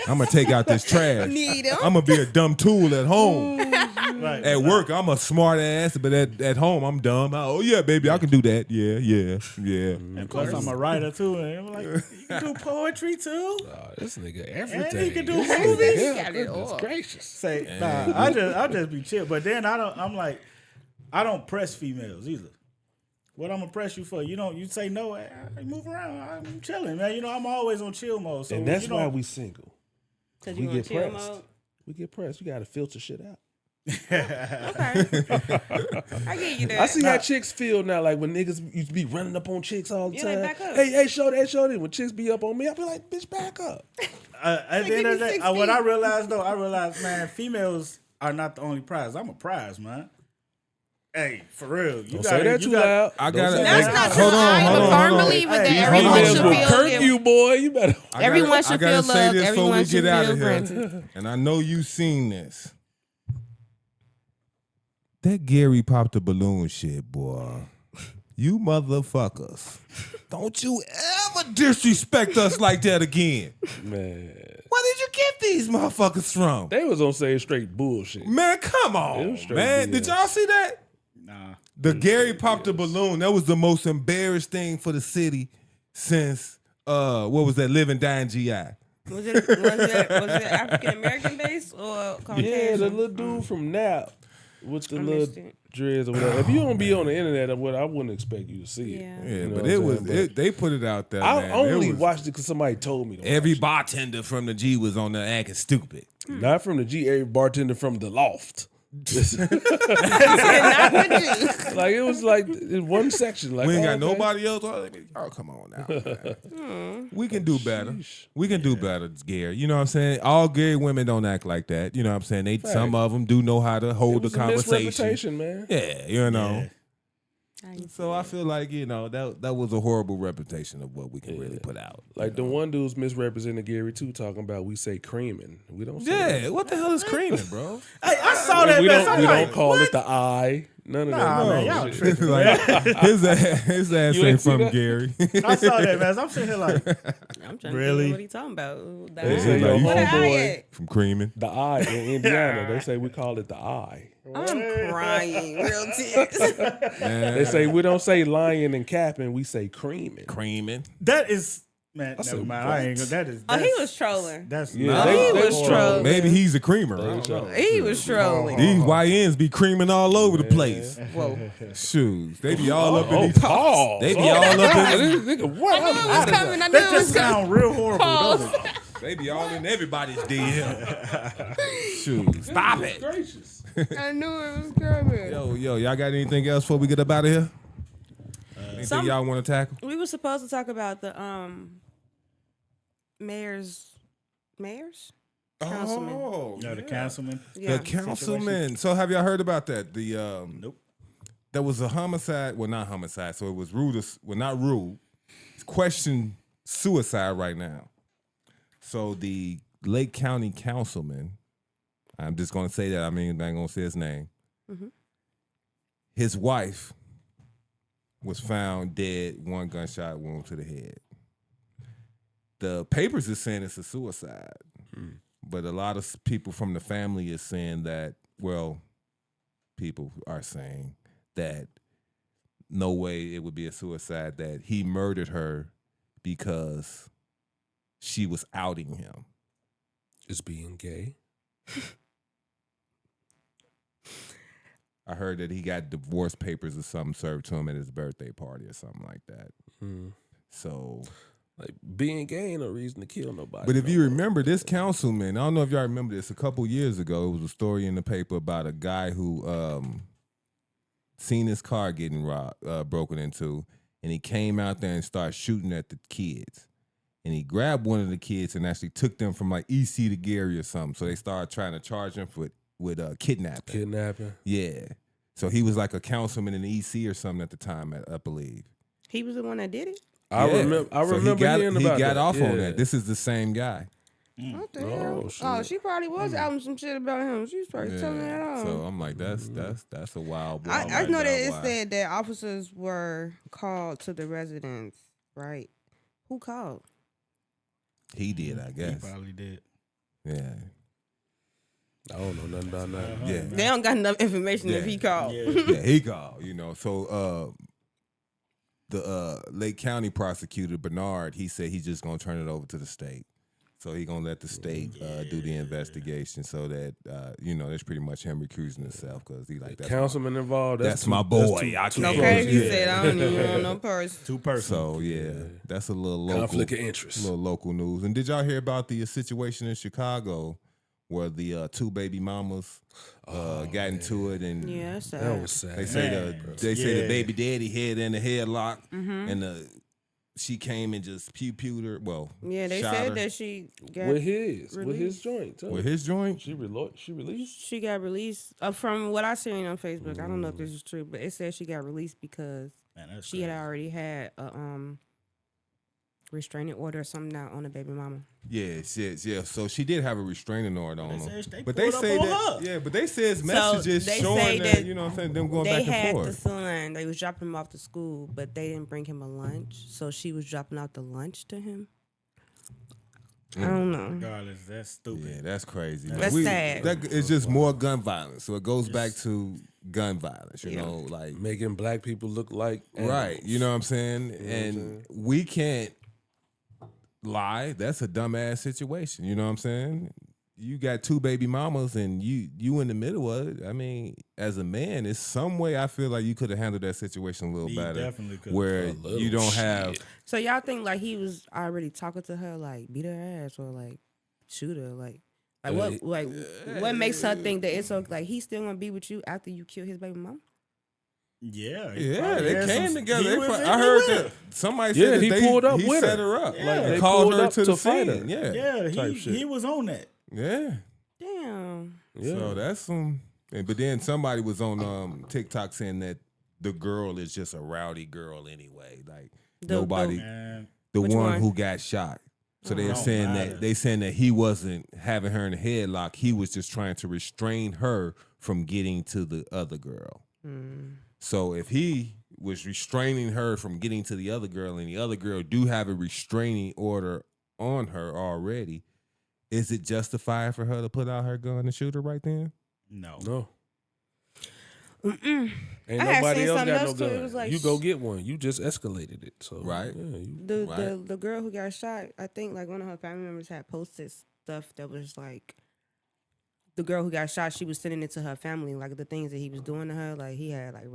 I'm gonna take out this trash. Need 'em. I'm gonna be a dumb tool at home. right. At work, I'm a smart ass, but at home, I'm dumb. Oh yeah, baby, I can do that. Yeah. And plus, I'm a writer too, and I'm like, you can do poetry too. Oh, this nigga And everything. he can do This movies. nigga, Got it goodness all. gracious. Say, nah, I just be chill. But then I'm like, I don't press females either. What I'm gonna press you for? You say no, I move around. I'm chilling, man. You know, I'm always on chill mode. So And that's you know, why we single. Cause We you get get chill pressed. mode. We get pressed. You got to filter shit out. Okay. I get you that. I see how chicks feel now. Like when niggas used to be running up on chicks all the Yeah, time. like, back up. Hey, shorty. When chicks be up on me, I be like, bitch, back up. at the give end of me the day, 6 what feet. I realized, man, females are not the only prize. I'm a prize, man. Hey, for real. You Don't say that too got loud. I Don't gotta- say That's that. not Hold true. on, I'm hold a on, firm hold on. believer Hey, that these everyone Females should will feel. curtain you, boy. You better. Everyone should I gotta feel say loved. this before Everyone we should get out feel of here. granted. And I know you seen this. That Gary popped the balloon shit, boy. You motherfuckers. Don't you ever disrespect us like that again. Man, Where did you get these motherfuckers from? they was on say straight bullshit. Man, come It on, was straight man. BS. Did y'all see that? Nah. The Gary popped the balloon. That was the most embarrassed thing for the city since what was that? Live and Die in GI. Was it African American based or Caucasian? Yeah, the little dude from Nap with the I little missed it. dreads or whatever. If you don't be on the internet, I wouldn't expect you to see it. Yeah. Yeah, You know but what it I'm was saying? they put it out there. I man. only It was- watched it because somebody told me to. every watch bartender from the G was on there acting stupid. it. Not from the G, every bartender from the loft. Not with you. Like it was like in one section. Like We ain't oh, got okay. nobody else. Oh, come on now. Man. We can do better. We can do better, Gary. You know what I'm saying? All Gary women don't act like that. You know what I'm saying? They some of them do know how to It hold the was a conversation. misreputation, man. Yeah, you know. Yeah. So I feel like that was a horrible reputation of what we can really put out. Like the one dude's misrepresented Gary too, talking about we say creaming. We don't say that. Yeah, what the hell is creaming, bro? Hey, I saw that. We man. don't, I'm we like, don't call what? it the eye. None of Nah, that. man, No, y'all shit. tripping. Like his ass You ain't ain't see from that? Gary. I saw that, man. I'm sitting here like, I'm trying Really? to think what he talking about. The They say eye. your Like, What homeboy eye from creaming. the eye in Indiana. They say we call it the eye. at? I'm crying. Real tears. They say we don't say lying and capping. We say creaming. Creaming. that is, man. I Never said, mind. I ain't what? gonna. That is. Oh, he that's- was trolling. That's Yeah, not. they- He they was horrible. trolling. Maybe he's a creamer. I They don't know. trolling. He was trolling. These YNs be creaming all over the place. Whoa. Shoes. They be all up in Oh, these pause. They be all up in This nigga, what? I knew it was coming. I knew That it just was coming. sound real horrible, Pause. doesn't it? They be all in everybody's DM. Shoot, stop it. Gracious. I knew it was coming. Yo, y'all got anything else before we get up out of here? Anything y'all want to tackle? We were supposed to talk about the mayors, councilmen. Oh, No, the councilman. Yeah. the councilman. So have y'all heard about that? The Nope. there was a homicide. Well, not homicide. So it was rude. Well, not rude. It's question suicide right now. So the Lake County councilman. I'm just gonna say that. I mean, I'm not gonna say his name. Mhm. His wife was found dead, one gunshot wound to the head. The papers is saying it's a suicide, but a lot of people from the family is saying that. Well, people are saying that no way it would be a suicide. That he murdered her because she was outing him. Is being gay. I heard that he got divorce papers or something served to him at his birthday party or something like that. So, Like being gay ain't no reason to kill nobody. but if you remember this councilman, I don't know if y'all remember this. A couple years ago, it was a story in the paper about a guy who seen his car getting broken into, and he came out there and started shooting at the kids. And he grabbed one of the kids and actually took them from like EC to Gary or something. So they started trying to charge him with kidnapping. Kidnapping. Yeah. So he was like a councilman in the EC or something at the time, I believe. He was the one that did it. I Yeah. remember. I So remember hearing about he got that. off on Yeah. that. This is the same guy. What the Oh, hell? shit. Oh, she probably was outing some shit about him. She was probably telling that all. So I'm like, that's a wild boy. I know that it said that officers were called to the residence, right? Who called? He did, I He guess. probably did. Yeah. I don't know nothing about that. Yeah. They don't got enough information if Yeah. he called. Yeah. Yeah, he called, So the Lake County prosecutor, Bernard, he said he's just gonna turn it over to the state. So he gonna let the state do the investigation so that that's pretty much him recusing himself because he like that's Councilman involved. that's too- my boy. too- I too can't- Okay, close. he Yeah. said I don't even want no person. Two persons. So yeah, that's a little local Conflict of interest. little local news. And did y'all hear about the situation in Chicago where the two baby mamas got into it and Yeah, that's sad. That was sad. they say Man. they say the Yeah. baby daddy had in the headlock and she came and just pewed her. Well, Yeah, they shot said her that she got with his released. joint. Too. with his joint. She released. She got released from what I seen on Facebook. I don't know if this is true, but it said she got released because Man, that's she had already had a restraining order or something out on the baby mama. Yeah. So she did have a restraining order on They her. said they But they pulled up say on that her. yeah, but they says messages they showing say that, that you know what I'm saying, them going They back and had the forth. son. They was dropping him off to school, but they didn't bring him a lunch, so she was dropping out the lunch to him. I don't know. Regardless, that's stupid. Yeah, that's crazy. That's sad. It's just more gun violence. So it goes back to gun violence, you know, like Making black people look like right. animals. You know what I'm saying? what I'm And saying? we can't lie. That's a dumbass situation. You know what I'm saying? You got two baby mamas and you in the middle of it. I mean, as a man, it's some way I feel like you could have handled that situation a little He better. definitely could've. Where A little you don't have shit. So y'all think like he was already talking to her, like beat her ass or like shoot her, like what makes her think that it's okay? Like he's still gonna be with you after you kill his baby mom? Yeah. he yeah, probably they had came some- together. he They was fu- in I the heard whip. that somebody Yeah, said he that pulled up he with set her. her up. Yeah. Like They they called pulled her up to to the fight her. scene. Yeah. Yeah, Type shit. he was on that. Yeah. Damn. Yeah. So that's some. But then somebody was on TikTok saying that the girl is just a rowdy girl anyway. Like nobody, Man, the Which one one? who got shot. So they're Don't saying matter. that he wasn't having her in a headlock. He was just trying to restrain her from getting to the other girl. So if he was restraining her from getting to the other girl, and the other girl do have a restraining order on her already, is it justified for her to put out her gun and shoot her right then? no. No. Ain't I had nobody seen else something got no else, too. It gun. was like you go get one. You just escalated it. So Right. Yeah, you, The girl who got shot, I think like one of her family members had posted stuff that was like the girl who got shot, she was sending it to her family, like the things that he was doing to her, like he had like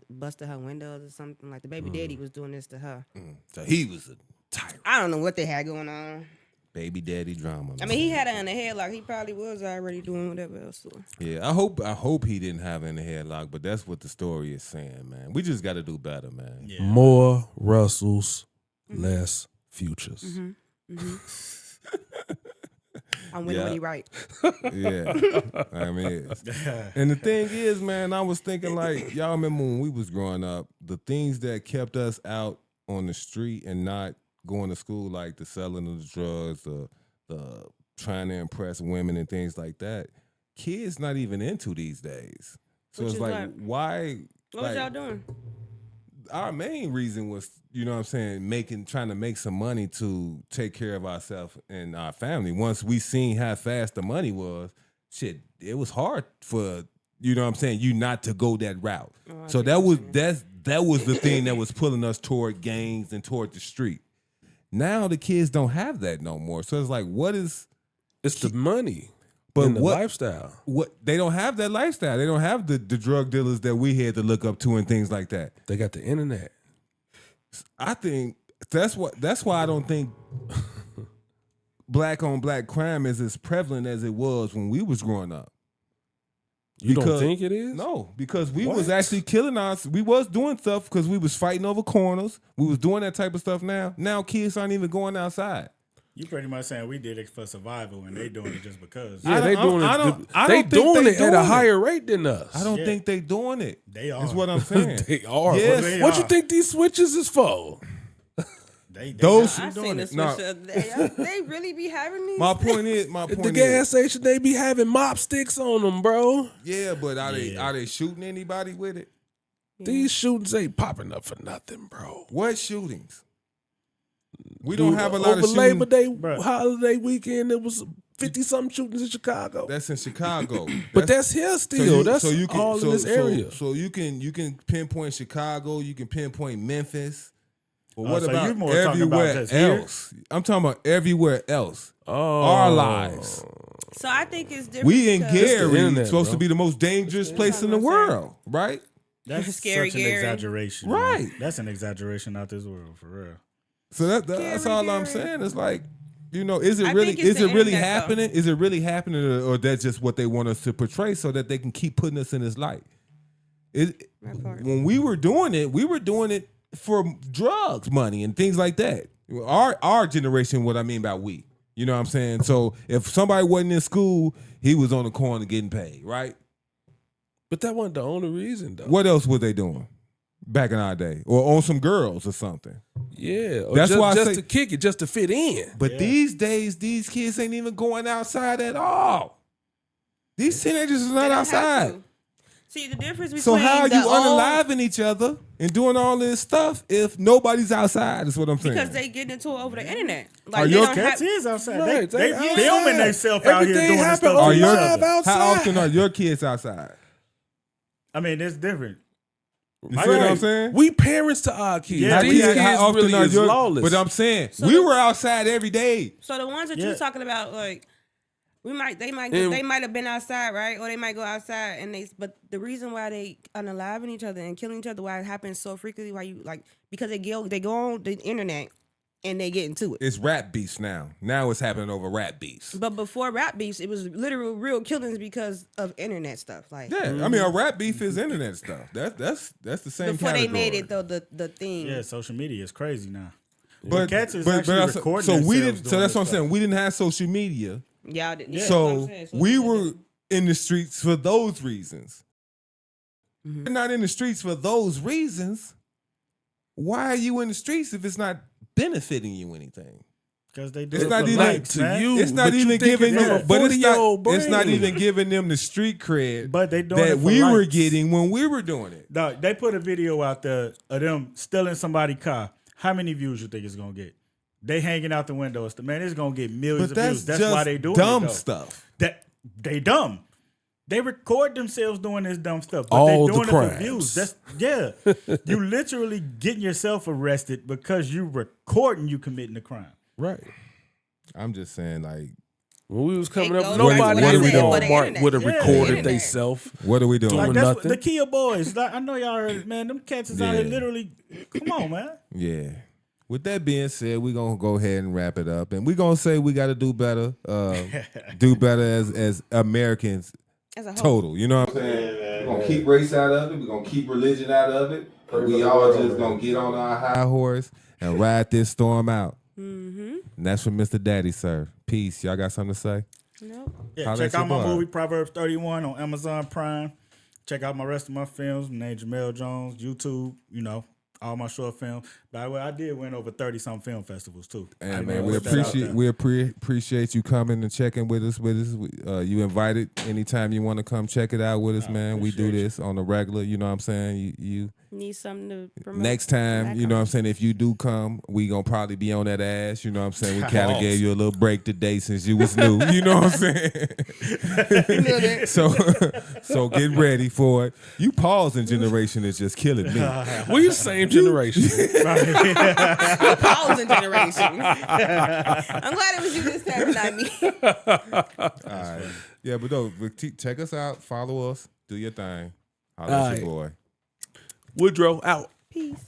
busted her windows or something. Like the baby daddy was doing this to her. So he was a tyrant. I don't know what they had going on. Baby daddy drama. I mean, he had her in a headlock. He probably was already doing whatever else. So. Yeah, I hope he didn't have her in the headlock, but that's what the story is saying, man. We just got to do better, man. Yeah. More Russells, less Futures. I'm winning when he right. Yeah, I mean, and the thing is, man, I was thinking like, y'all remember when we was growing up, the things that kept us out on the street and not going to school, like the selling of the drugs, the trying to impress women and things like that. Kids not even into these days. So Which it's is like, like- why? What was y'all doing? Our main reason was, you know what I'm saying, trying to make some money to take care of ourselves and our family. Once we seen how fast the money was, shit, it was hard for, you know what I'm saying, you not to go that route. So that was the thing that was pulling us toward gangs and toward the street. Now the kids don't have that no more. So it's like, what is It's the money, but and the what lifestyle. what they don't have that lifestyle. They don't have the drug dealers that we had to look up to and things like that. They got the internet. I think that's why I don't think black on black crime is as prevalent as it was when we was growing up. You don't Because- think it is? No, because we was What? actually killing us. We was doing stuff because we was fighting over corners. We was doing that type of stuff now kids aren't even going outside. You pretty much saying we did it for survival and they doing it just because. Yeah, they doing I it. don't They think doing they it at doing a it. higher rate than us. I don't Yeah. think they doing it. They are. That's what I'm saying. They are. Yes. They What you are. think these switches is for? They Those- actually I doing seen it. this No. switch the other day. They really be having these. My point is, At the gas station, they be having mop sticks on them, bro. yeah, but are Yeah. they shooting anybody with it? These shootings ain't popping up for nothing, bro. What shootings? We don't Dude, have a lot over of shootings. Labor Day Bruh. holiday weekend. It was 50-something shootings in Chicago. That's in Chicago. But that's here still. That's all in this area. So you can pinpoint Chicago. You can pinpoint Memphis. But what so about you more talking about everywhere just here? else? I'm talking about everywhere else. Oh. Our lives. So I think it's different. We in because- Gary, internet, supposed bro. to be the most dangerous place in the That's what I'm saying. world, right? That's Scary such an Gary. exaggeration. Right. Man. That's an exaggeration out this world, for real. So that's all I'm Gary. saying. It's like, you know, is it I really think it's the internet, happening? Is it really happening, or that's just what they want us to portray so that they can keep putting us in this light? That part. When we were doing it for drugs, money, and things like that. Our generation, what I mean by we, you know what I'm saying? So if somebody wasn't in school, he was on the corner getting paid, right? But that wasn't the only reason, though. What else were they doing back in our day, or on some girls or something? Yeah. Or That's just, why I just say- to kick it, just to fit in. But Yeah. these days, these kids ain't even going outside at all. These teenagers is They not don't have outside. to. See the difference between So how are the you old- unaliving each other and doing all this stuff if nobody's outside? Is what I'm saying. because they getting into it over the internet. Like Are they your don't Cats have, is outside. Right, they outside. filming themselves out here Everything doing this happen stuff on to each live other. outside. How often are your kids outside? I mean, it's different. You see what I'm saying? We parents to our kids. Yeah, These we- kids how often really are is your? lawless. But I'm saying So we the- were outside every day. so the ones that Yeah. you're talking about, like they might And- they might have been outside, right? Or they might go outside but the reason why they unaliving each other and killing each other, why it happens so frequently, why you like because they go on the internet and they get into it. It's rap beefs now. Now it's happening over rap beefs. But before rap beefs, it was literal real killings because of internet stuff. Like Yeah, I mean a rap beef is internet stuff. That's the same. before they made category. it though, the thing. Yeah, social media is crazy now. But Cats is actually that's- recording so we themselves didn't. So doing that's this what I'm stuff. saying. We didn't have social media. Y'all did. Yeah, that's what So I'm saying. So we it's were like- in the streets for those reasons. Mhm. We're not in the streets for those reasons. Why are you in the streets if it's not benefiting you anything? Because they do It's it not for even likes, to man. you. It's not But you even think giving it from them, a but it's 40-year-old not brain. even giving them the street cred But they doing it that for we were likes. getting when we were doing it. Dog, they put a video out there of them stealing somebody's car. How many views you think it's gonna get? They hanging out the windows. Man, it's gonna get millions But of that's views. That's just why they doing dumb it, though. stuff. That they dumb. They record themselves doing this dumb stuff, but All they the doing it for crimes. views. That's you literally getting yourself arrested because you recording you committing a crime. Right. I'm just saying, like, When we was coming It up, goes nobody back to in what I said for Walmart the internet. would have Yeah, recorded internet. they self. what are we doing? Like Doing that's nothing. what, the Kia boys. Like, I know y'all heard it, man. Them cats is out here Yeah. literally. Come on, man. Yeah. With that being said, we're gonna go ahead and wrap it up, and we're gonna say we got to do better, as Americans As a whole. total. You know what I'm saying? We're gonna keep race out of it. We're gonna keep religion out of it. And we all just gonna get on our high horse and ride this storm out. And that's from Mr. Daddy, sir. Peace. Y'all got something to say? Nope. Yeah, Holla at check out your my boy. movie Proverbs 31 on Amazon Prime. Check out my rest of my films. My name Jamel Jones. YouTube. You know, all my short films. By the way, I did win over 30-some film festivals too. And man, we appreciate you coming and checking with us. You invited anytime you want to come check it out with us, man. We do this on the regular. You know what I'm saying? You Need something to promote. next time, you know what I'm saying, if you do come, we gonna probably be on that ass. You know what I'm saying? We kind of gave you a little break today since you was new. You know what I'm saying? So get ready for it. You pausing generation is just killing me. We the same generation. Pausing generation. I'm glad it was you this time, not me. All right. Yeah, but no, check us out, follow us, do your thing. Holla at your boy. Woodrow out. Peace.